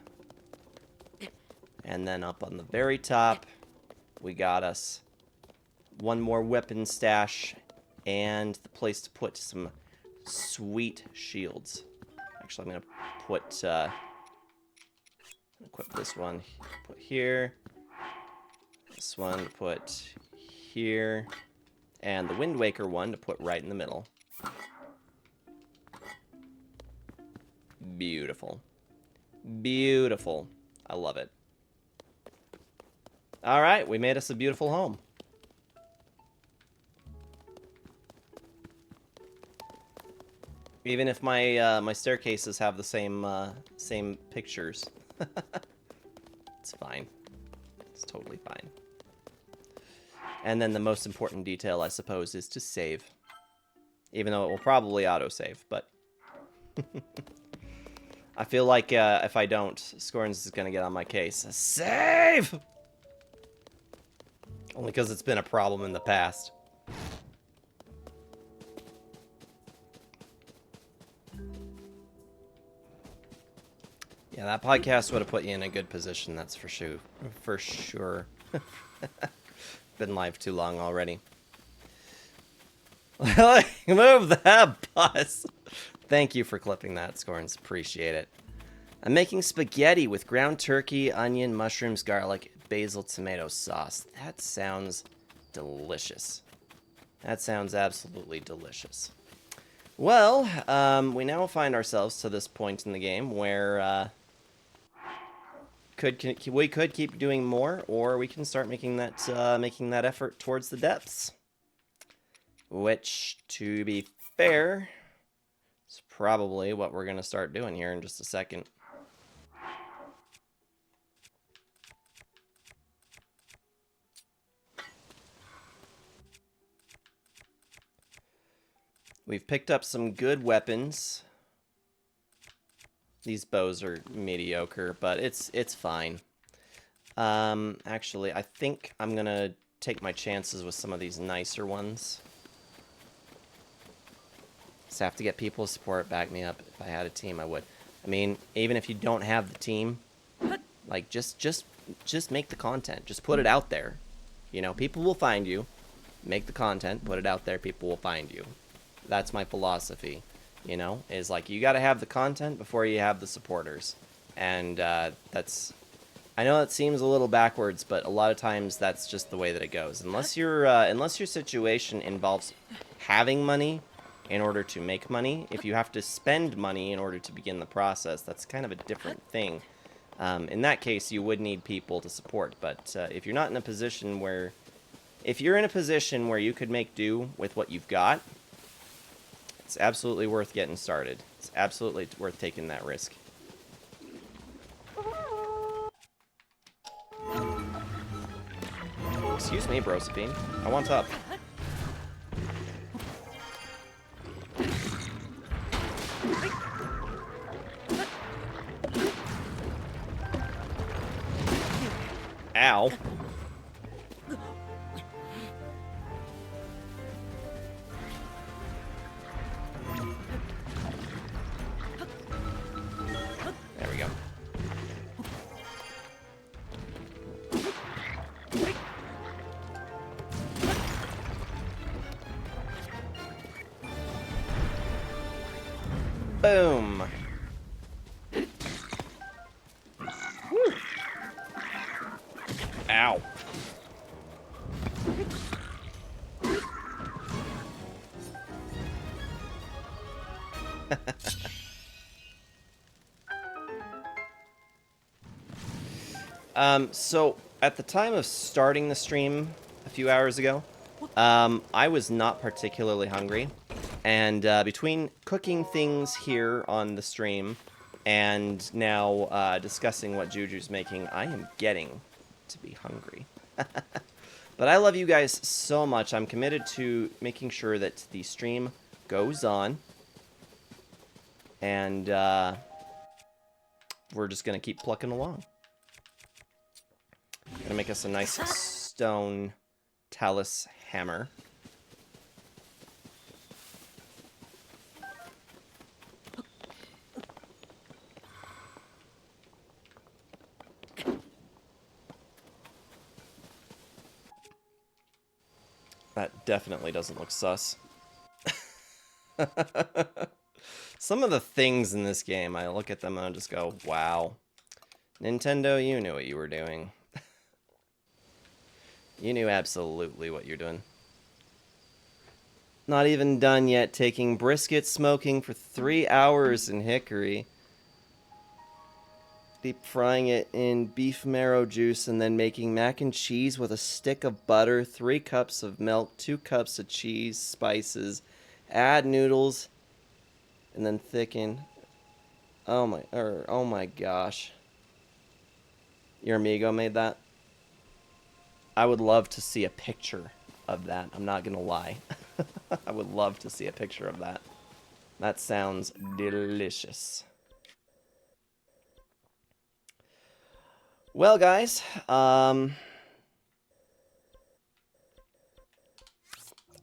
and then up on the very top, we got us one more weapon stash and the place to put some sweet shields. Actually, I'm going to put... equip this one, put here. This one, put here. And the Wind Waker one to put right in the middle. Beautiful. Beautiful. I love it. Alright, we made us a beautiful home. Even if my my staircases have the same same pictures. It's fine. It's totally fine. And then the most important detail, I suppose, is to save. Even though it will probably autosave, but... I feel like if I don't, Scorns is going to get on my case. Save! Only because it's been a problem in the past. Yeah, that podcast would have put you in a good position, that's for sure. For sure. Been live too long already. Move that bus! Thank you for clipping that, Scorns. Appreciate it. I'm making spaghetti with ground turkey, onion, mushrooms, garlic, basil, tomato sauce. That sounds delicious. That sounds absolutely delicious. Well, we now find ourselves to this point in the game where we could keep doing more, or we can start making that effort towards the depths. Which, to be fair, is probably what we're going to start doing here in just a second. We've picked up some good weapons. These bows are mediocre, but it's fine. Actually, I think I'm going to take my chances with some of these nicer ones. Just have to get people to support, back me up. If I had a team, I would. I mean, even if you don't have the team, like, just make the content. Just put it out there. You know, people will find you. Make the content, put it out there, people will find you. That's my philosophy, you know, is like, you got to have the content before you have the supporters. And that's, I know it seems a little backwards, but a lot of times that's just the way that it goes. Unless your situation involves having money in order to make money, if you have to spend money in order to begin the process, that's kind of a different thing. In that case, you would need people to support. But if you're not in a position where, if you're in a position where you could make do with what you've got, it's absolutely worth getting started. It's absolutely worth taking that risk. Excuse me, Brosephine. I want up. Ow. There we go. Boom. Woo. Ow. So at the time of starting the stream a few hours ago, I was not particularly hungry. And between cooking things here on the stream and now discussing what Juju's making, I am getting to be hungry. But I love you guys so much. I'm committed to making sure that the stream goes on. And we're just going to keep plucking along. Gonna make us a nice stone talus hammer. That definitely doesn't look sus. Some of the things in this game, I look at them and I just go, wow. Nintendo, you knew what you were doing. You knew absolutely what you're doing. Not even done yet, taking brisket smoking for 3 hours in hickory. Deep frying it in beef marrow juice and then making mac and cheese with a stick of butter, 3 cups of milk, 2 cups of cheese, spices, add noodles, and then thicken. Oh my gosh. Your amigo made that? I would love to see a picture of that. I'm not gonna lie. I would love to see a picture of that. That sounds delicious. Well, guys, I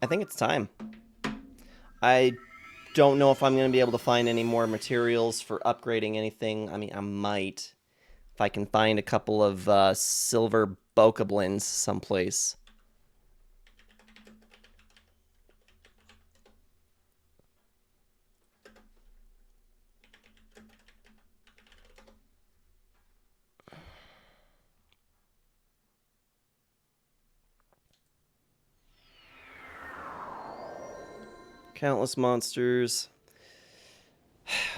think it's time. I don't know if I'm going to be able to find any more materials for upgrading anything. I mean, I might. If I can find a couple of silver bokoblins someplace. Countless monsters.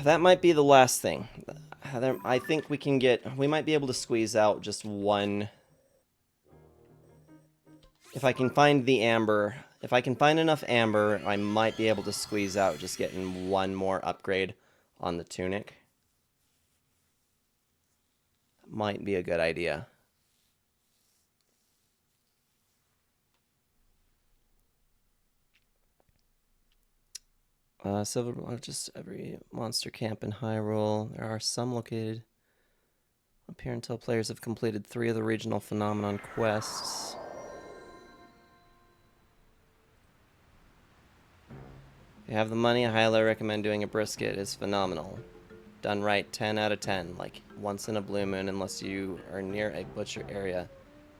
That might be the last thing. I think we might be able to squeeze out just one. If I can find the amber, if I can find enough amber, I might be able to squeeze out just getting one more upgrade on the tunic. Might be a good idea. Silver, just every monster camp in Hyrule. There are some located up here until players have completed 3 of the regional phenomenon quests. If you have the money, I highly recommend doing a brisket. It's phenomenal. Done right, 10 out of 10. Like, once in a blue moon, unless you are near a butcher area.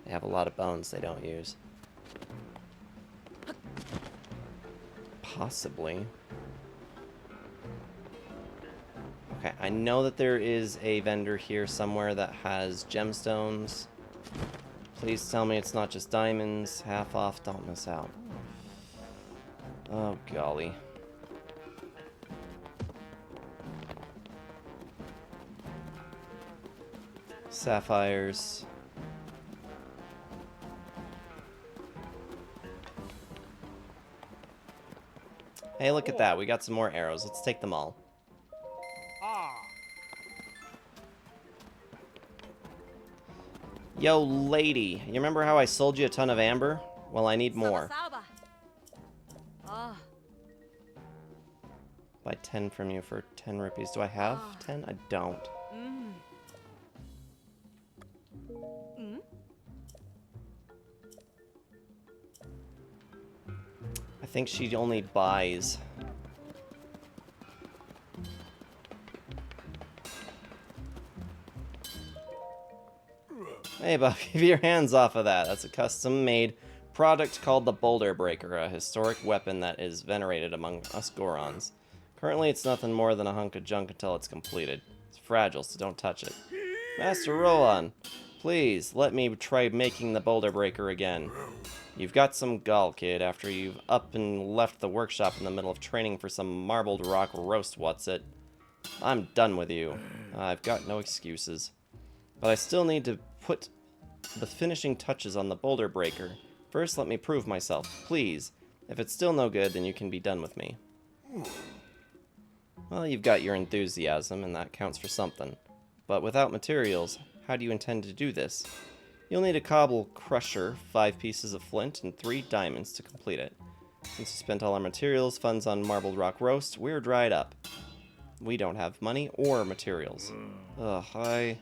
They have a lot of bones they don't use. Possibly. Okay, I know that there is a vendor here somewhere that has gemstones. Please tell me it's not just diamonds. Half off, don't miss out. Oh, golly. Sapphires. Hey, look at that. We got some more arrows. Let's take them all. Yo, lady. You remember how I sold you a ton of amber? Well, I need more. Buy 10 from you for 10 rupees. Do I have 10? I don't. I think she only buys. Hey, Buff, keep your hands off of that. That's a custom-made product called the Boulder Breaker, a historic weapon that is venerated among us Gorons. Currently, it's nothing more than a hunk of junk until it's completed. It's fragile, so don't touch it. Master Rowan, please, let me try making the Boulder Breaker again. You've got some gall, kid, after you've up and left the workshop in the middle of training for some marbled rock roast what's it. I'm done with you. I've got no excuses. But I still need to put the finishing touches on the Boulder Breaker. First, let me prove myself, please. If it's still no good, then you can be done with me. Well, you've got your enthusiasm, and that counts for something. But without materials, how do you intend to do this? You'll need a cobble crusher, 5 pieces of flint, and 3 diamonds to complete it. Since we spent all our materials, funds on marbled rock roast, we're dried up. We don't have money or materials. Ugh,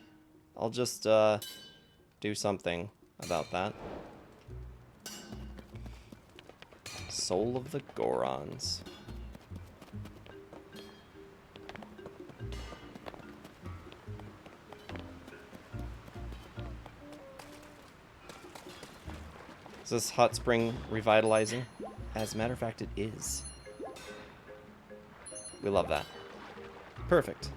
I'll just, do something about that. Soul of the Gorons. Is this hot spring revitalizing? As a matter of fact, it is. We love that. Perfect.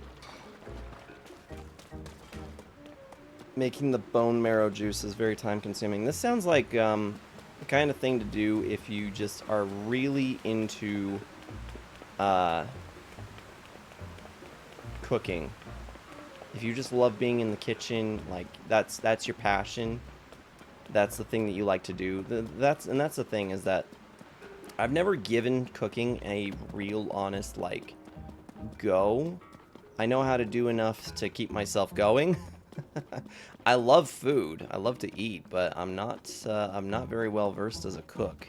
Making the bone marrow juice is very time consuming. This sounds like the kind of thing to do if you just are really into cooking. If you just love being in the kitchen, like that's your passion. That's the thing that you like to do. That's the thing, is that I've never given cooking a real honest like go. I know how to do enough to keep myself going. I love food. I love to eat, but I'm not very well versed as a cook.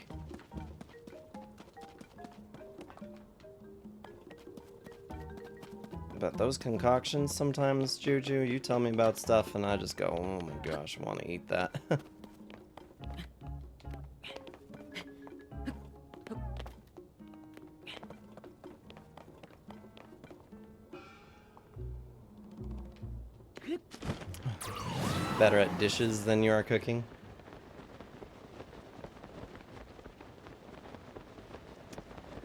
But those concoctions sometimes, Juju, you tell me about stuff and I just go, oh my gosh, I want to eat that. Better at dishes than you are cooking?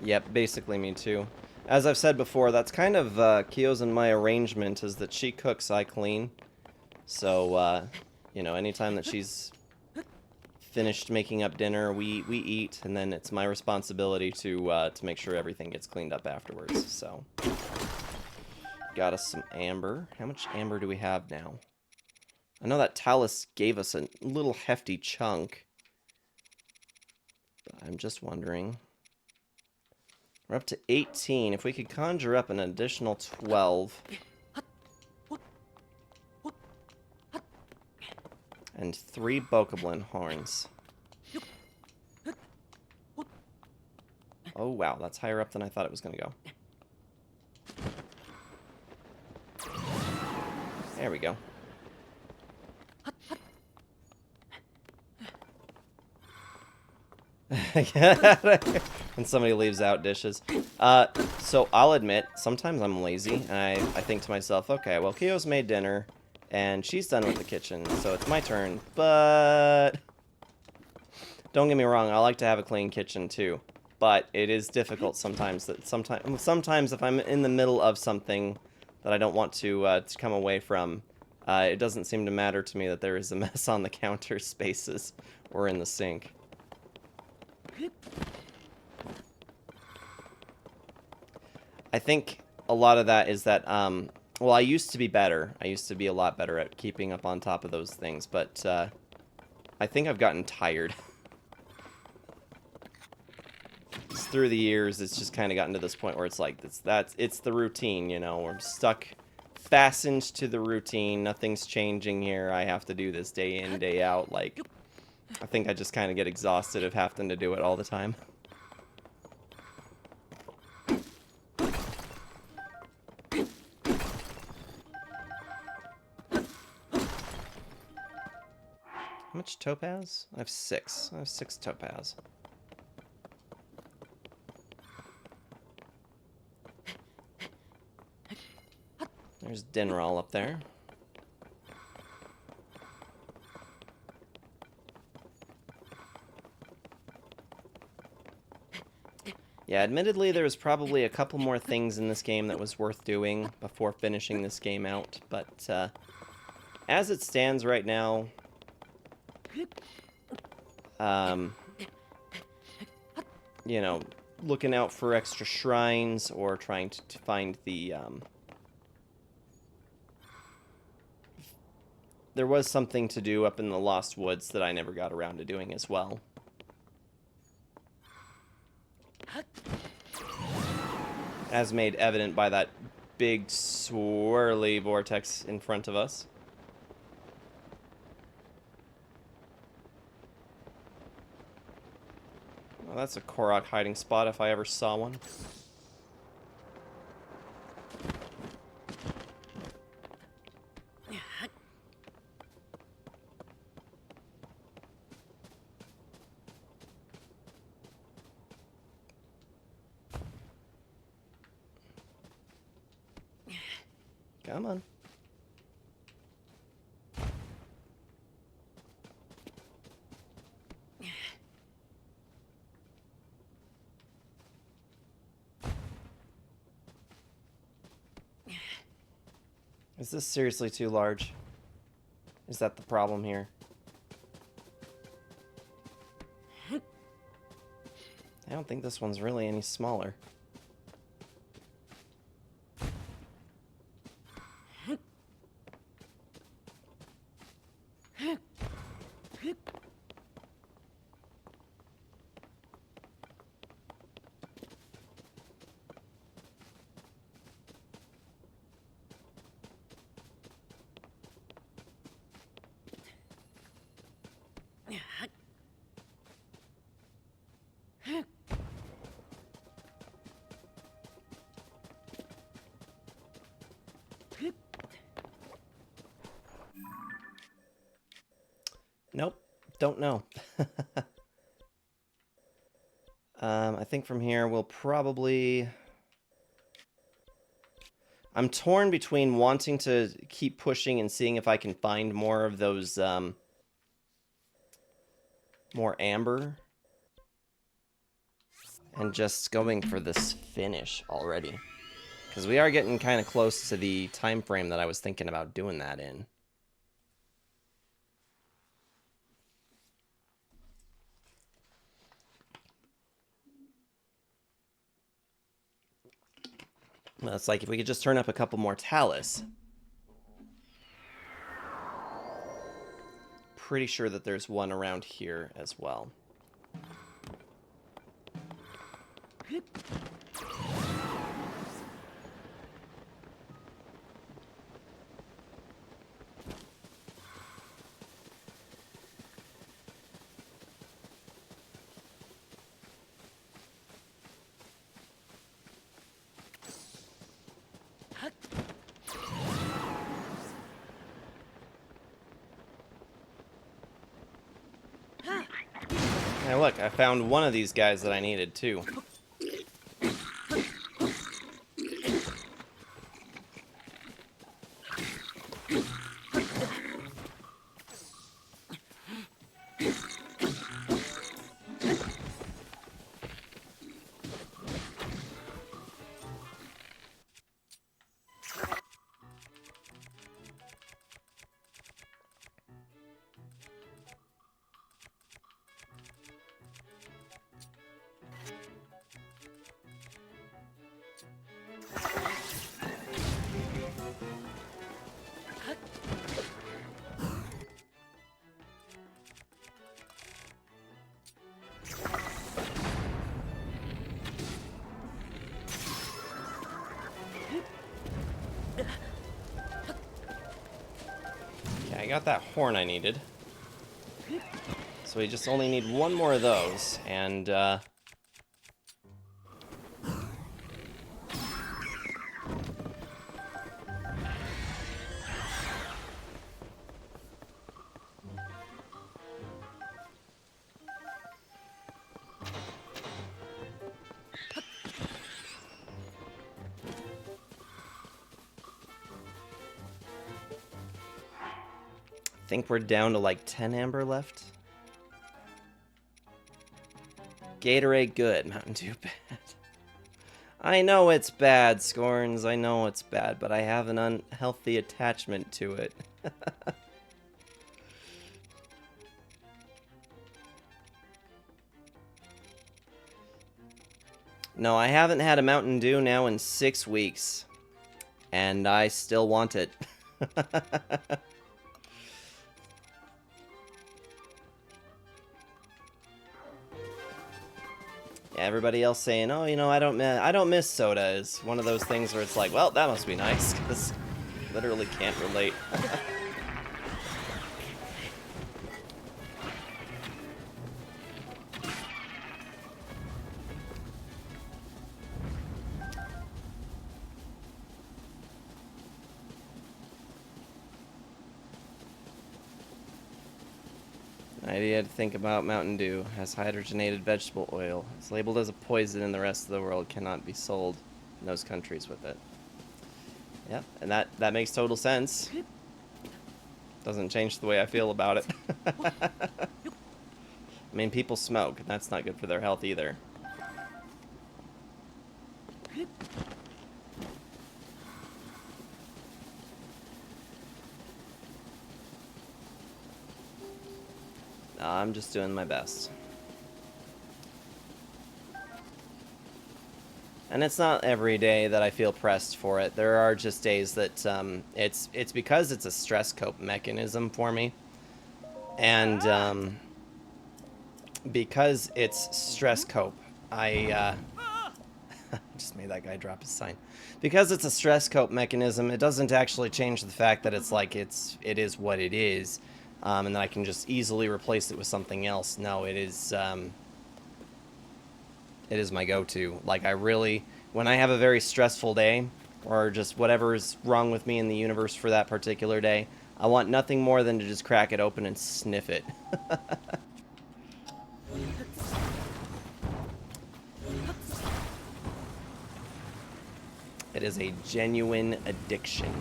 Yep, basically me too. As I've said before, that's kind of Kyo's and my arrangement, is that she cooks, I clean. So, you know, anytime that she's finished making up dinner, we eat, and then it's my responsibility to make sure everything gets cleaned up afterwards. So, got us some amber. How much amber do we have now? I know that Talus gave us a little hefty chunk, but I'm just wondering. We're up to 18. If we could conjure up an additional 12. And 3 Bokoblin horns. Oh wow, that's higher up than I thought it was going to go. There we go. When somebody leaves out dishes. So I'll admit, sometimes I'm lazy, and I think to myself, okay, well, Kyo's made dinner, and she's done with the kitchen, so it's my turn, but don't get me wrong, I like to have a clean kitchen too, but it is difficult sometimes sometimes if I'm in the middle of something that I don't want to come away from, it doesn't seem to matter to me that there is a mess on the counter spaces or in the sink. I think a lot of that is that, well, I used to be better. I used to be a lot better at keeping up on top of those things, but I think I've gotten tired. Just through the years, it's just kind of gotten to this point where it's like, it's the routine, you know. We're stuck, fastened to the routine. Nothing's changing here. I have to do this day in, day out. Like, I think I just kind of get exhausted of having to do it all the time. How much topaz? I have 6. I have 6 topaz. There's Dinral up there. Yeah, admittedly, there's probably a couple more things in this game that was worth doing before finishing this game out, but as it stands right now, you know, looking out for extra shrines or trying to find the, there was something to do up in the Lost Woods that I never got around to doing as well. As made evident by that big swirly vortex in front of us. Well, that's a Korok hiding spot if I ever saw one. Come on. Is this seriously too large? Is that the problem here? I don't think this one's really any smaller. Nope, don't know. I think from here we'll probably... I'm torn between wanting to keep pushing and seeing if I can find more of those, more amber, and just going for this finish already. Because we are getting kind of close to the time frame that I was thinking about doing that in. Well, it's like if we could just turn up a couple more talus. Pretty sure that there's one around here as well. Hey, look, I found one of these guys that I needed, too. Okay, I got that horn I needed. So we just only need one more of those, and, I think we're down to like 10 amber left. Gatorade good, Mountain Dew bad. I know it's bad, Scorns, I know it's bad, but I have an unhealthy attachment to it. No, I haven't had a Mountain Dew now in 6 weeks, and I still want it. Everybody else saying, "Oh, you know, I don't miss soda," is one of those things where it's like, well, that must be nice, because literally can't relate. Idea to think about Mountain Dew has hydrogenated vegetable oil. It's labeled as a poison and the rest of the world cannot be sold in those countries with it. Yep, and that makes total sense. Doesn't change the way I feel about it. I mean, people smoke, and that's not good for their health either. I'm just doing my best. And it's not every day that I feel pressed for it. There are just days that it's because it's a stress cope mechanism for me. And because it's stress cope, I just made that guy drop his sign. Because it's a stress cope mechanism, it doesn't actually change the fact that it's like it is what it is. and then I can just easily replace it with something else. No, it is my go-to. Like, I really, when I have a very stressful day, or just whatever is wrong with me in the universe for that particular day, I want nothing more than to just crack it open and sniff it. It is a genuine addiction.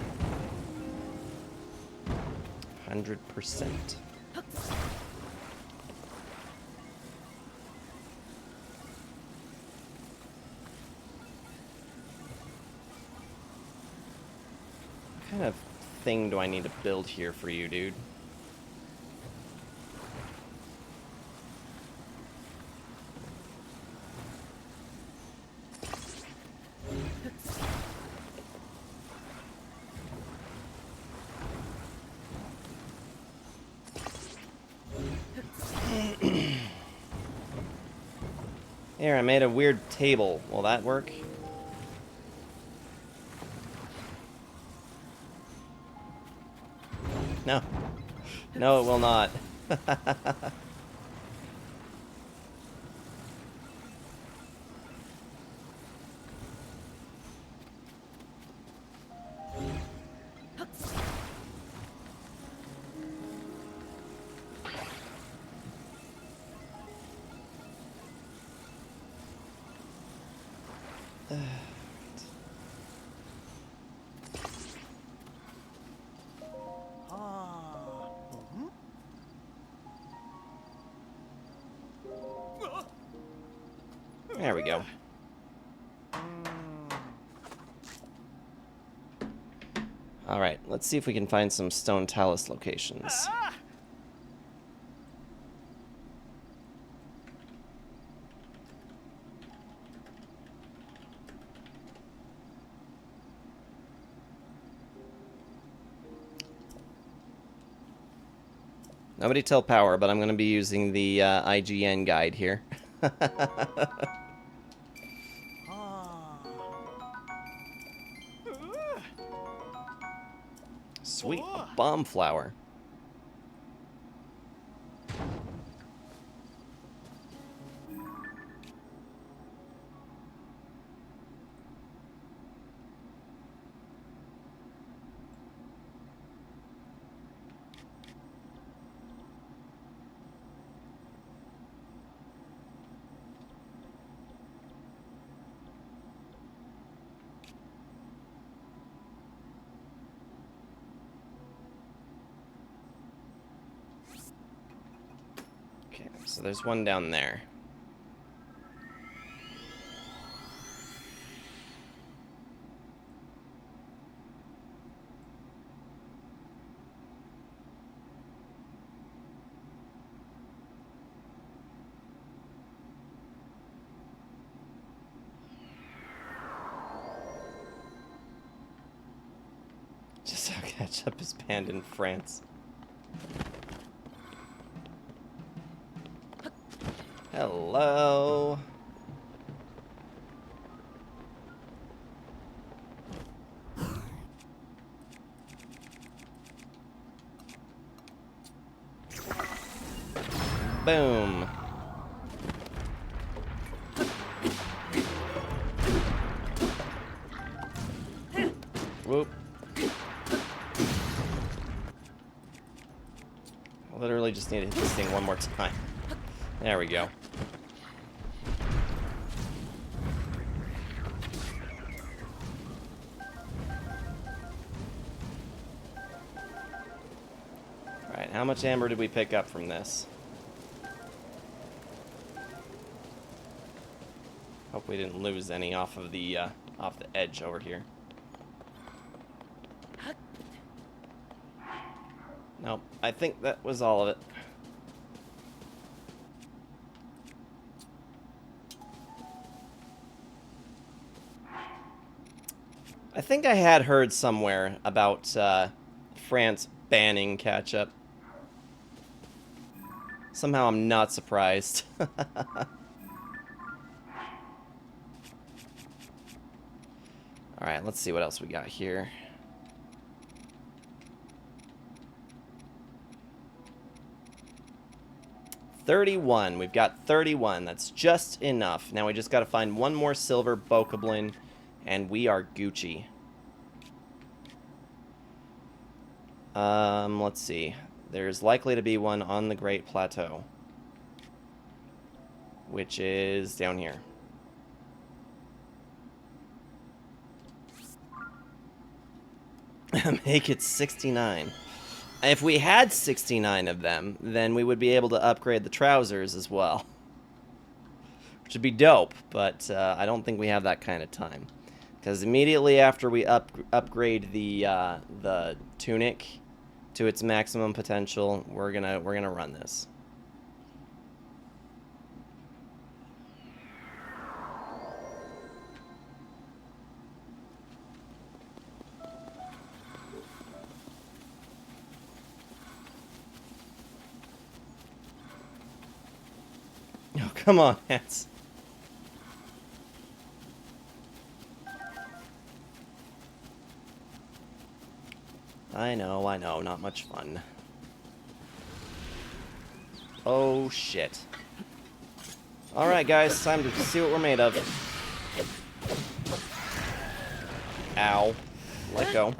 100%. What kind of thing do I need to build here for you, dude? Here, I made a weird table. Will that work? No. No, it will not. There we go. Alright, let's see if we can find some stone talus locations. Nobody tell Power, but I'm going to be using the IGN guide here. Sweet, a bomb flower. Okay, so there's one down there. Just how ketchup is banned in France. Hello. Boom. Whoop. I literally just need to hit this thing one more time. There we go. Alright, how much amber did we pick up from this? Hope we didn't lose any off the edge over here. Nope, I think that was all of it. I think I had heard somewhere about France banning ketchup. Somehow I'm not surprised. Alright, let's see what else we got here. 31. We've got 31. That's just enough. Now we just got to find one more silver bokoblin, and we are Gucci. Let's see. There's likely to be one on the Great Plateau, which is down here. Make it 69. If we had 69 of them, then we would be able to upgrade the trousers as well. Which would be dope, but I don't think we have that kind of time. Because immediately after we upgrade the tunic to its maximum potential, we're gonna run this. Oh, come on, Hats. I know, not much fun. Oh, shit. Alright, guys, time to see what we're made of. Ow. Let go.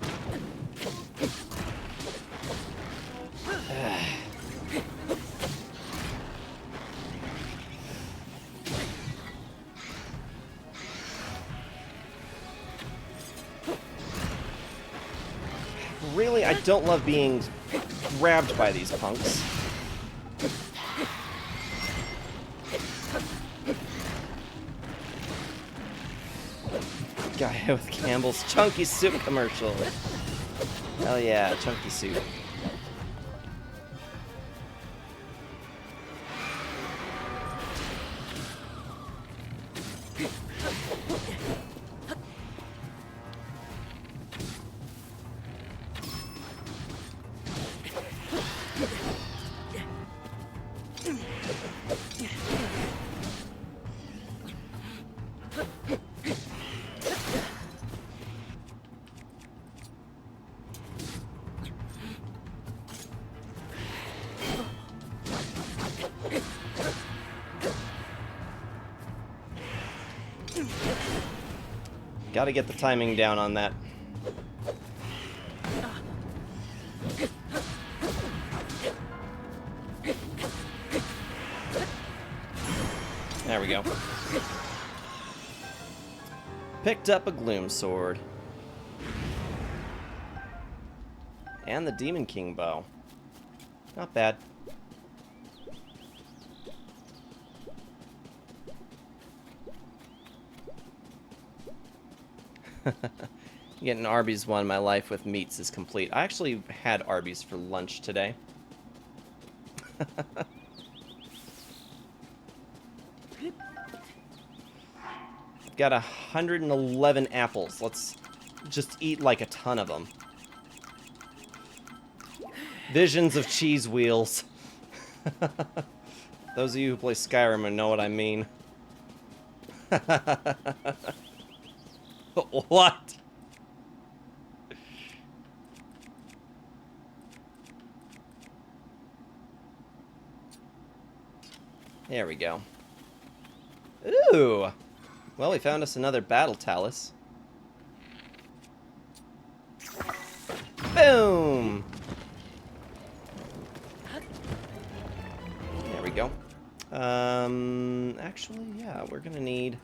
Really, I don't love being grabbed by these punks. Guy with Campbell's Chunky Soup commercial. Hell yeah, Chunky Soup. Gotta get the timing down on that. There we go. Picked up a Gloom Sword. And the Demon King Bow. Not bad. Getting Arby's won my life with meats is complete. I actually had Arby's for lunch today. Got 111 apples. Let's just eat like a ton of them. Visions of cheese wheels. Those of you who play Skyrim know what I mean. What? There we go. Ooh! Well, we found us another battle talus. Boom! There we go. Actually, yeah, we're gonna need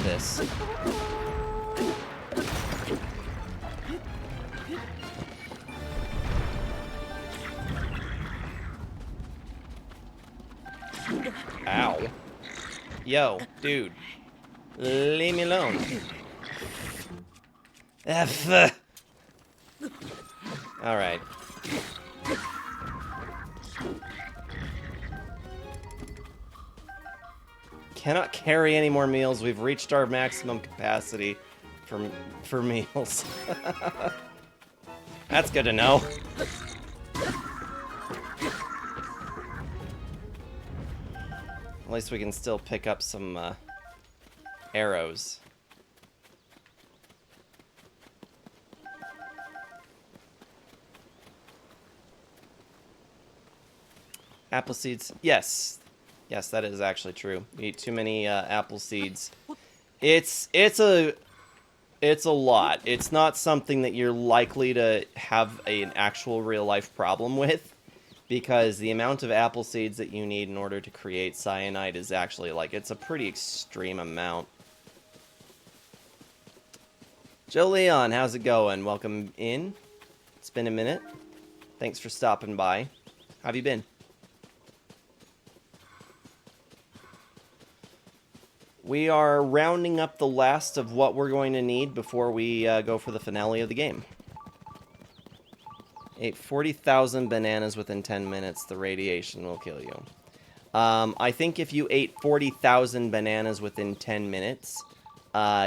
this. Ow. Yo, dude. Leave me alone. F. Alright. Cannot carry any more meals. We've reached our maximum capacity for meals. That's good to know. At least we can still pick up some arrows. Apple seeds. Yes. Yes, that is actually true. You eat too many apple seeds. It's a lot. It's not something that you're likely to have an actual real life problem with, because the amount of apple seeds that you need in order to create cyanide is actually, like, it's a pretty extreme amount. Joe Leon, how's it going? Welcome in. It's been a minute. Thanks for stopping by. How have you been? We are rounding up the last of what we're going to need before we go for the finale of the game. Ate 40,000 bananas within 10 minutes. The radiation will kill you. I think if you ate 40,000 bananas within 10 minutes,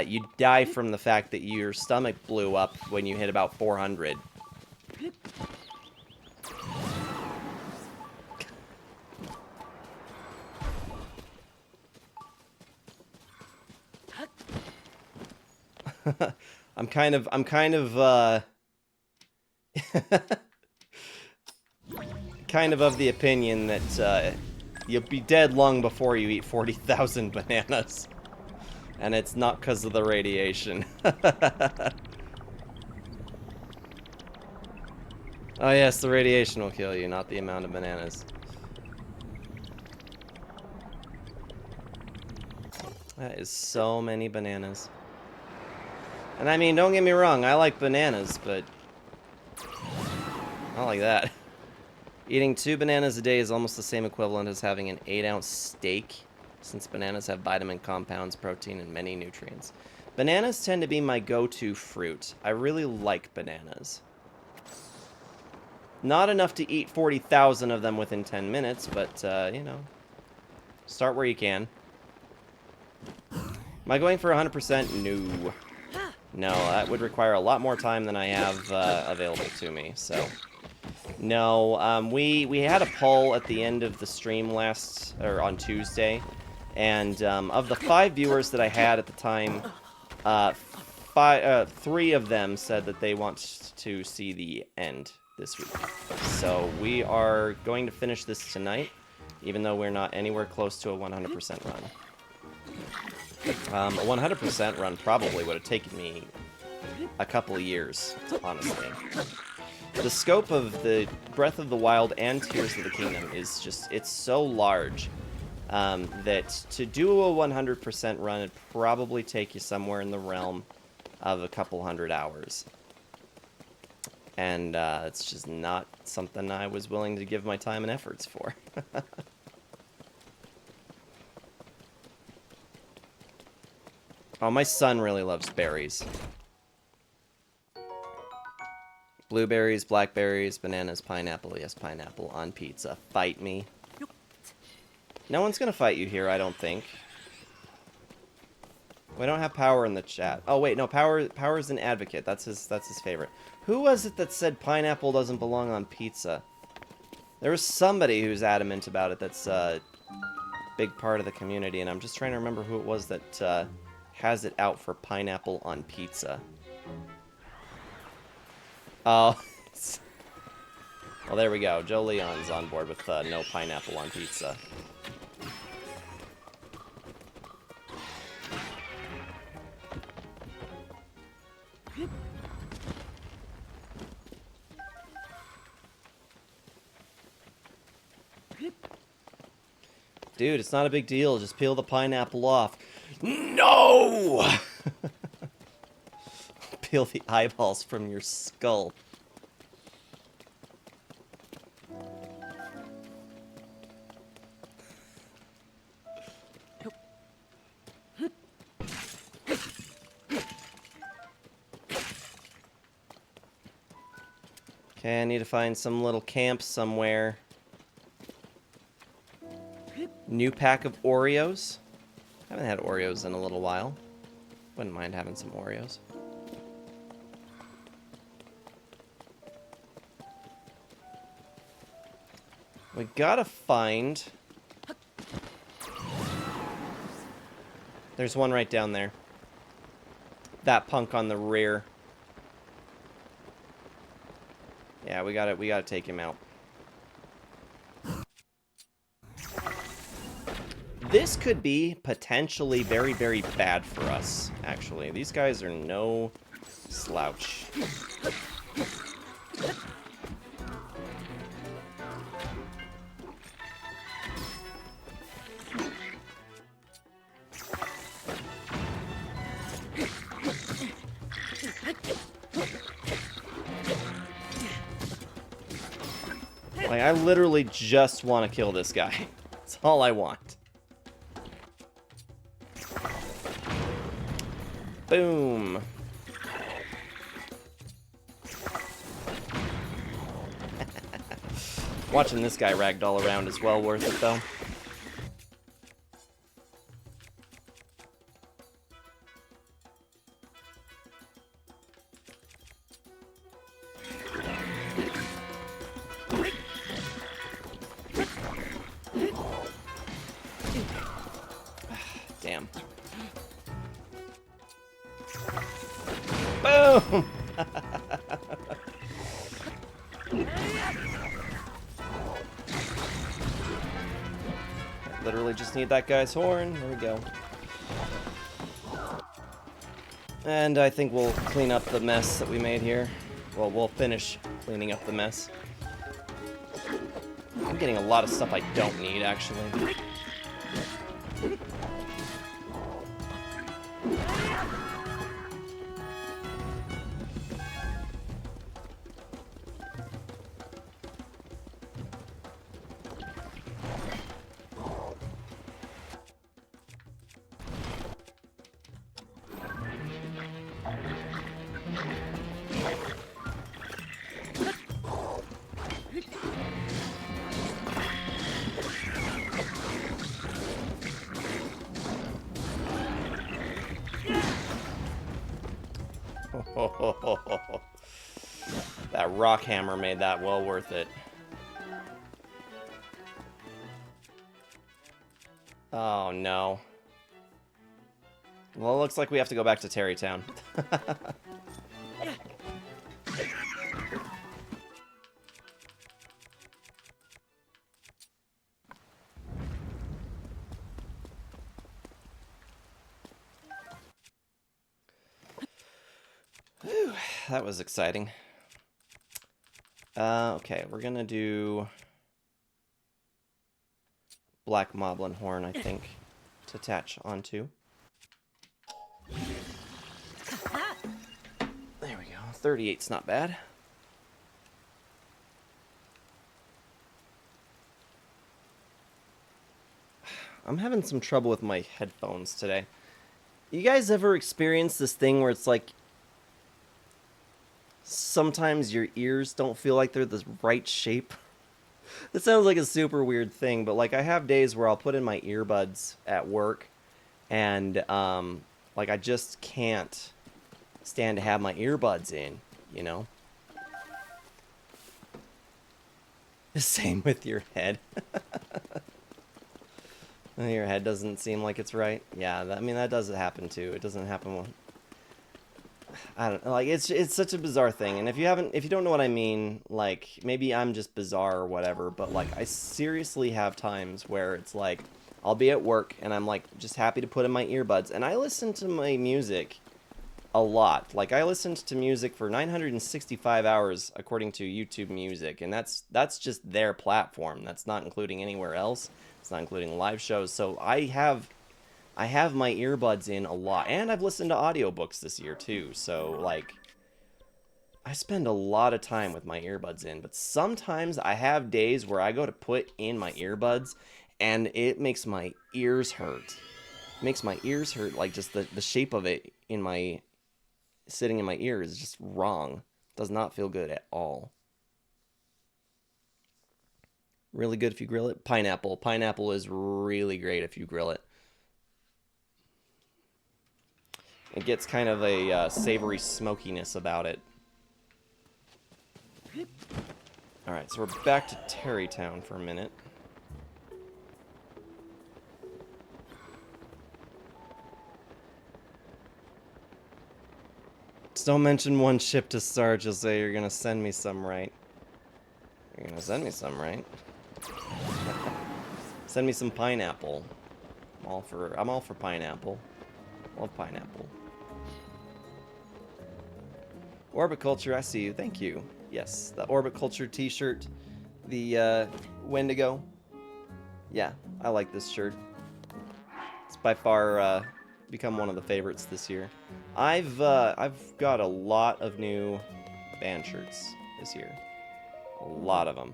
you'd die from the fact that your stomach blew up when you hit about 400. I'm kind of kind of the opinion that you'll be dead long before you eat 40,000 bananas. And it's not because of the radiation. Oh yes, the radiation will kill you, not the amount of bananas. That is so many bananas. And I mean, don't get me wrong, I like bananas, but not like that. Eating 2 bananas a day is almost the same equivalent as having an 8-ounce steak, since bananas have vitamin compounds, protein, and many nutrients. Bananas tend to be my go-to fruit. I really like bananas. Not enough to eat 40,000 of them within 10 minutes, but, you know, start where you can. Am I going for 100%? No. No, that would require a lot more time than I have available to me, so... No, we had a poll at the end of the stream on Tuesday, and of the 5 viewers that I had at the time, 3 of them said that they want to see the end this week. So we are going to finish this tonight, even though we're not anywhere close to a 100% run. A 100% run probably would have taken me a couple of years, honestly. The scope of the Breath of the Wild and Tears of the Kingdom is just, it's so large that to do a 100% run, it'd probably take you somewhere in the realm of a couple hundred hours. And it's just not something I was willing to give my time and efforts for. Oh, my son really loves berries. Blueberries, blackberries, bananas, pineapple. Yes, pineapple on pizza. Fight me. No one's gonna fight you here, I don't think. We don't have Power in the chat. Oh wait, no, Power's an advocate. That's his favorite. Who was it that said pineapple doesn't belong on pizza? There was somebody who's adamant about it. That's a big part of the community, and I'm just trying to remember who it was that has it out for pineapple on pizza. Oh, well, there we go. Joe Leon's on board with no pineapple on pizza. Dude, it's not a big deal. Just peel the pineapple off. No! Peel the eyeballs from your skull. Okay, I need to find some little camp somewhere. New pack of Oreos. Haven't had Oreos in a little while. Wouldn't mind having some Oreos. We gotta find... There's one right down there. That punk on the rear. Yeah, we gotta take him out. This could be potentially very, very bad for us, actually. These guys are no slouch. Like, I literally just want to kill this guy. That's all I want. Boom. Watching this guy ragdoll around is well worth it, though. Damn. Boom! Literally just need that guy's horn. There we go. And I think we'll clean up the mess that we made here. Well, we'll finish cleaning up the mess. I'm getting a lot of stuff I don't need, actually. That rock hammer made that well worth it. Oh no. Well, it looks like we have to go back to Terrytown. Whew, that was exciting. Okay, we're gonna do Black Moblin Horn, I think, to attach onto. There we go. 38's not bad. I'm having some trouble with my headphones today. You guys ever experience this thing where it's like sometimes your ears don't feel like they're the right shape? This sounds like a super weird thing, but like I have days where I'll put in my earbuds at work and like I just can't stand to have my earbuds in, you know? The same with your head. Your head doesn't seem like it's right. Yeah, I mean that does happen too. It doesn't happen when I don't know, like it's such a bizarre thing. And if you don't know what I mean, like maybe I'm just bizarre or whatever, but like I seriously have times where it's like I'll be at work and I'm like just happy to put in my earbuds and I listen to my music a lot. Like I listened to music for 965 hours according to YouTube Music, and that's just their platform. That's not including anywhere else. It's not including live shows. So I have my earbuds in a lot, and I've listened to audiobooks this year too. So like I spend a lot of time with my earbuds in, but sometimes I have days where I go to put in my earbuds and it makes my ears hurt. It makes my ears hurt, like just the shape of it in my sitting in my ear is just wrong. Does not feel good at all. Really good if you grill it. Pineapple. Pineapple is really great if you grill it. It gets kind of a savory smokiness about it. Alright, so we're back to Terrytown for a minute. Just don't mention one ship to Sarge. You'll say you're gonna send me some, right? You're gonna send me some, right? Send me some pineapple. I'm all for pineapple. Love pineapple. Orbiculture, I see you. Thank you. Yes, the Orbiculture t-shirt. The Wendigo. Yeah, I like this shirt. It's by far become one of the favorites this year. I've got a lot of new band shirts this year. A lot of them.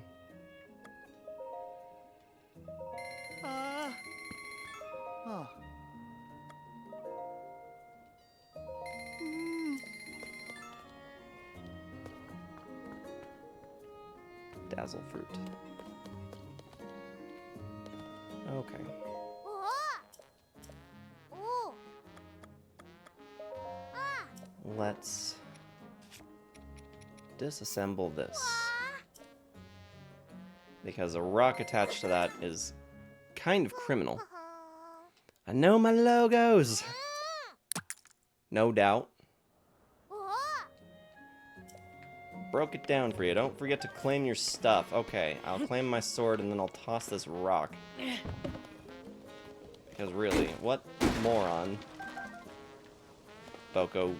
Dazzle fruit. Okay. Let's disassemble this. Because a rock attached to that is kind of criminal. I know my logos! No doubt. Broke it down for you. Don't forget to claim your stuff. Okay, I'll claim my sword and then I'll toss this rock. Because really, what moron? Boko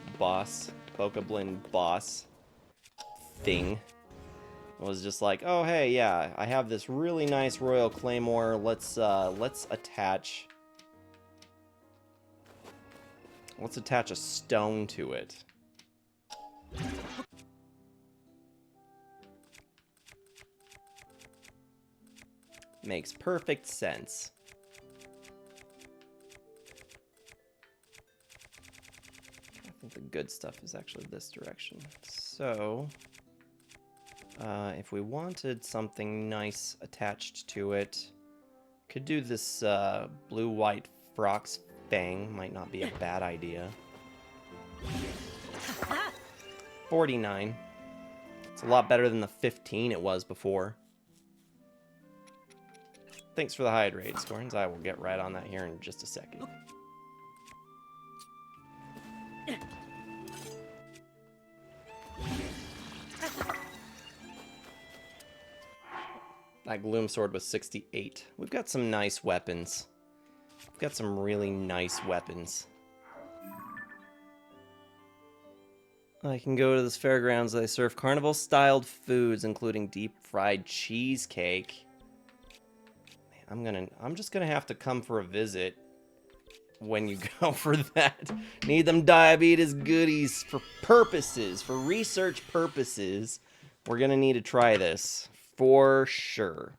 Blin boss thing was just like, oh hey, yeah, I have this really nice royal claymore. Let's attach a stone to it. Makes perfect sense. I think the good stuff is actually this direction. So, if we wanted something nice attached to it, could do this blue-white Frox Fang. Might not be a bad idea. 49. It's a lot better than the 15 it was before. Thanks for the hydrate, Scorns. I will get right on that here in just a second. That Gloom Sword was 68. We've got some nice weapons. We've got some really nice weapons. I can go to this fairgrounds. They serve carnival-styled foods, including deep-fried cheesecake. I'm just gonna have to come for a visit when you go for that. Need them diabetes goodies for research purposes. We're gonna need to try this for sure.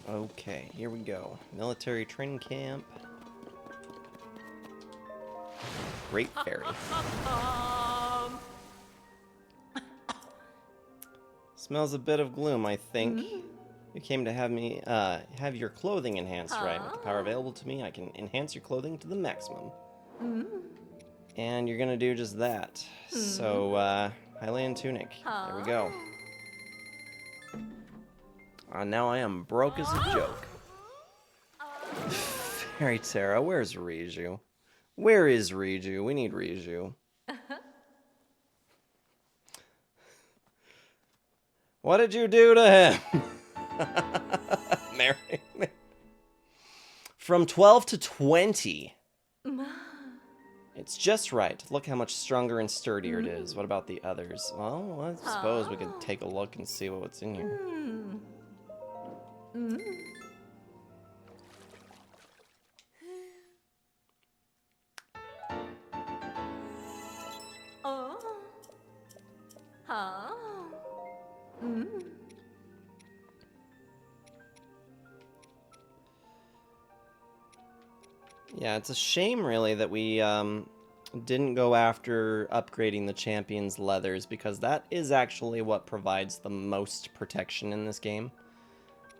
Okay, here we go. Military training camp. Great Fairy. Smells a bit of gloom, I think. You came to have me, have your clothing enhanced, right? With the power available to me, I can enhance your clothing to the maximum. And you're gonna do just that. So, Hylian Tunic. There we go. Now I am broke as a joke. Fairy Terra, where's Riju? Where is Riju? We need Riju. What did you do to him? Mary. From 12 to 20. It's just right. Look how much stronger and sturdier it is. What about the others? Well, I suppose we could take a look and see what's in here. Yeah, it's a shame, really, that we didn't go after upgrading the champion's leathers, because that is actually what provides the most protection in this game.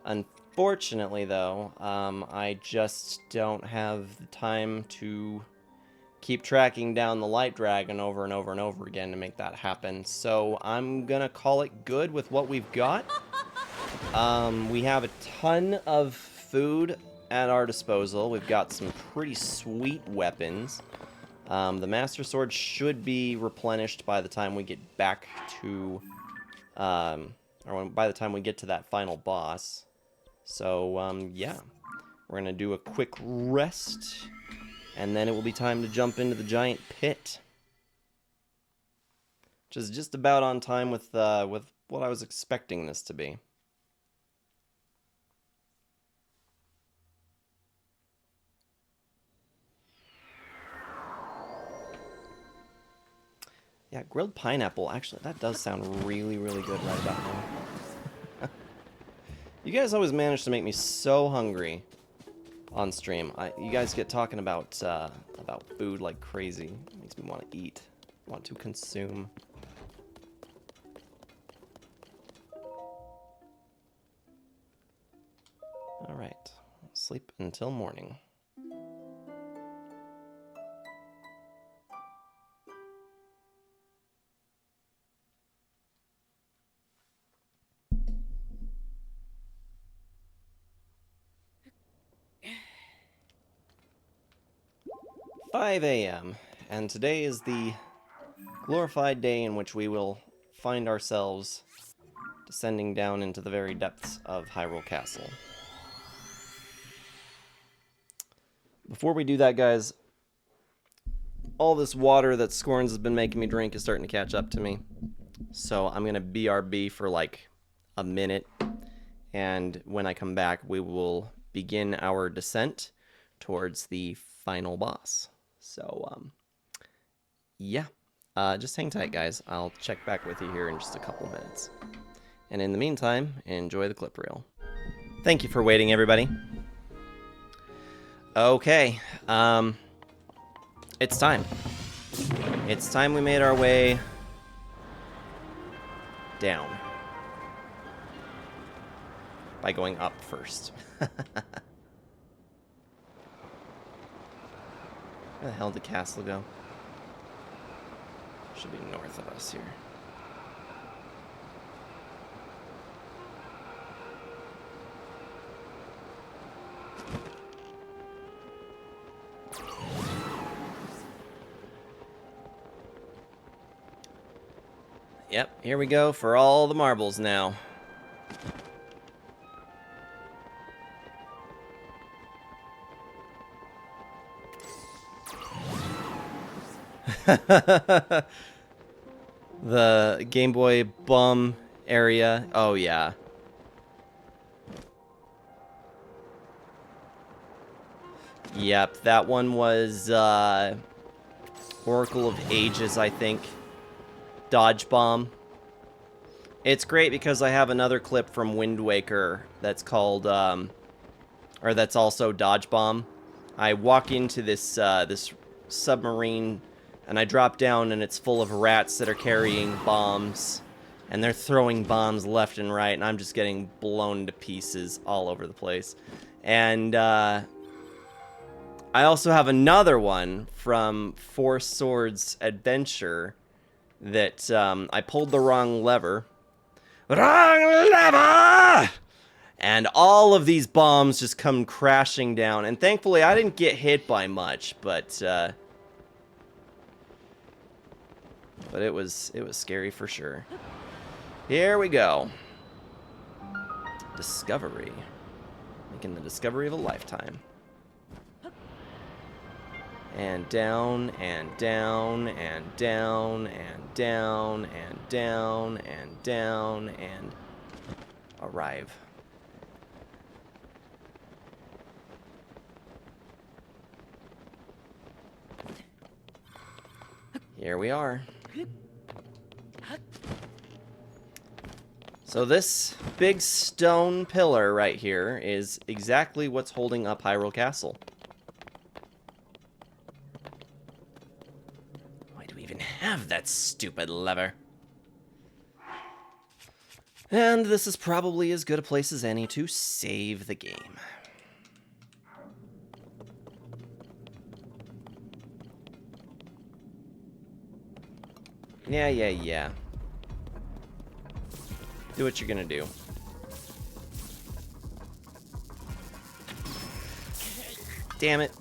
Unfortunately, though, I just don't have the time to keep tracking down the light dragon over and over and over again to make that happen. So I'm gonna call it good with what we've got. We have a ton of food at our disposal. We've got some pretty sweet weapons. The Master Sword should be replenished by the time we get back to, by the time we get to that final boss. So, yeah. We're gonna do a quick rest, and then it will be time to jump into the giant pit. Which is just about on time with what I was expecting this to be. Yeah, grilled pineapple, actually, that does sound really, really good right about now. You guys always manage to make me so hungry on stream. You guys get talking about food like crazy. It makes me want to eat, want to consume. All right, sleep until morning. "5 a.m. and today is the glorified day in which we will find ourselves descending down into the very depths of Hyrule Castle." Before we do that, guys, all this water that Scorns has been making me drink is starting to catch up to me. So I'm going to BRB for like a minute, and when I come back, we will begin our descent towards the final boss. So, yeah. Just hang tight, guys. I'll check back with you here in just a couple minutes. And in the meantime, enjoy the clip reel. Thank you for waiting, everybody. Okay, it's time. It's time we made our way down. By going up first. Where the hell did the castle go? Should be north of us here. Yep, here we go for all the marbles now. The Game Boy bum area. Oh, yeah. Yep, that one was Oracle of Ages, I think. Dodge Bomb. It's great because I have another clip from Wind Waker that's called, or that's also Dodge Bomb. I walk into this this submarine, and I drop down, and it's full of rats that are carrying bombs, and they're throwing bombs left and right, and I'm just getting blown to pieces all over the place. And I also have another one from Four Swords Adventure that I pulled the wrong lever. Wrong lever! And all of these bombs just come crashing down. And thankfully, I didn't get hit by much, but it was scary for sure. Here we go. Discovery. Making the discovery of a lifetime. And down, and down, and down, and down, and down, and down, and arrive. Here we are. So this big stone pillar right here is exactly what's holding up Hyrule Castle. have that stupid lever. And this is probably as good a place as any to save the game. Yeah. Do what you're gonna do. Damn it.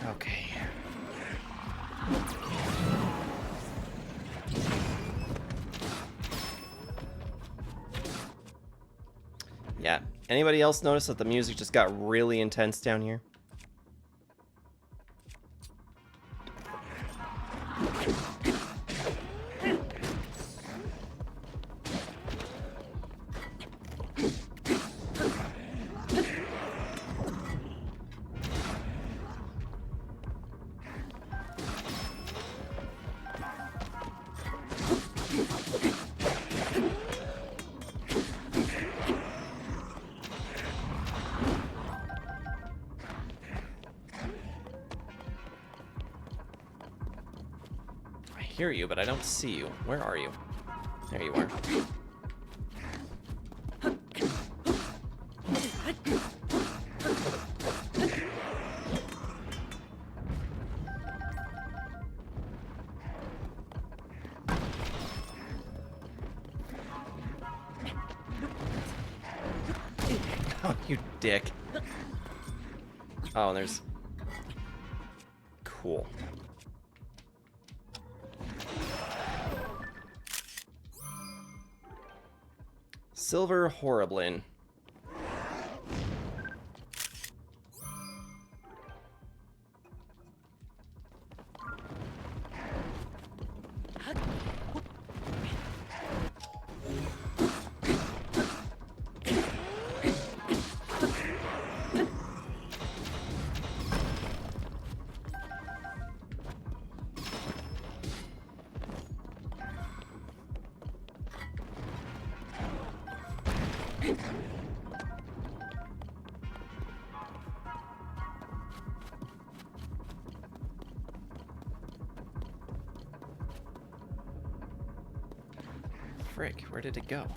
Okay. Yeah. Anybody else notice that the music just got really intense down here? I hear you, but I don't see you. Where are you? There you are. Oh, you dick. Oh, and there's... Cool. Silver Horriblin. Frick, where did it go?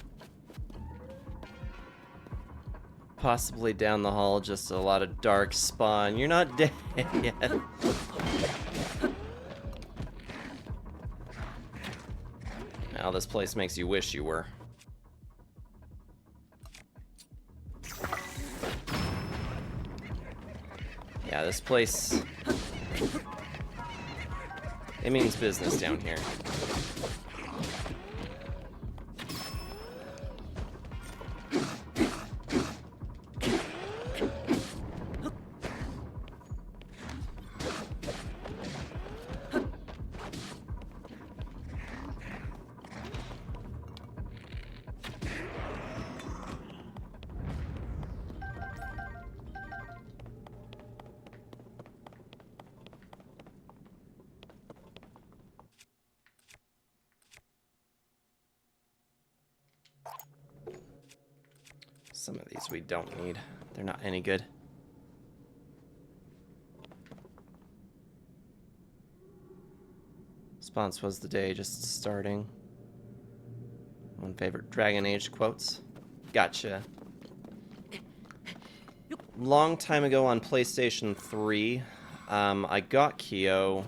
Possibly down the hall, just a lot of dark spawn. You're not dead yet. Now this place makes you wish you were. Yeah, this place... It means business down here. Some of these we don't need. They're not any good. Response was the day just starting. One favorite Dragon Age quotes. Gotcha. Long time ago on PlayStation 3, I got Kyo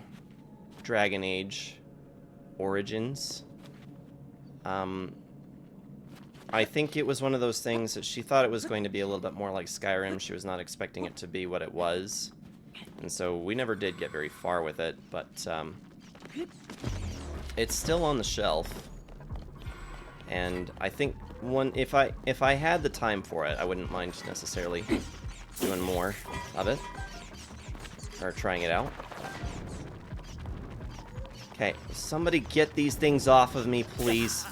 Dragon Age Origins. I think it was one of those things that she thought it was going to be a little bit more like Skyrim. She was not expecting it to be what it was. And so we never did get very far with it, but it's still on the shelf. And I think if I had the time for it, I wouldn't mind necessarily doing more of it. Or trying it out. Okay, somebody get these things off of me, please.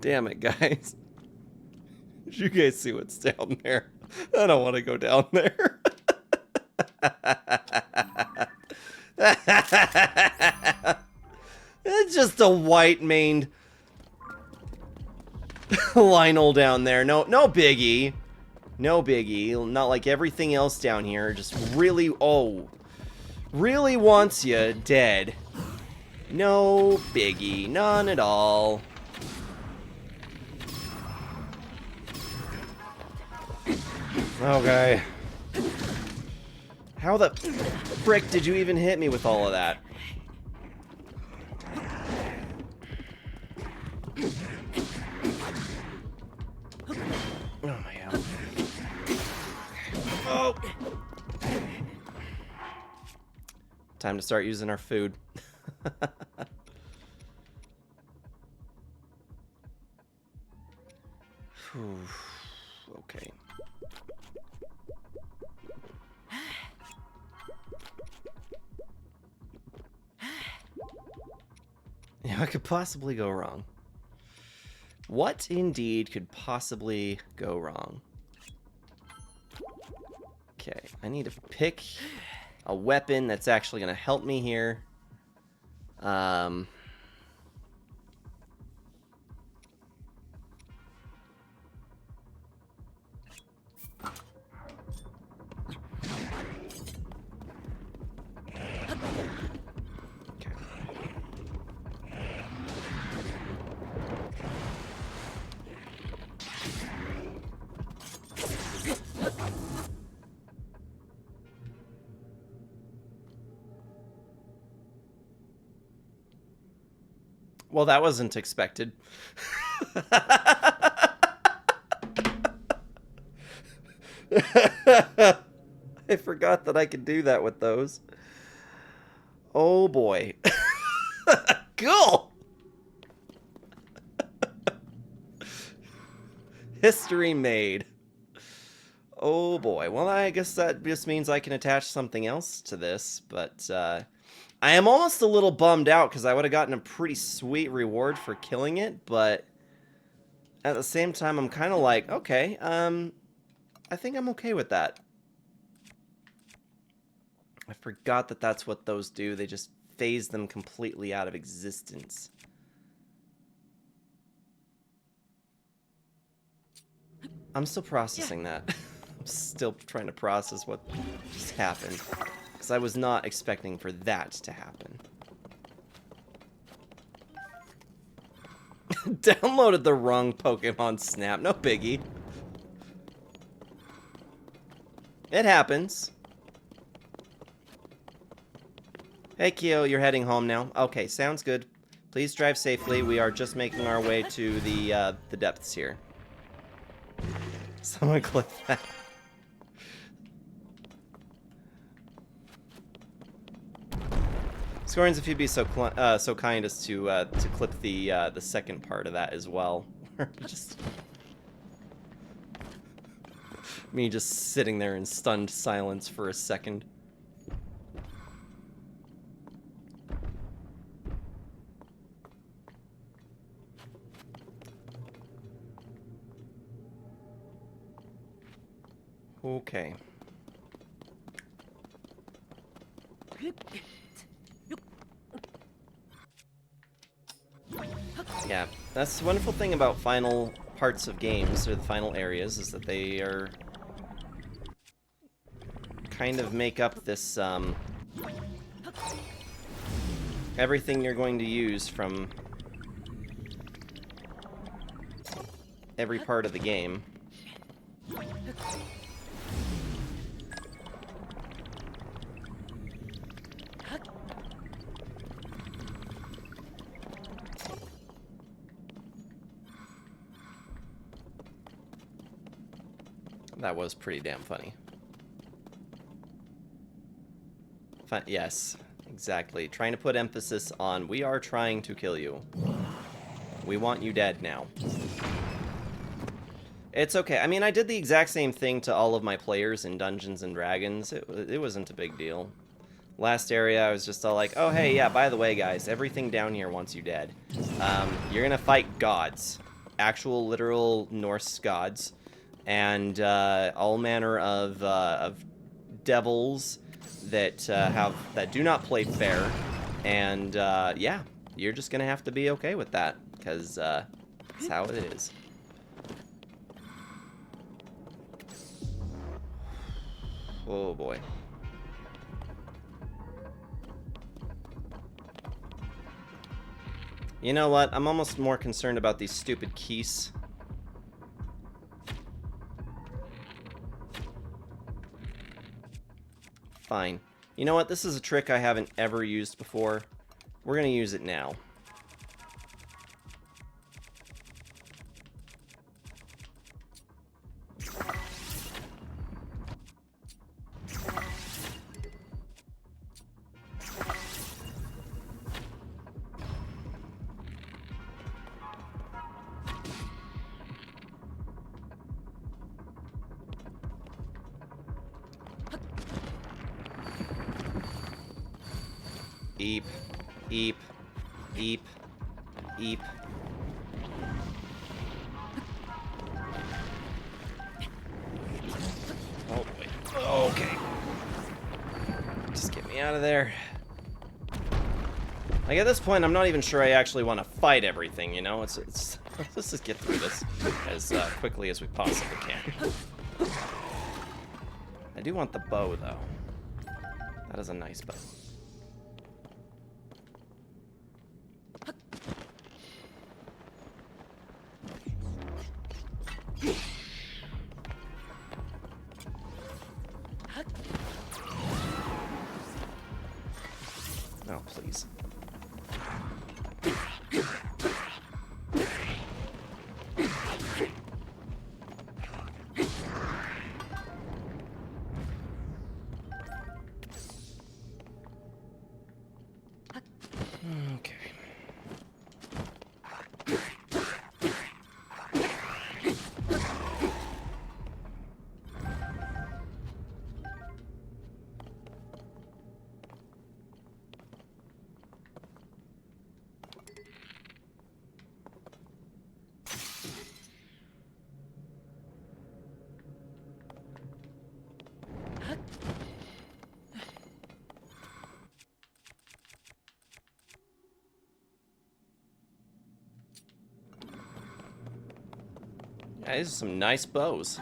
Damn it, guys. Did you guys see what's down there? I don't want to go down there. It's just a white-maned Lionel down there. No biggie. No biggie. Not like everything else down here. Just really, really wants you dead. No biggie. None at all. Okay. How the frick did you even hit me with all of that? Oh my god. Oh! Time to start using our food. Okay. Yeah, what could possibly go wrong? What indeed could possibly go wrong? Okay, I need to pick a weapon that's actually going to help me here. Well, that wasn't expected. I forgot that I could do that with those. Oh boy. Cool! History made. Oh boy. Well, I guess that just means I can attach something else to this, but I am almost a little bummed out because I would have gotten a pretty sweet reward for killing it, but at the same time, I'm kind of like, okay, I think I'm okay with that. I forgot that that's what those do. They just phase them completely out of existence. I'm still processing that. I'm still trying to process what just happened. Because I was not expecting for that to happen. Downloaded the wrong Pokemon Snap. No biggie. It happens. Hey, Kyo, you're heading home now. Okay, sounds good. Please drive safely. We are just making our way to the depths here. Someone clip that. Scorns, if you'd be so kind as to clip the second part of that as well. Just me just sitting there in stunned silence for a second. Okay. Yeah, that's the wonderful thing about final parts of games, or the final areas, is that they are kind of make up this, everything you're going to use from every part of the game. That was pretty damn funny. Yes, exactly. Trying to put emphasis on, we are trying to kill you. We want you dead now. It's okay. I mean, I did the exact same thing to all of my players in Dungeons and Dragons. It wasn't a big deal. Last area, I was just all like, oh, hey, yeah, by the way, guys, everything down here wants you dead. You're gonna fight gods. Actual, literal Norse gods. And all manner of devils that that do not play fair. And, yeah, you're just gonna have to be okay with that. Because, that's how it is. Oh, boy. You know what? I'm almost more concerned about these stupid keys. Fine. You know what? This is a trick I haven't ever used before. We're gonna use it now. Eep, eep, eep, eep. Oh boy. Okay. Just get me out of there. Like at this point, I'm not even sure I actually want to fight everything. You know, it's let's just get through this as quickly as we possibly can. I do want the bow though. That is a nice bow. Oh, please. Okay. Yeah, these are some nice bows.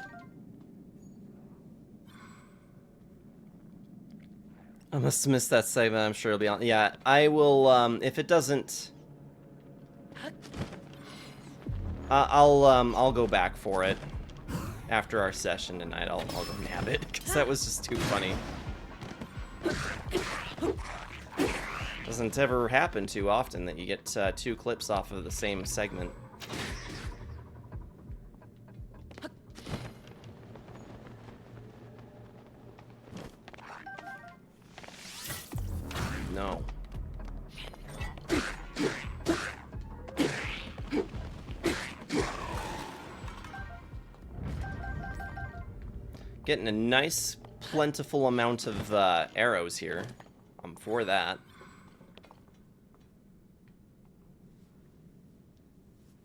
I must have missed that segment. I'm sure it'll be on. Yeah, I will. If it doesn't, I'll go back for it after our session tonight. I'll go nab it because that was just too funny. Doesn't ever happen too often that you get 2 clips off of the same segment. No. Getting a nice, plentiful amount of arrows here. I'm for that.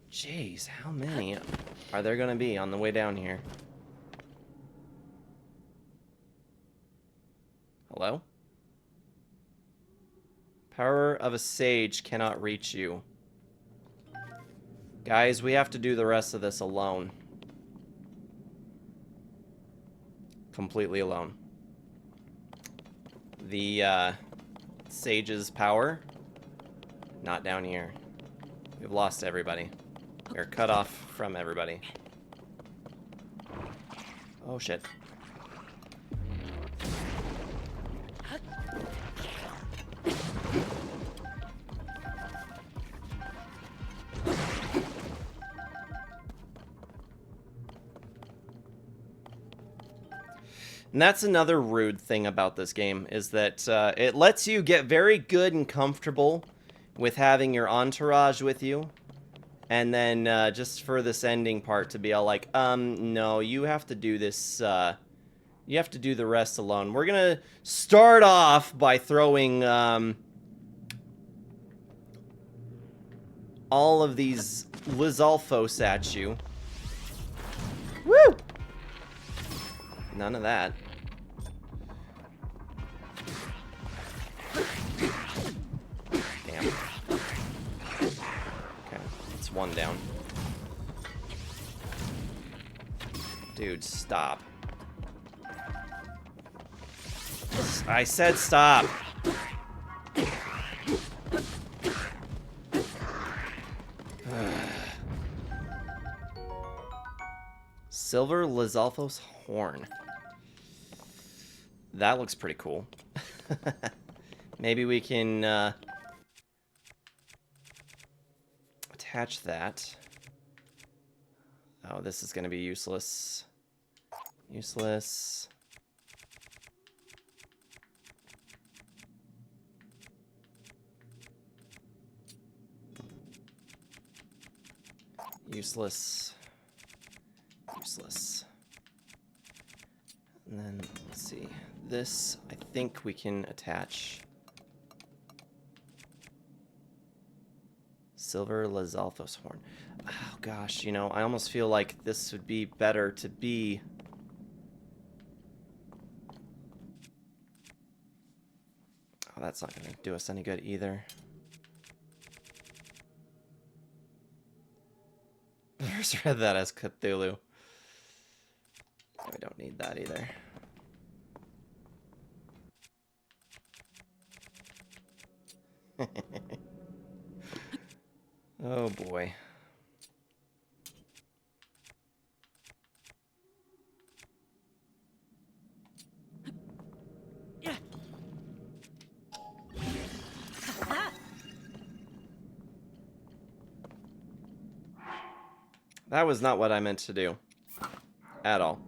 Jeez, how many are there gonna be on the way down here? Hello? Power of a sage cannot reach you. Guys, we have to do the rest of this alone. Completely alone. The sage's power, not down here. We've lost everybody. We're cut off from everybody. Oh shit. And that's another rude thing about this game, is that it lets you get very good and comfortable with having your entourage with you. And then just for this ending part to be all like, no, you have to do this You have to do the rest alone. We're gonna start off by throwing all of these Lizalfos at you. Woo! None of that. Damn. Okay, it's one down. Dude, stop. I said stop. Silver Lizalfos horn. That looks pretty cool. Maybe we can attach that. Oh, this is going to be useless. Useless. Useless. Useless. And then, let's see. This, I think we can attach. Silver Lizalfos horn. Oh gosh, you know, I almost feel like this would be better to be... Oh, that's not going to do us any good either. First read that as Cthulhu. We don't need that either. Oh boy. That was not what I meant to do. At all.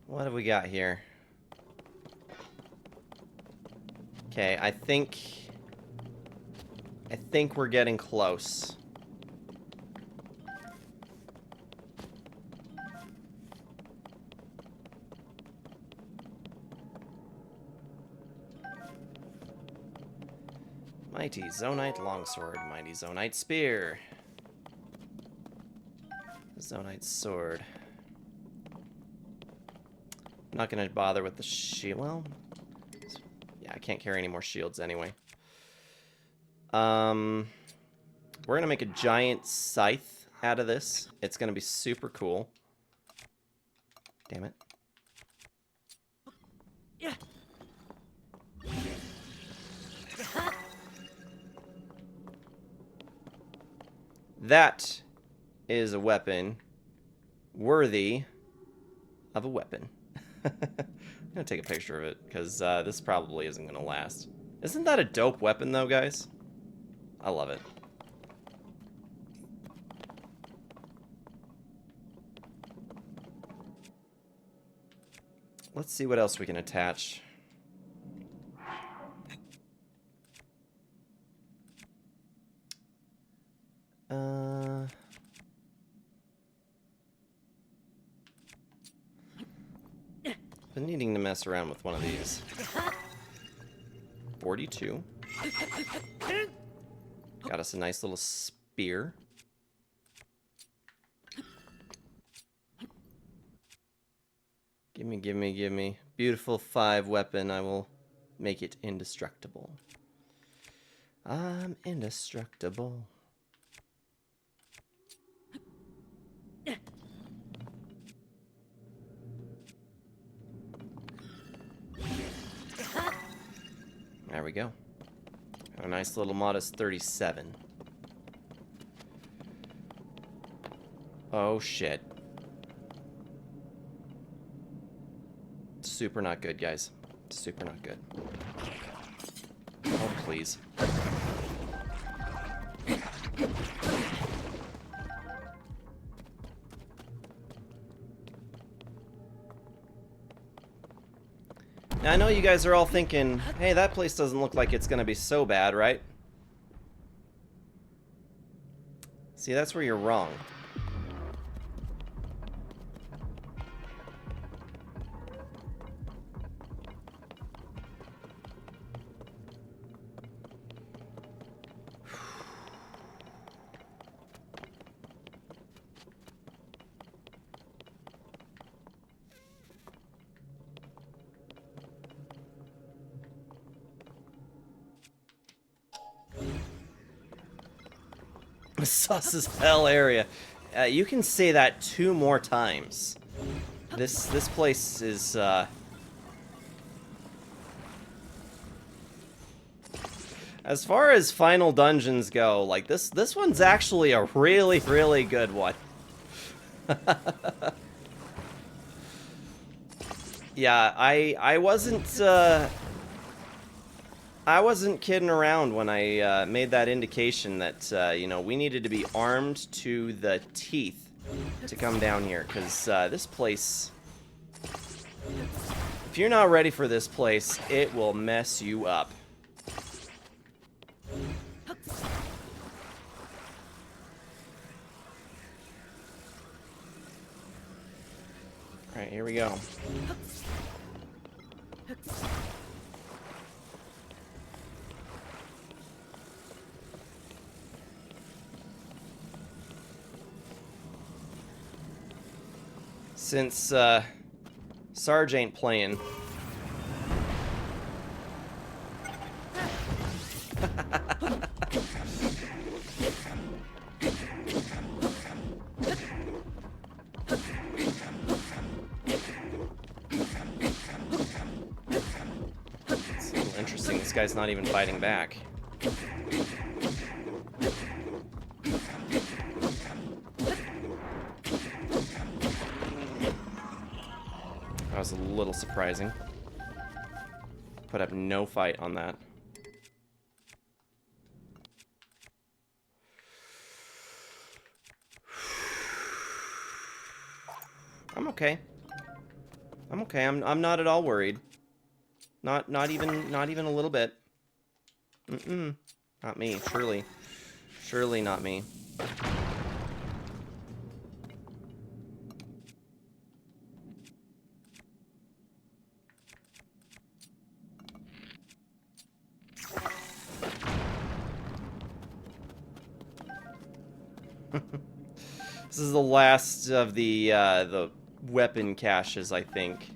What have we got here? Okay, I think we're getting close. Mighty Zonite Longsword, Mighty Zonite Spear. Zonite Sword. I'm not gonna bother with the shield. Well, yeah, I can't carry any more shields anyway. We're gonna make a giant scythe out of this. It's gonna be super cool. Damn it. Yeah. That is a weapon worthy of a weapon. I'm gonna take a picture of it, because this probably isn't gonna last. Isn't that a dope weapon, though, guys? I love it. Let's see what else we can attach. Been needing to mess around with one of these. 42. Got us a nice little spear. Gimme, gimme, gimme. Beautiful 5 weapon. I will make it indestructible. I'm indestructible. There we go. A nice little modest 37. Oh shit. Super not good, guys. Super not good. Oh, please. Now, I know you guys are all thinking, hey, that place doesn't look like it's gonna be so bad, right? See, that's where you're wrong. Sus as hell area. You can say that 2 more times. This place is, as far as final dungeons go, like, this one's actually a really, really good one. Yeah, I wasn't kidding around when I made that indication that, you know, we needed to be armed to the teeth to come down here, because this place, if you're not ready for this place, it will mess you up. Alright, here we go. Since Sarge ain't playing. It's a little interesting, this guy's not even fighting back. That was a little surprising. Put up no fight on that. I'm okay. I'm okay. I'm not at all worried. Not even a little bit. Not me. Surely not me. This is the last of the weapon caches, I think.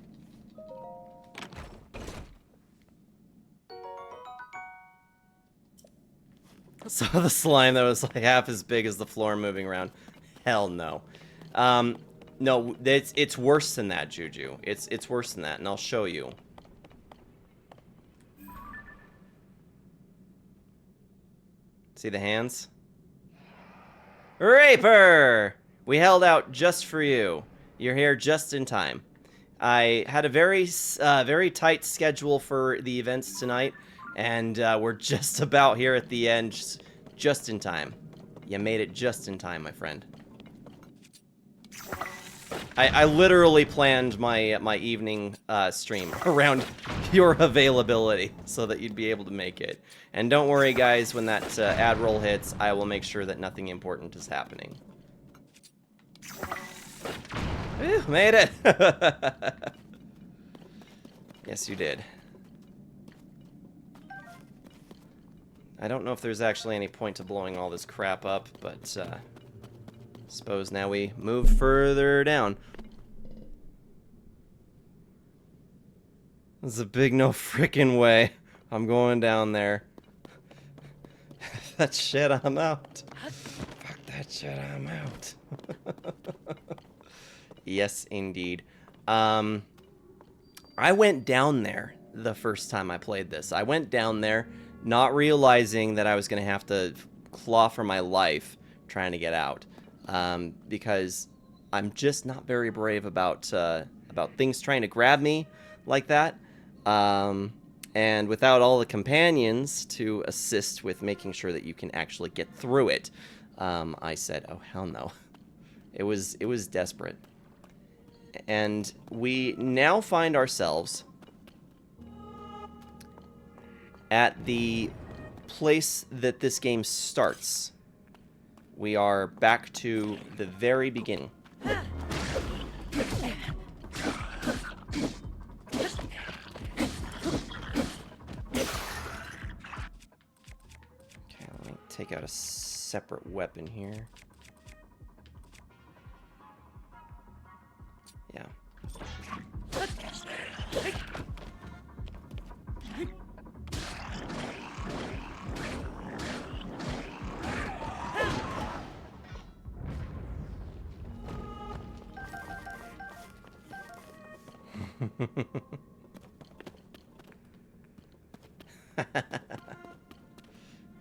So the slime that was like half as big as the floor moving around. Hell no. No, it's worse than that, Juju. It's worse than that, and I'll show you. See the hands? Raper! We held out just for you. You're here just in time. I had a very tight schedule for the events tonight, and we're just about here at the end, just in time. You made it just in time, my friend. I literally planned my evening stream around your availability so that you'd be able to make it. And don't worry, guys, when that ad roll hits, I will make sure that nothing important is happening. Whew, made it! Yes, you did. I don't know if there's actually any point to blowing all this crap up, but suppose now we move further down. There's a big no frickin' way I'm going down there. that shit, I'm out. Fuck that shit, I'm out. Yes, indeed. I went down there the first time I played this. I went down there not realizing that I was going to have to claw for my life trying to get out. Because I'm just not very brave about things trying to grab me like that. And without all the companions to assist with making sure that you can actually get through it, I said, oh, hell no. It was desperate. And we now find ourselves at the place that this game starts. We are back to the very beginning. Okay, let me take out a separate weapon here. Yeah.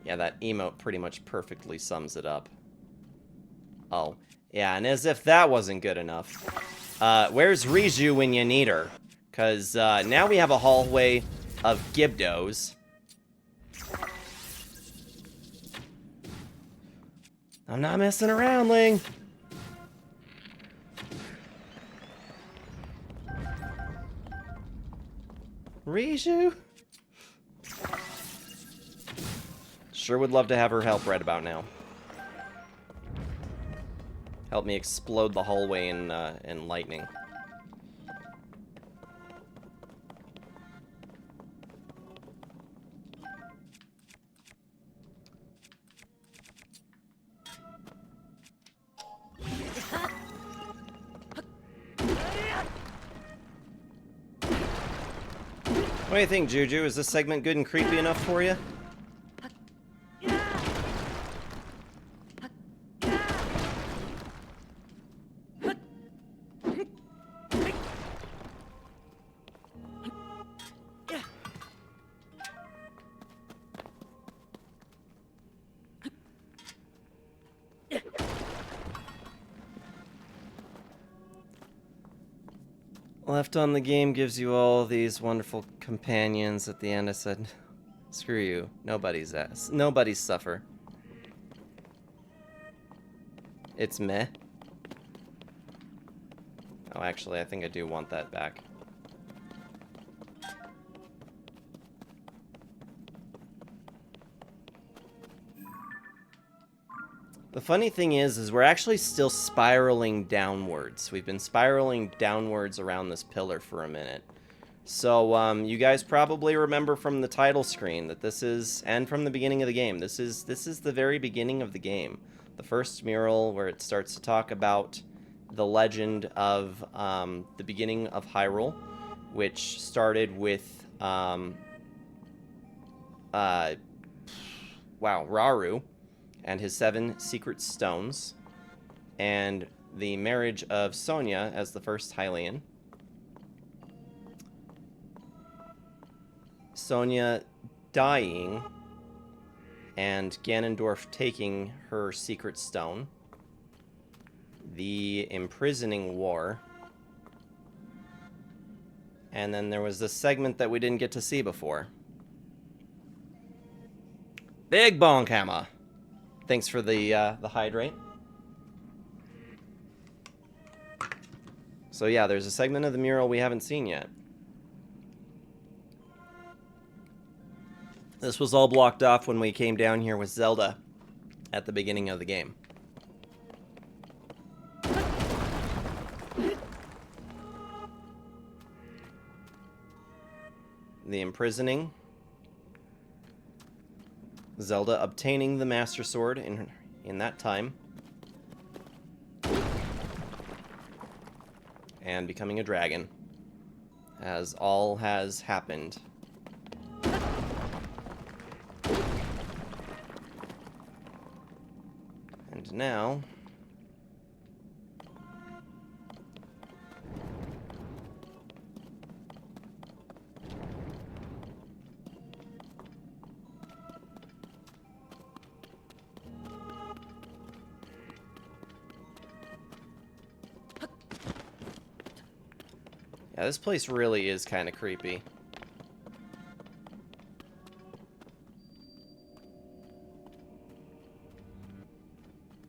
Yeah, that emote pretty much perfectly sums it up. Oh, yeah, and as if that wasn't good enough. Where's Riju when you need her? Because now we have a hallway of Gibdos. I'm not messing around, Ling. Riju? Sure would love to have her help right about now. Help me explode the hallway in lightning. What do you think, Juju? Is this segment good and creepy enough for you? Left on the game gives you all these wonderful companions. At the end, I said, screw you. Nobody's suffer. It's meh. Oh, actually, I think I do want that back. The funny thing is we're actually still spiraling downwards. We've been spiraling downwards around this pillar for a minute. So, you guys probably remember from the title screen that this is, and from the beginning of the game, this is the very beginning of the game. The first mural where it starts to talk about the legend of the beginning of Hyrule, which started with, Rauru and his 7 secret stones, and the marriage of Sonia as the first Hylian. Sonia dying, and Ganondorf taking her secret stone. The imprisoning war. And then there was this segment that we didn't get to see before. Big bonk hammer. Thanks for the hydrate. So yeah, there's a segment of the mural we haven't seen yet. This was all blocked off when we came down here with Zelda at the beginning of the game. The imprisoning. Zelda obtaining the Master Sword in that time. And becoming a dragon. As all has happened. And now... yeah, this place really is kind of creepy.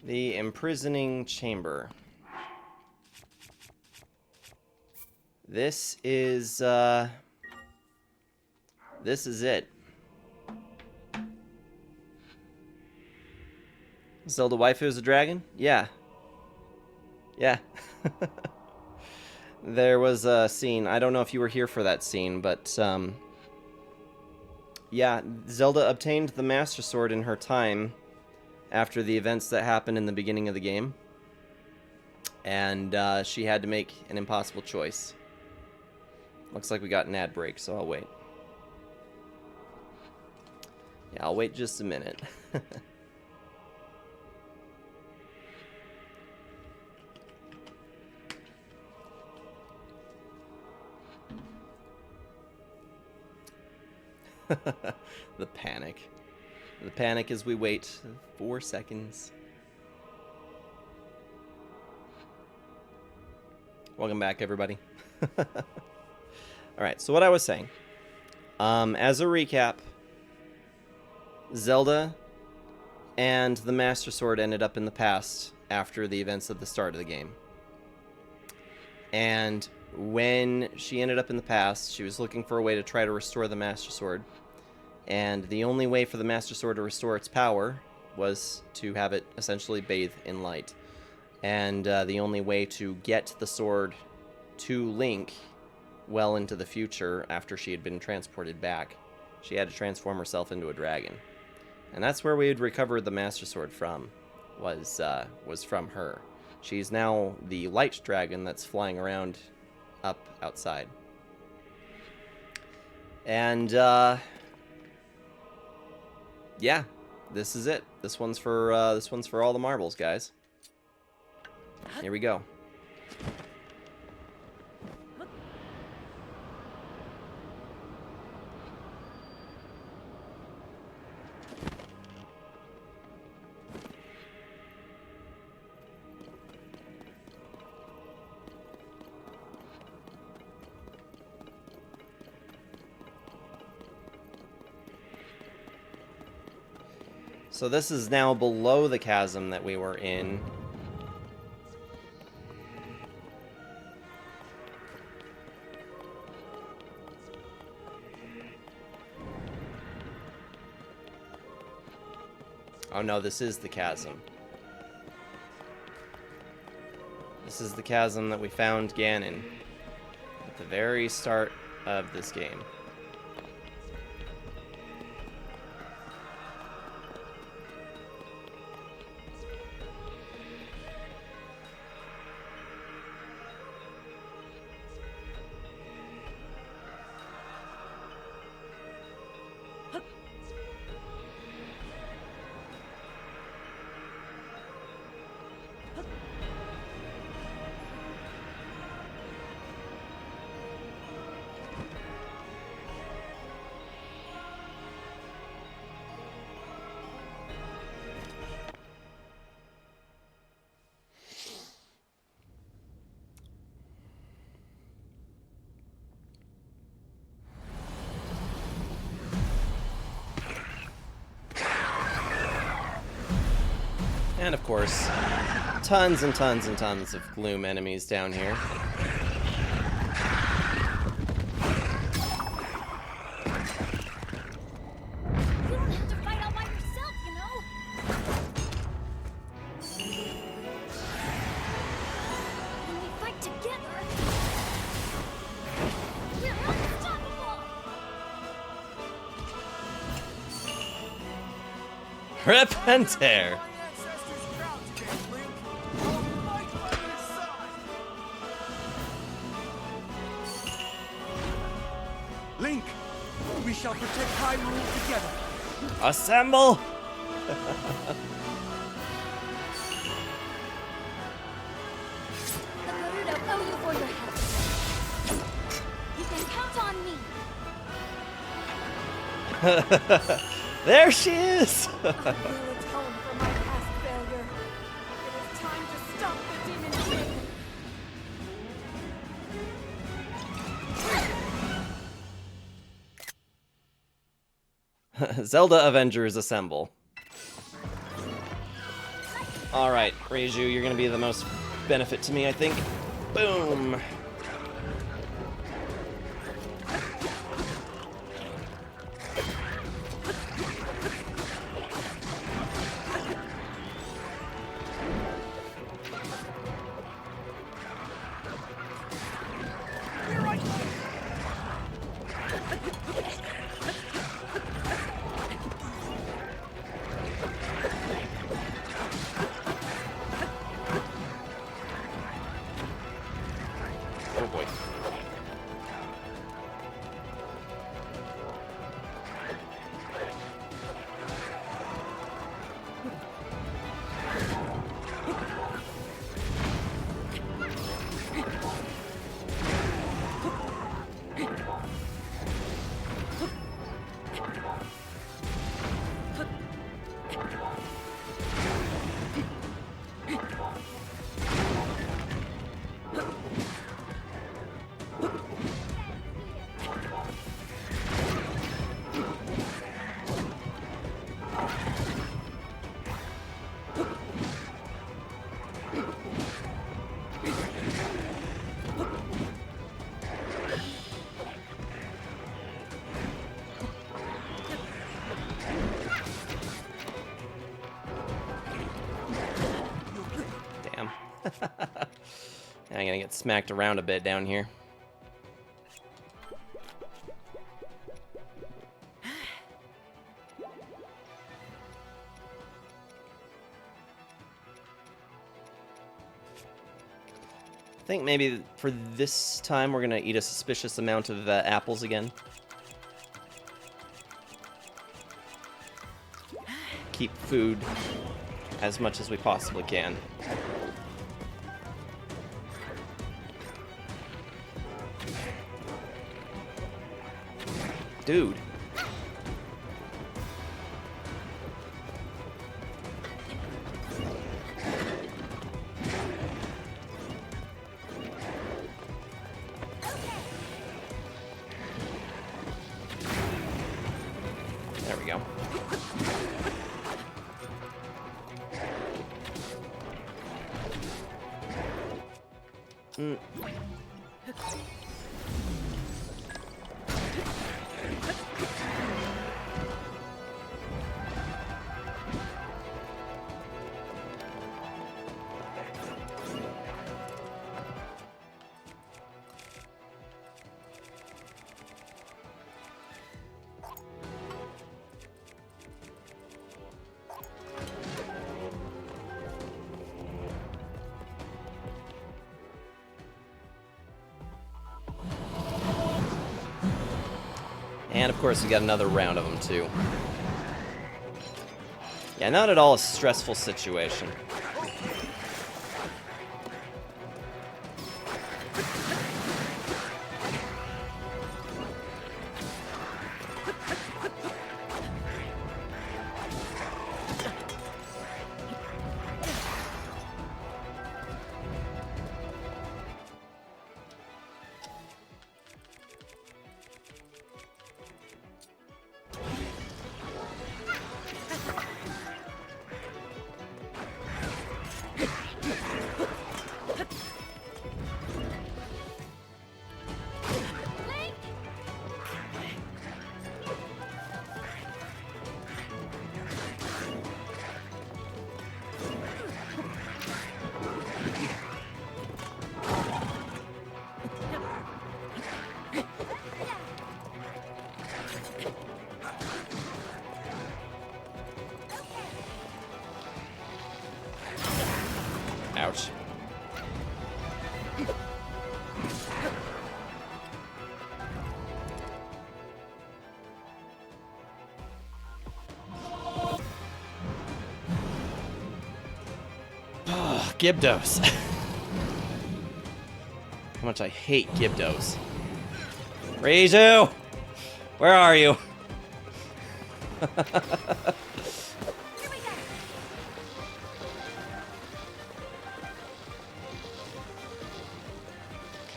The imprisoning chamber. This is it. Zelda waifu is a dragon? Yeah. Yeah. There was a scene. I don't know if you were here for that scene, but yeah, Zelda obtained the Master Sword in her time after the events that happened in the beginning of the game. And she had to make an impossible choice. Looks like we got an ad break, so I'll wait. Yeah, I'll wait just a minute. The panic. The panic as we wait 4 seconds. Welcome back, everybody. Alright, so what I was saying. As a recap, Zelda and the Master Sword ended up in the past after the events of the start of the game. And when she ended up in the past, she was looking for a way to try to restore the Master Sword. And the only way for the Master Sword to restore its power was to have it essentially bathe in light. And the only way to get the sword to Link well into the future after she had been transported back, she had to transform herself into a dragon. And that's where we had recovered the Master Sword from, was from her. She's now the light dragon that's flying around up outside. And, yeah, this is it. This one's for all the marbles, guys. Here we go. So this is now below the chasm that we were in. Oh no, this is the chasm. This is the chasm that we found Ganon at the very start of this game. And of course, tons and tons and tons of gloom enemies down here. You don't have to fight all by yourself, you know? When we fight together, we're unstoppable! Repenter! Link, we shall protect Hyrule together. Assemble! There she is! I will atone for my past failure. It is time to stop the demon king. Zelda Avengers assemble. Alright, Reiju, you're gonna be the most benefit to me, I think. Boom! Oh boy. Damn. I'm gonna get smacked around a bit down here. I think maybe for this time we're gonna eat a suspicious amount of apples again. Keep food as much as we possibly can. Dude. There we go. And of course we got another round of them too. Yeah, not at all a stressful situation. Ouch. Gibdos. How much I hate Gibdos. Reizu! Where are you?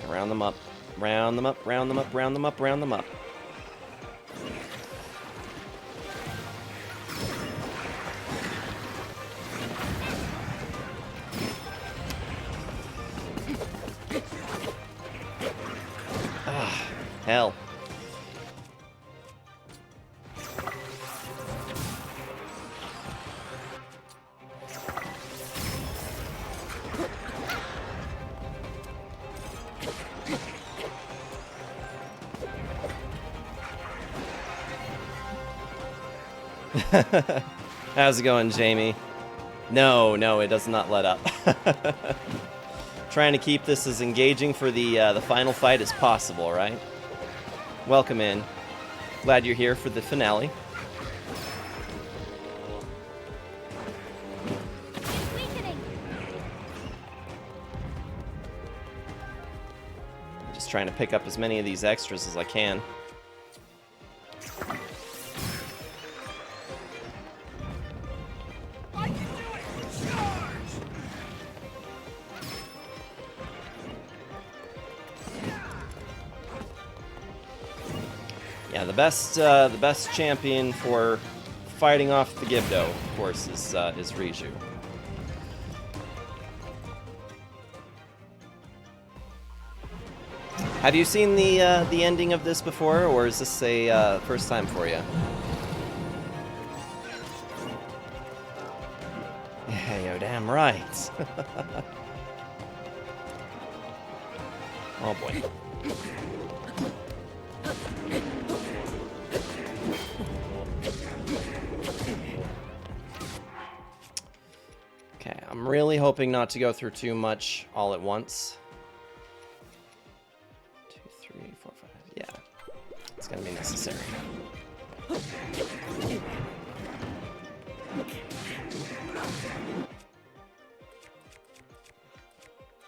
Round them up. Round them up, round them up, round them up, round them up. Ah, hell. How's it going, Jamie? No, it does not let up. Trying to keep this as engaging for the final fight as possible, right? Welcome in. Glad you're here for the finale. Just trying to pick up as many of these extras as I can. Yeah, the best champion for fighting off the Gibdo, of course, is Riju. Have you seen the ending of this before, or is this a first time for you? Yeah, you're damn right. Oh boy. Okay, I'm really hoping not to go through too much all at once. 2, 3, 4, 5. Yeah, it's gonna be necessary.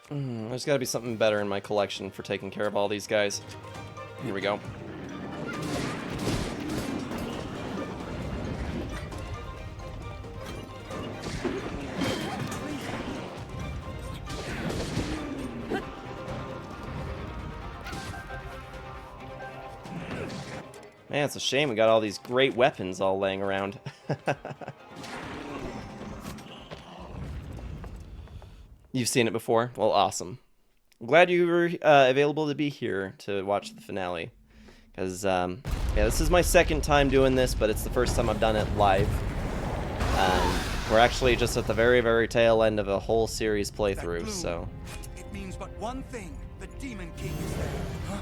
There's gotta be something better in my collection for taking care of all these guys. Here we go. Man, it's a shame we got all these great weapons all laying around. You've seen it before? Well, awesome. I'm glad you were available to be here to watch the finale. Because, yeah, this is my second time doing this, but it's the first time I've done it live. We're actually just at the very, very tail end of a whole series playthrough, so... It means but one thing. The Demon King is there. Huh?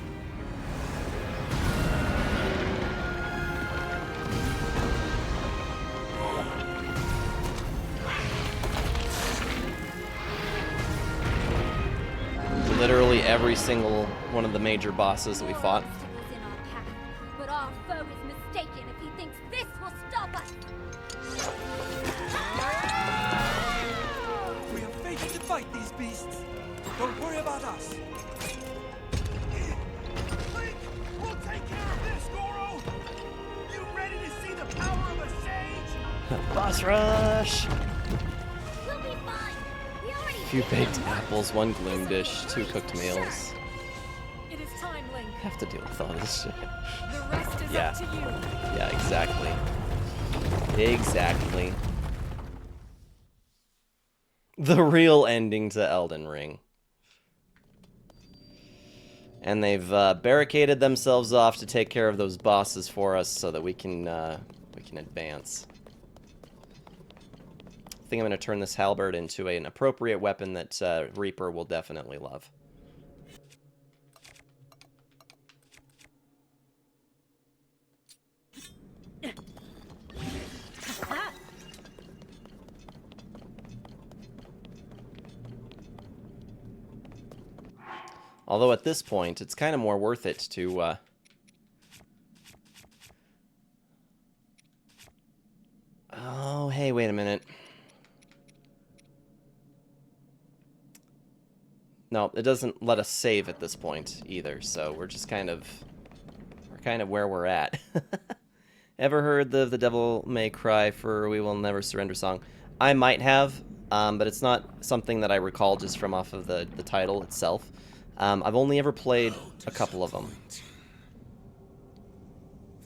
Literally every single one of the major bosses that we fought. But our foe is mistaken if he thinks this will stop us. We have fated to fight these beasts. Don't worry about us. Link, we'll take care of this, Goro. You ready to see the power of a sage? Boss rush! We'll be fine. We already A few baked apples, 1 gloom dish, 2 cooked meals. It is time, Link. Have to deal with all this shit. The rest is Yeah. up to you. Yeah, exactly. Exactly. The real ending to Elden Ring. And they've barricaded themselves off to take care of those bosses for us so that we can advance. I think I'm going to turn this halberd into an appropriate weapon that Reaper will definitely love. Although at this point, it's kind of more worth it to... Oh, hey, wait a minute. No, it doesn't let us save at this point either, so we're just kind of... We're kind of where we're at. Ever heard the Devil May Cry for We Will Never Surrender song? I might have, but it's not something that I recall just from off of the title itself. I've only ever played a couple of them.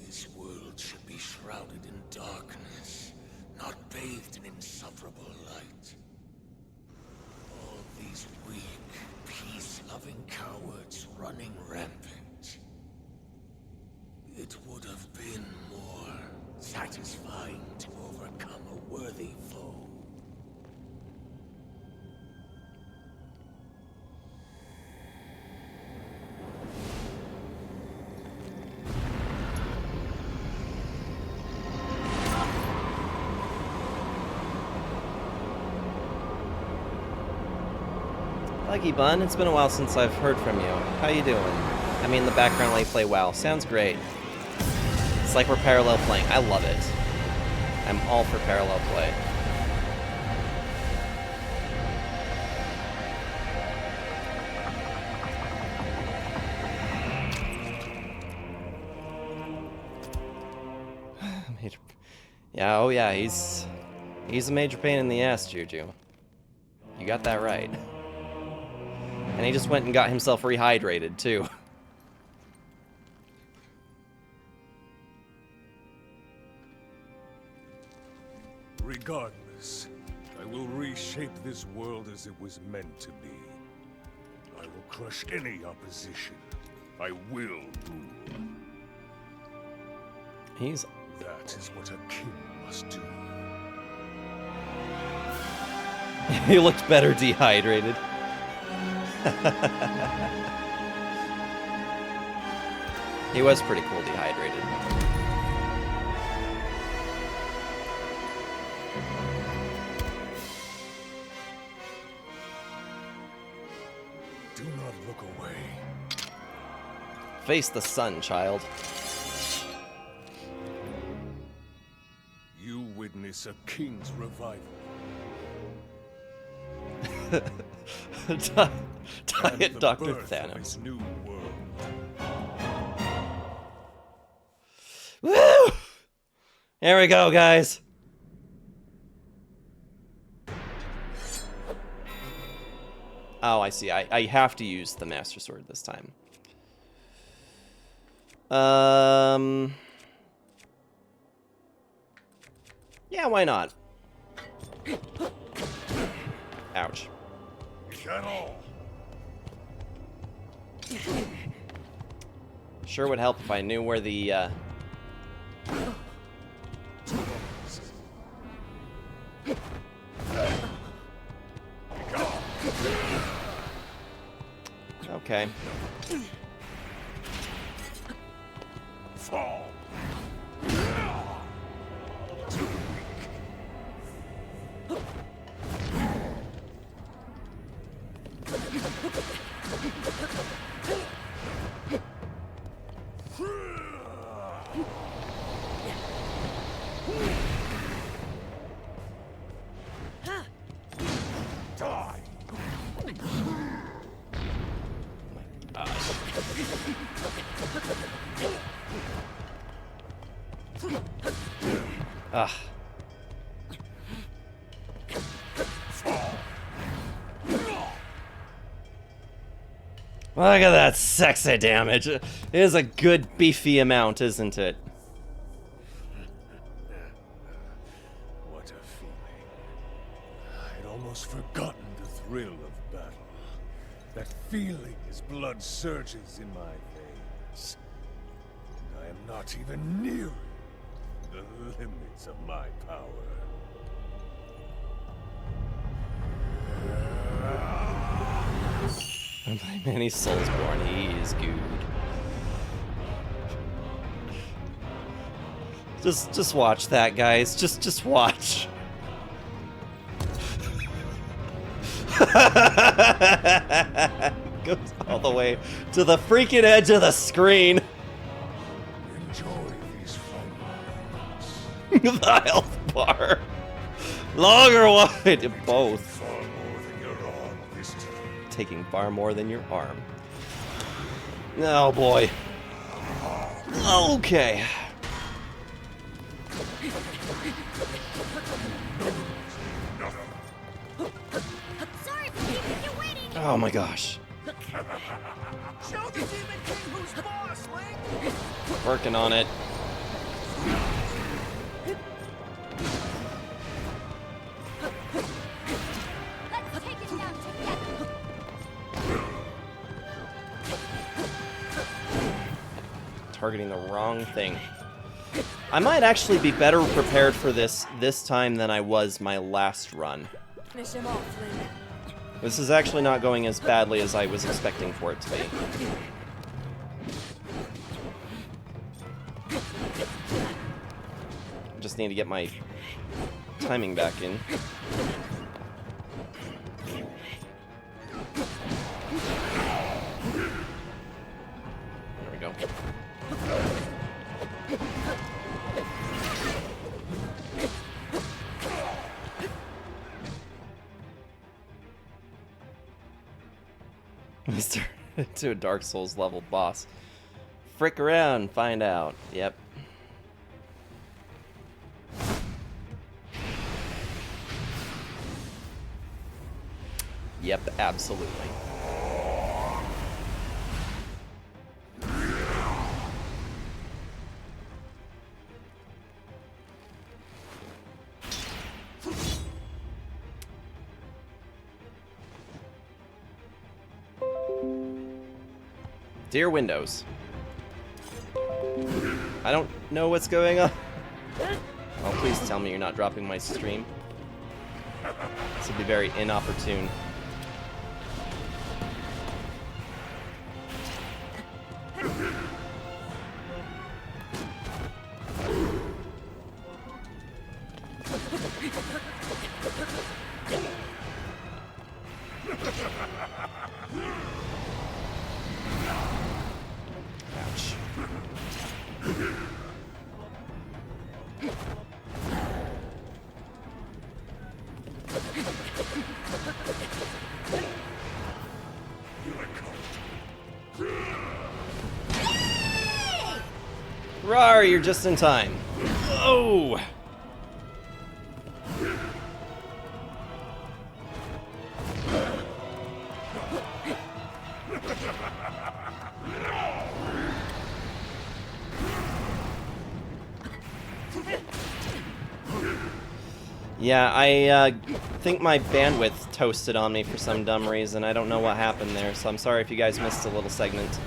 This world should be shrouded in darkness, not bathed in insufferable light. All these weak, peace-loving cowards running rampant. It would have been more satisfying to overcome a worthy foe. Lucky Bun, it's been a while since I've heard from you. How you doing? I mean, the background while you play WoW. Sounds great. It's like we're parallel playing. I love it. I'm all for parallel play. Yeah, oh yeah, he's a major pain in the ass, Juju. You got that right. And he just went and got himself rehydrated, too. Regardless, I will reshape this world as it was meant to be. I will crush any opposition. I will rule. He's... That is what a king must do. he looked better dehydrated. He was pretty cool dehydrated. Do not look away. Face the sun, child. You witness a king's revival. Diet Dr. Birth of Thanos. his new world. Woo! Here we go, guys. Oh, I see. I have to use the Master Sword this time. Yeah, why not? Ouch. Is that all? Sure would help if I knew where the, Okay. Fall. Ugh. Look at that sexy damage. It is a good beefy amount, isn't it? What a feeling. I'd almost forgotten the thrill of battle. That feeling as blood surges in my veins. And I am not even nearing the limits of my power. And by many souls born, he is good. Just watch that, guys. Just watch. Goes all the way to the freaking edge of the screen. Enjoy these fun moments. The health bar. Long or wide? Both. Far more than your arm this time. Taking far more than your arm. Oh boy. Okay. Sorry for keeping you waiting! Oh my gosh. Show the Demon King who's boss, Link! Working on it. Let's take it down together! Targeting the wrong thing. I might actually be better prepared for this time than I was my last run. Finish him off, Link. This is actually not going as badly as I was expecting for it to be. Just need to get my timing back in. There we go. He's turned into a Dark Souls level boss. Frick around, find out. Yep. Yep, absolutely. Dear Windows. I don't know what's going on. Oh, please tell me you're not dropping my stream. This would be very inopportune. Ouch. Rar, you're just in time. Oh! Yeah, I think my bandwidth toasted on me for some dumb reason. I don't know what happened there, so I'm sorry if you guys missed a little segment.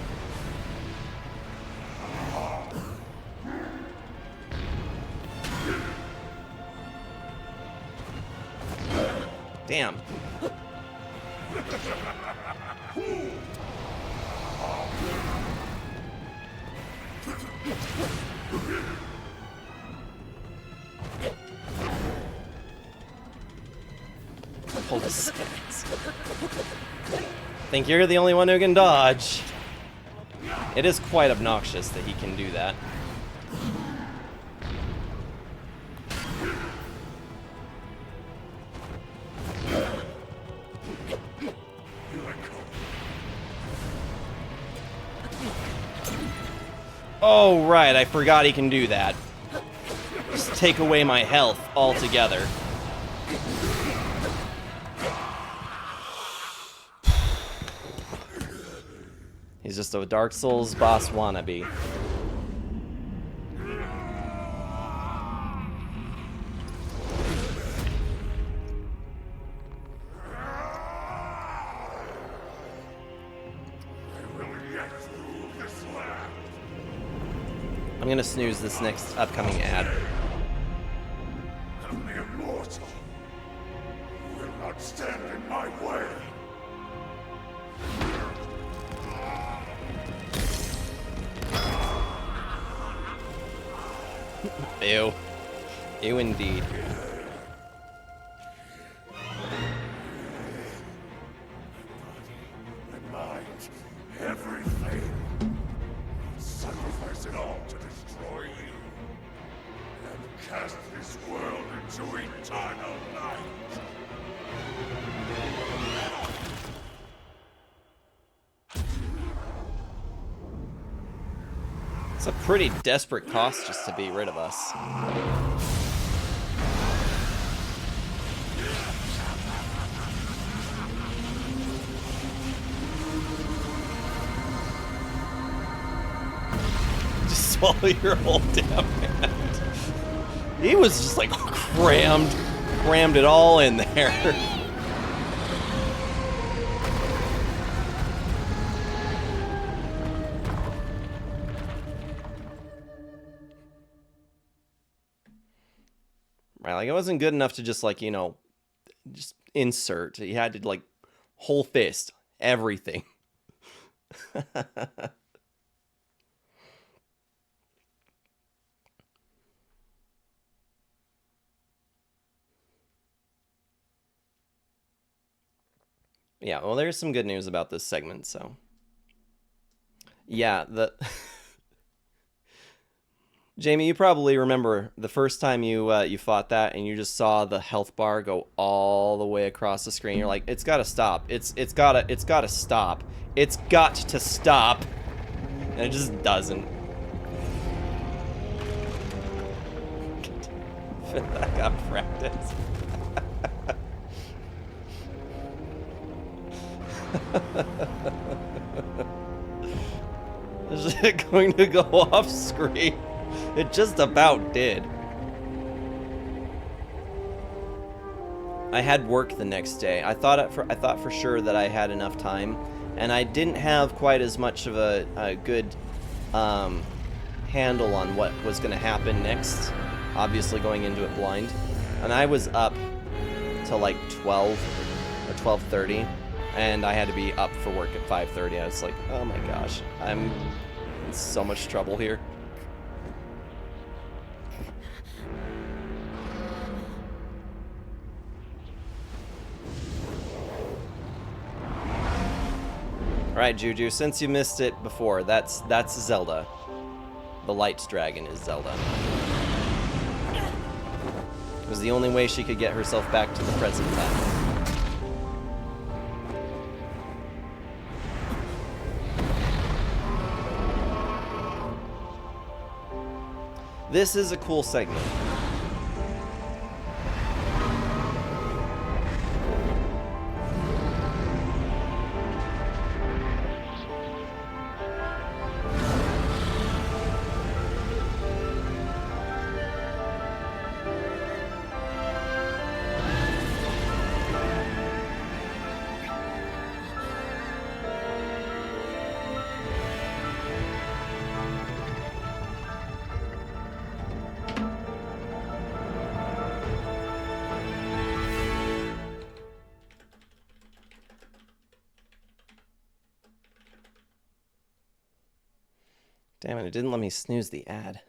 Damn. Pull the stance. Think you're the only one who can dodge. It is quite obnoxious that he can do that. Oh, right, I forgot he can do that. Just take away my health altogether. He's just a Dark Souls boss wannabe. I'm gonna snooze this next upcoming ad. The immortal will not stand in my way. Ew. Ew indeed. My mind, everything. Sacrifice it all to destroy you. And cast this world into eternal night. It's a pretty desperate cost just to be rid of us. Just swallow your whole damn hand. He was just like crammed it all in there. Right, like it wasn't good enough to just like, you know, just insert. He had to like whole fist everything. Yeah, well, there's some good news about this segment, so. Yeah, Jamie, you probably remember the first time you fought that and you just saw the health bar go all the way across the screen. You're like, it's gotta stop. It's gotta stop. It's got to stop. And it just doesn't. I got practice. Is it going to go off screen? It just about did. I had work the next day. I thought for sure that I had enough time, and I didn't have quite as much of a good handle on what was going to happen next. Obviously, going into it blind, and I was up till like 12 or 12:30, and I had to be up for work at 5:30. I was like, oh my gosh, I'm in so much trouble here. Alright, Juju, since you missed it before, that's Zelda. The light dragon is Zelda. It was the only way she could get herself back to the present time. This is a cool segment. Damn it, it didn't let me snooze the ad.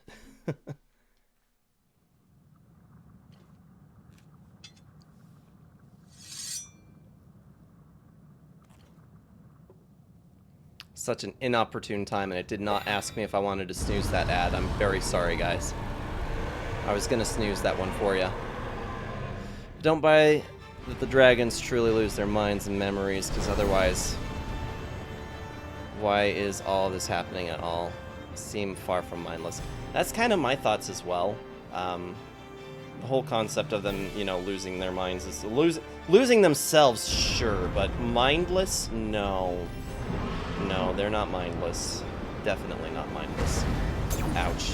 Such an inopportune time, and it did not ask me if I wanted to snooze that ad. I'm very sorry, guys. I was gonna snooze that one for you. Don't buy that the dragons truly lose their minds and memories, because otherwise, why is all this happening at all? Seem far from mindless. That's kind of my thoughts as well. The whole concept of them, you know, losing their minds is losing themselves, sure, but mindless? No. No, they're not mindless. Definitely not mindless. Ouch.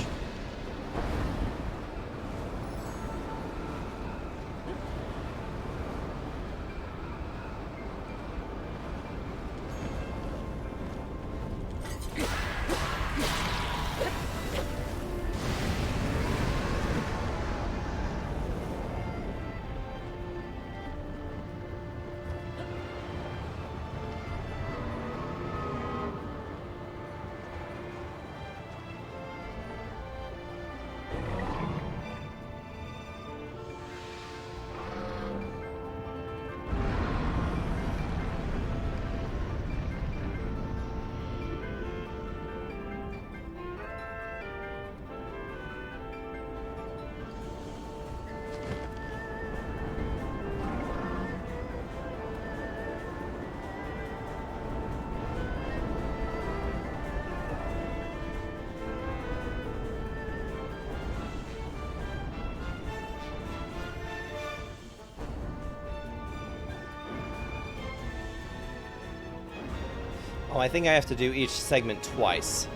Oh, I think I have to do each segment twice.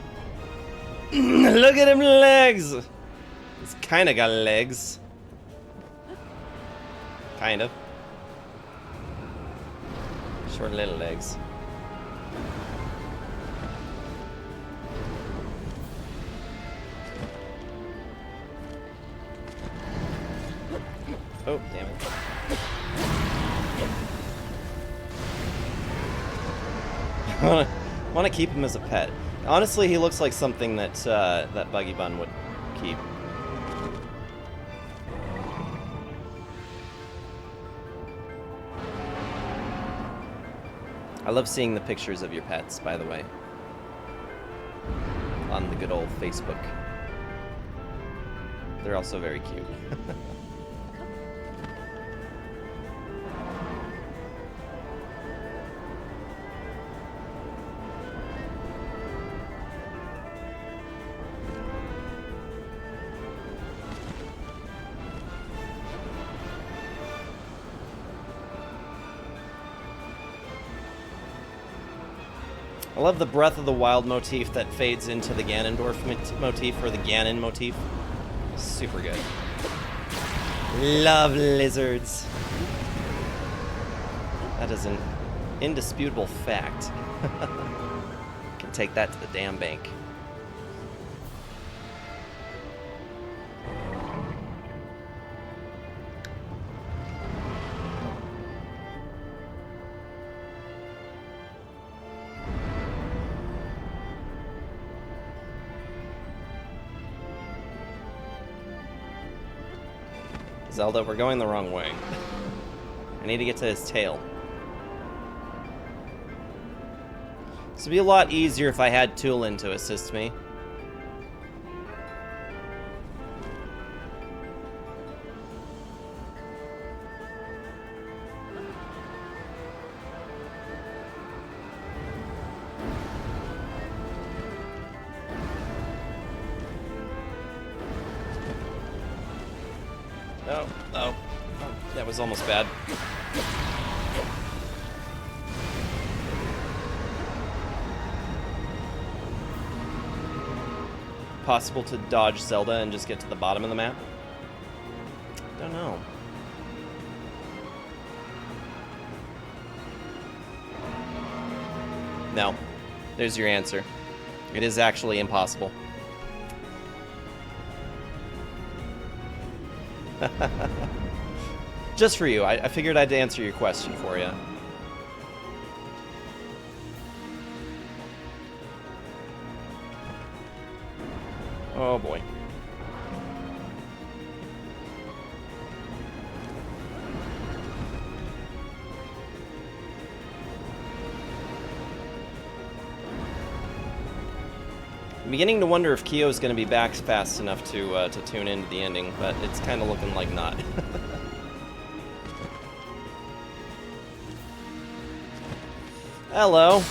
Look at him legs! He's kinda got legs. Kind of. Short little legs. Oh, damn it. I want to keep him as a pet. Honestly, he looks like something that that Buggy Bun would keep. I love seeing the pictures of your pets, by the way, on the good old Facebook. They're also very cute. I love the Breath of the Wild motif that fades into the Ganondorf motif, or the Ganon motif. Super good. Love lizards. That is an indisputable fact. Can take that to the damn bank. Zelda, we're going the wrong way. I need to get to his tail. This would be a lot easier if I had Tulin to assist me. Oh, that was almost bad. Possible to dodge Zelda and just get to the bottom of the map? Don't know. No. There's your answer. It is actually impossible. Just for you. I figured I'd answer your question for you. Oh boy. I'm beginning to wonder if Kyo's going to be back fast enough to tune into the ending, but it's kind of looking like not. Hello.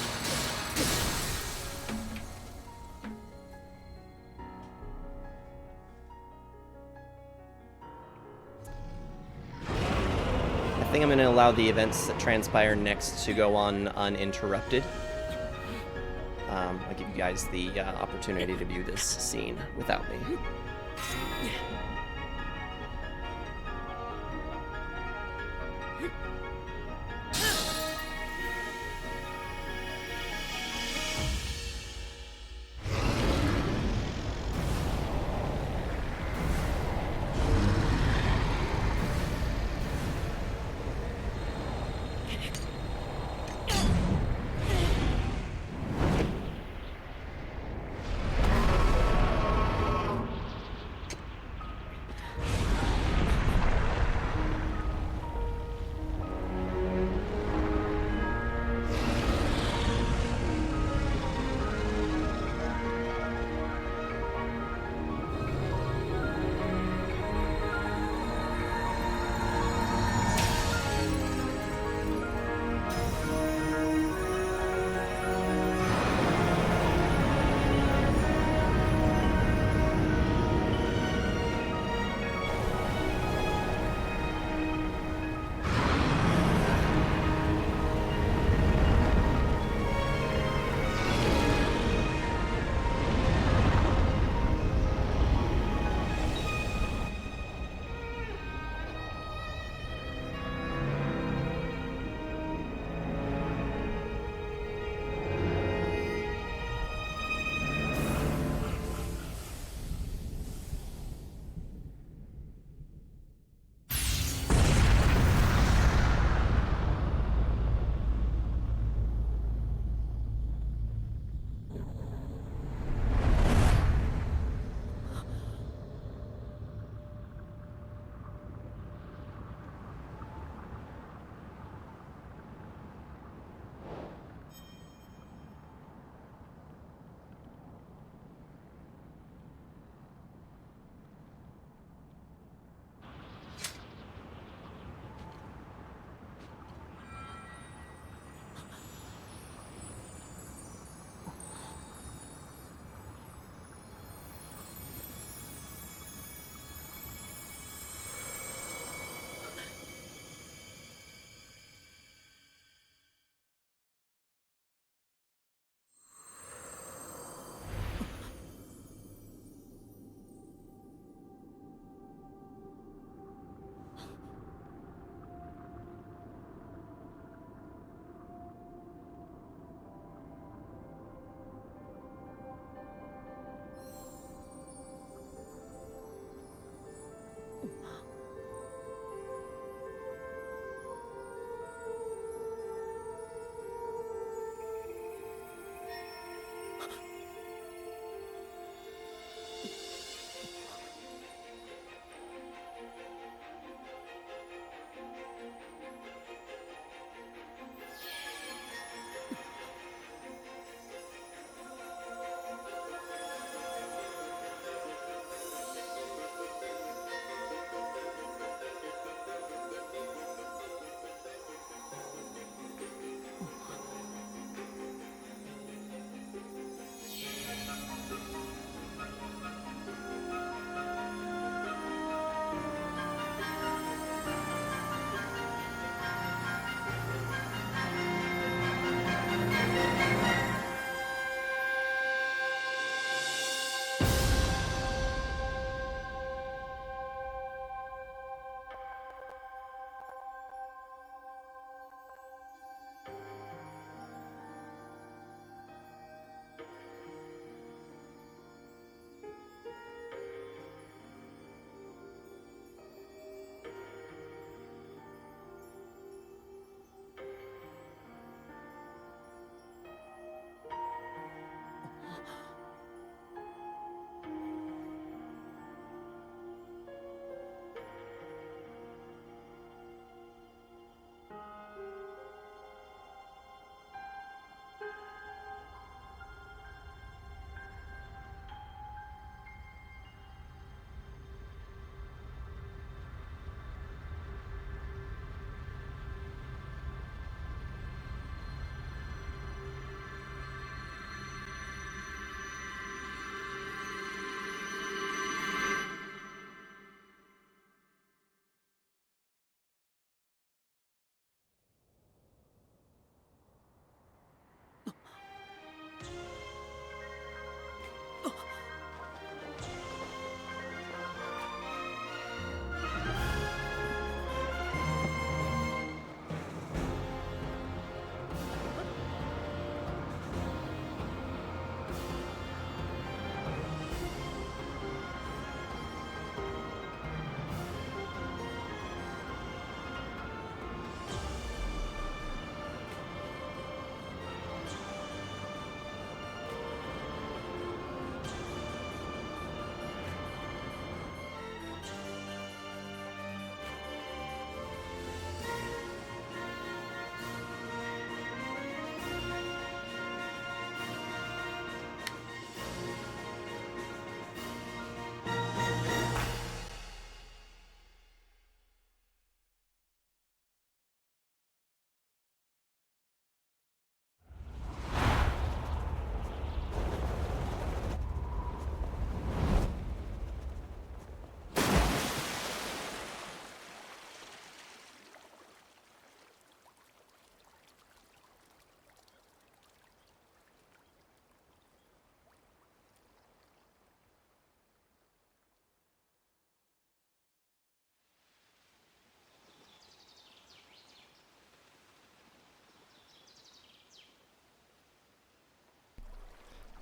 I think I'm going to allow the events that transpire next to go on uninterrupted. I'll give you guys the opportunity to view this scene without me.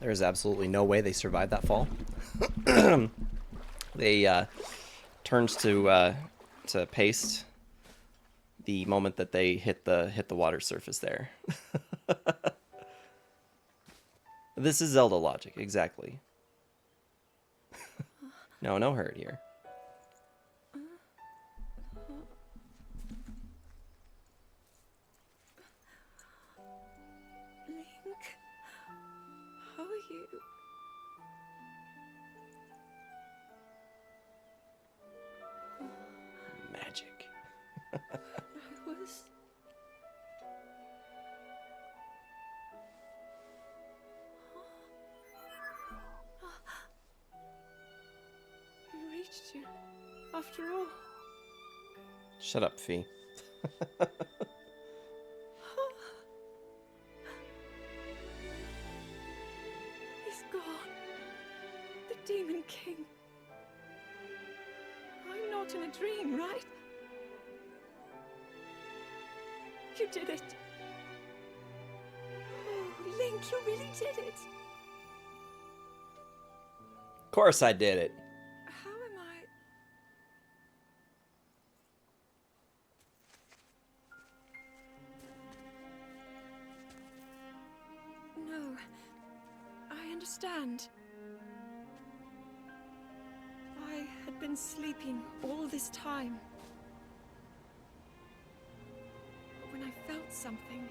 There's absolutely no way they survived that fall. They turned to paste the moment that they hit the water surface there. This is Zelda logic, exactly. No hurt here. Link, how are you? Magic. I was... We reached you, after all. Shut up, Fee. He's gone. The Demon King. I'm not in a dream, right? You did it. Oh, Link, you really did it. Of course I did it. How am I... No, I understand. I had been sleeping all this time. But when I felt something,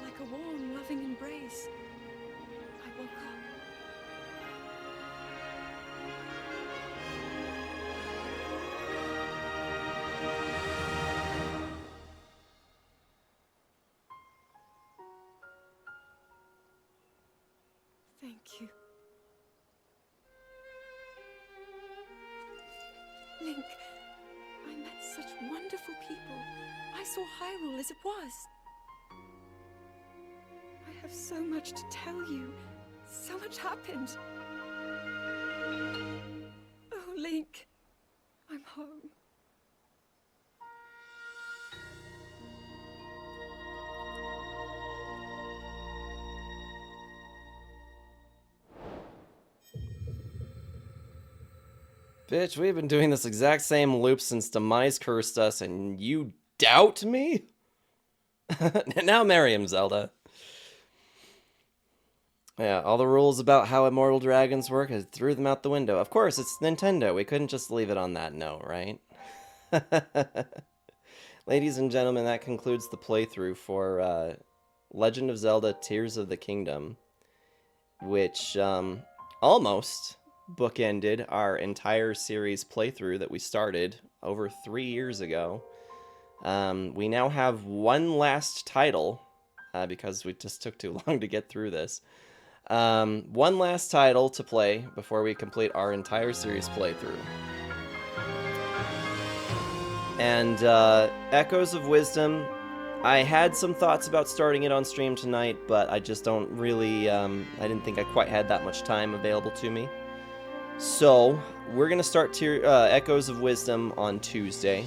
like a warm, loving embrace, I woke up. Thank you. Link, I met such wonderful people. I saw Hyrule as it was. I have so much to tell you. So much happened. Oh, Link, I'm home. Bitch, we've been doing this exact same loop since Demise cursed us, and you doubt me? Now marry him, Zelda. Yeah, all the rules about how immortal dragons work, I threw them out the window. Of course, it's Nintendo. We couldn't just leave it on that note, right? Ladies and gentlemen, that concludes the playthrough for Legend of Zelda Tears of the Kingdom, which almost bookended our entire series playthrough that we started over 3 years ago. We now have one last title, because we just took too long to get through this. One last title to play before we complete our entire series playthrough. And Echoes of Wisdom, I had some thoughts about starting it on stream tonight, but I just don't really, I didn't think I quite had that much time available to me. So, we're going to start Echoes of Wisdom on Tuesday.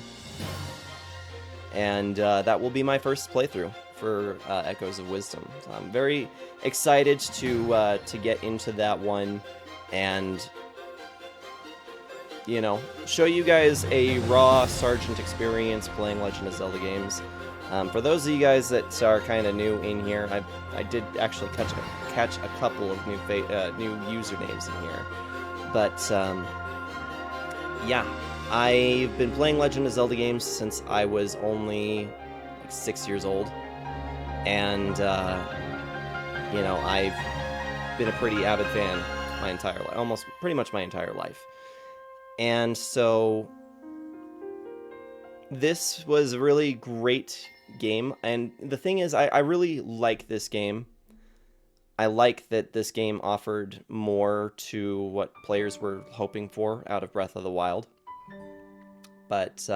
And that will be my first playthrough for Echoes of Wisdom. So I'm very excited to get into that one and, you know, show you guys a raw Sergeant experience playing Legend of Zelda games. For those of you guys that are kind of new in here, I did actually catch a couple of new usernames in here. But, yeah, I've been playing Legend of Zelda games since I was only like 6 years old. And, you know, I've been a pretty avid fan my entire life, almost pretty much my entire life. And so, this was a really great game. And the thing is, I really like this game. I like that this game offered more to what players were hoping for out of Breath of the Wild. But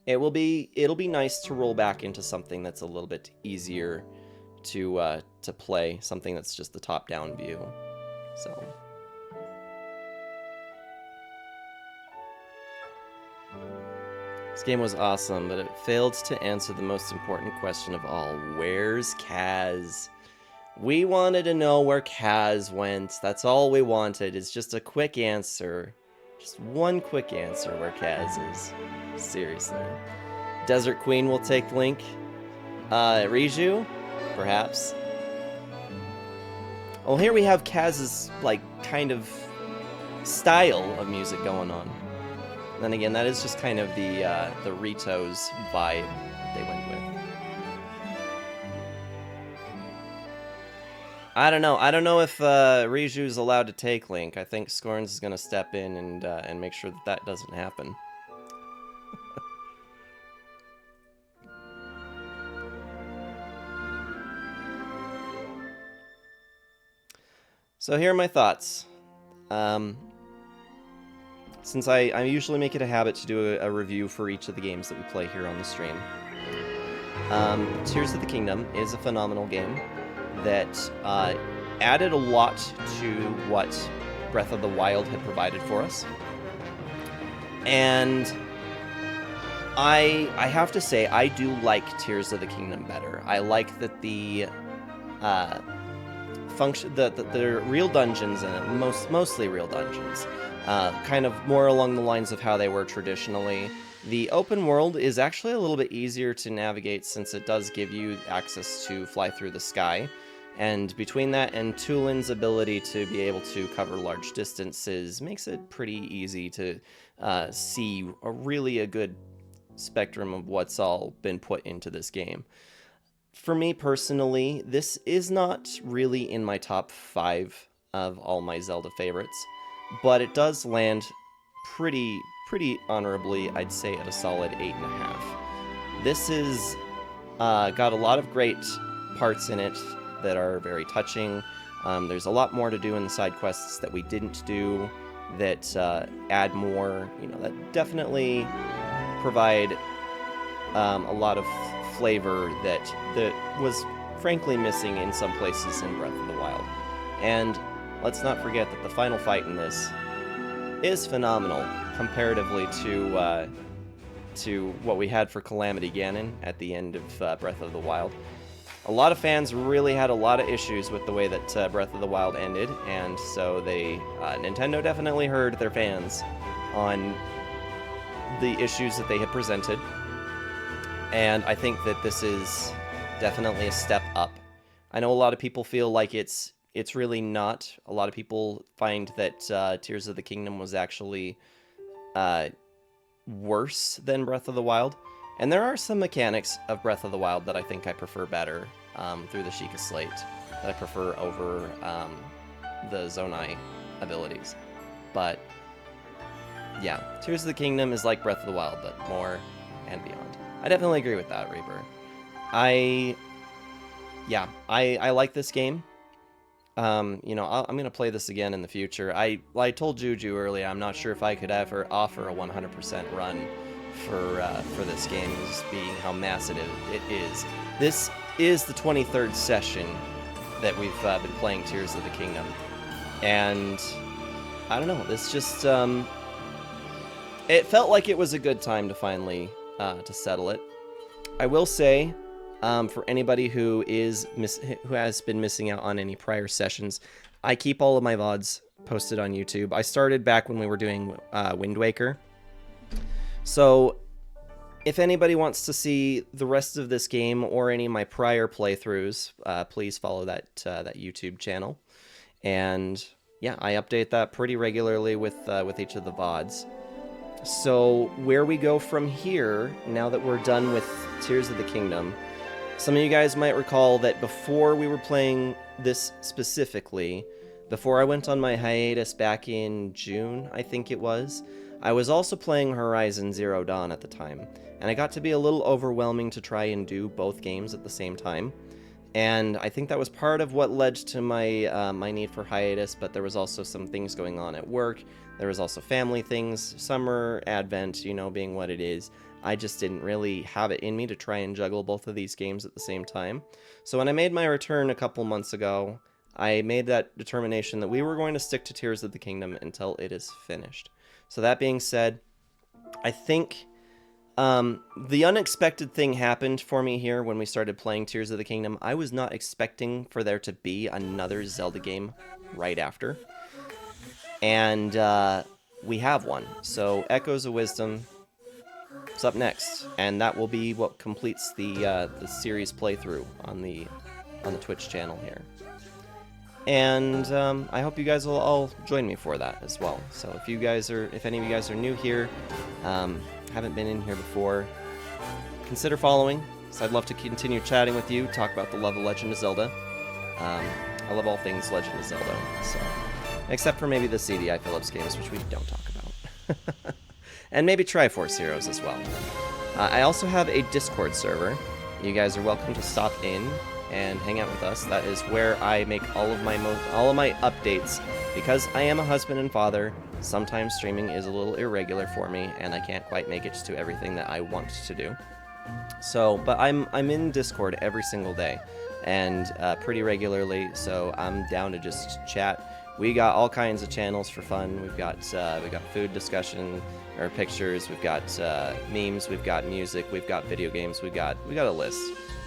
it'll be nice to roll back into something that's a little bit easier to play, something that's just the top-down view. So this game was awesome, but it failed to answer the most important question of all: where's Kaz? We wanted to know where Kaz went. That's all we wanted, is just a quick answer. Just one quick answer where Kaz is. Seriously. Desert Queen will take Link. Riju? Perhaps. Well, here we have Kaz's, like, kind of style of music going on. Then again, that is just kind of the Rito's vibe they went with. I don't know. I don't know if Riju's allowed to take Link. I think Scorns is going to step in and make sure that that doesn't happen. So here are my thoughts. Since I usually make it a habit to do a review for each of the games that we play here on the stream. Tears of the Kingdom is a phenomenal game that added a lot to what Breath of the Wild had provided for us. And I have to say, I do like Tears of the Kingdom better. I like that the real dungeons, and mostly real dungeons, kind of more along the lines of how they were traditionally. The open world is actually a little bit easier to navigate since it does give you access to fly through the sky. And between that and Tulin's ability to be able to cover large distances makes it pretty easy to see a good spectrum of what's all been put into this game. For me personally, this is not really in my top 5 of all my Zelda favorites, but it does land pretty honorably, I'd say, at a solid 8.5. This is got a lot of great parts in it that are very touching. There's a lot more to do in the side quests that we didn't do that add more, that definitely provide a lot of flavor that was frankly missing in some places in Breath of the Wild. And let's not forget that the final fight in this is phenomenal comparatively to what we had for Calamity Ganon at the end of Breath of the Wild. A lot of fans really had a lot of issues with the way that Breath of the Wild ended, and so Nintendo definitely heard their fans on the issues that they had presented. And I think that this is definitely a step up. I know a lot of people feel like it's really not. A lot of people find that Tears of the Kingdom was actually worse than Breath of the Wild. And there are some mechanics of Breath of the Wild that I think I prefer better through the Sheikah Slate, that I prefer over the Zonai abilities. But yeah, Tears of the Kingdom is like Breath of the Wild, but more and beyond. I definitely agree with that, Reaper. I like this game. I'm gonna play this again in the future. I told Juju earlier, I'm not sure if I could ever offer a 100% run for this game, just being how massive it is. This is the 23rd session that we've been playing Tears of the Kingdom, and I don't know. This just it felt like it was a good time to finally to settle it. I will say, for anybody who has been missing out on any prior sessions, I keep all of my VODs posted on YouTube. I started back when we were doing Wind Waker. So if anybody wants to see the rest of this game or any of my prior playthroughs, please follow that YouTube channel. And yeah, I update that pretty regularly with each of the VODs. So where we go from here, now that we're done with Tears of the Kingdom, some of you guys might recall that before we were playing this specifically, before I went on my hiatus back in June, I think it was, I was also playing Horizon Zero Dawn at the time, and it got to be a little overwhelming to try and do both games at the same time. And I think that was part of what led to my my need for hiatus, but there was also some things going on at work. There was also family things, summer, Advent, being what it is. I just didn't really have it in me to try and juggle both of these games at the same time. So when I made my return a couple months ago, I made that determination that we were going to stick to Tears of the Kingdom until it is finished. So that being said, I think The unexpected thing happened for me here when we started playing Tears of the Kingdom. I was not expecting for there to be another Zelda game right after. And we have one. So Echoes of Wisdom is up next, and that will be what completes the series playthrough on the Twitch channel here. And I hope you guys will all join me for that as well. So if any of you guys are new here, haven't been in here before, consider following. So I'd love to continue chatting with you, talk about the love of Legend of Zelda. I love all things Legend of Zelda, so except for maybe the CDI Phillips games, which we don't talk about. And maybe Triforce Heroes as well. I also have a Discord server. You guys are welcome to stop in and hang out with us. That is where I make all of my updates. Because I am a husband and father, sometimes streaming is a little irregular for me, and I can't quite make it to everything that I want to do. So, but I'm in Discord every single day, and pretty regularly. So I'm down to just chat. We got all kinds of channels for fun. We've got food discussion or pictures. We've got memes. We've got music. We've got video games. We got a list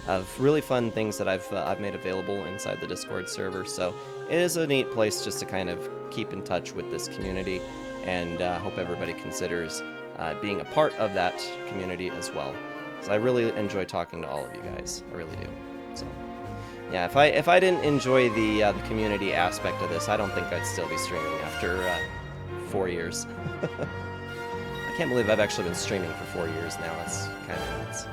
of really fun things that I've made available inside the Discord server. So it is a neat place just to kind of keep in touch with this community, and hope everybody considers being a part of that community as well. So I really enjoy talking to all of you guys. I really do. So yeah, if I didn't enjoy the community aspect of this, I don't think I'd still be streaming after 4 years. I can't believe I've actually been streaming for 4 years now. That's kind of nuts.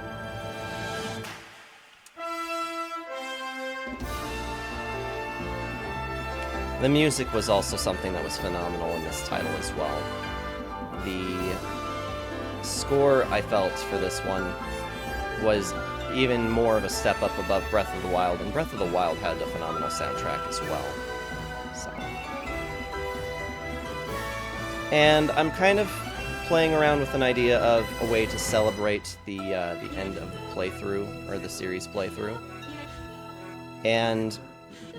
The music was also something that was phenomenal in this title as well. The score, I felt, for this one was even more of a step up above Breath of the Wild, and Breath of the Wild had a phenomenal soundtrack as well. So. And I'm kind of playing around with an idea of a way to celebrate the end of the playthrough, or the series playthrough. And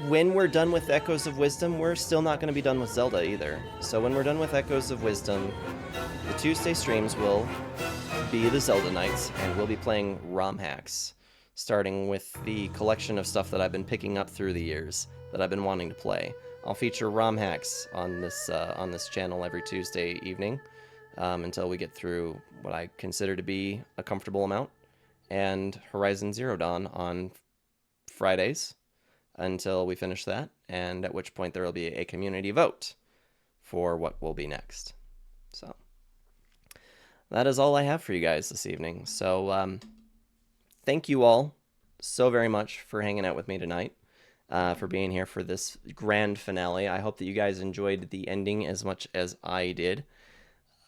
when we're done with Echoes of Wisdom, we're still not going to be done with Zelda either. So when we're done with Echoes of Wisdom, the Tuesday streams will be the Zelda nights, and we'll be playing ROM hacks, starting with the collection of stuff that I've been picking up through the years that I've been wanting to play. I'll feature ROM hacks on this channel every Tuesday evening until we get through what I consider to be a comfortable amount, and Horizon Zero Dawn on Fridays until we finish that, and at which point there will be a community vote for what will be next. So that is all I have for you guys this evening. So thank you all so very much for hanging out with me tonight, for being here for this grand finale. I hope that you guys enjoyed the ending as much as I did.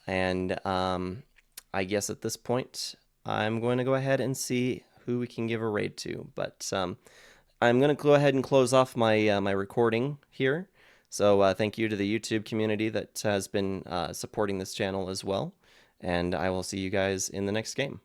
And I guess at this point, I'm going to go ahead and see who we can give a raid to. But I'm going to go ahead and close off my my recording here. So thank you to the YouTube community that has been supporting this channel as well. And I will see you guys in the next game.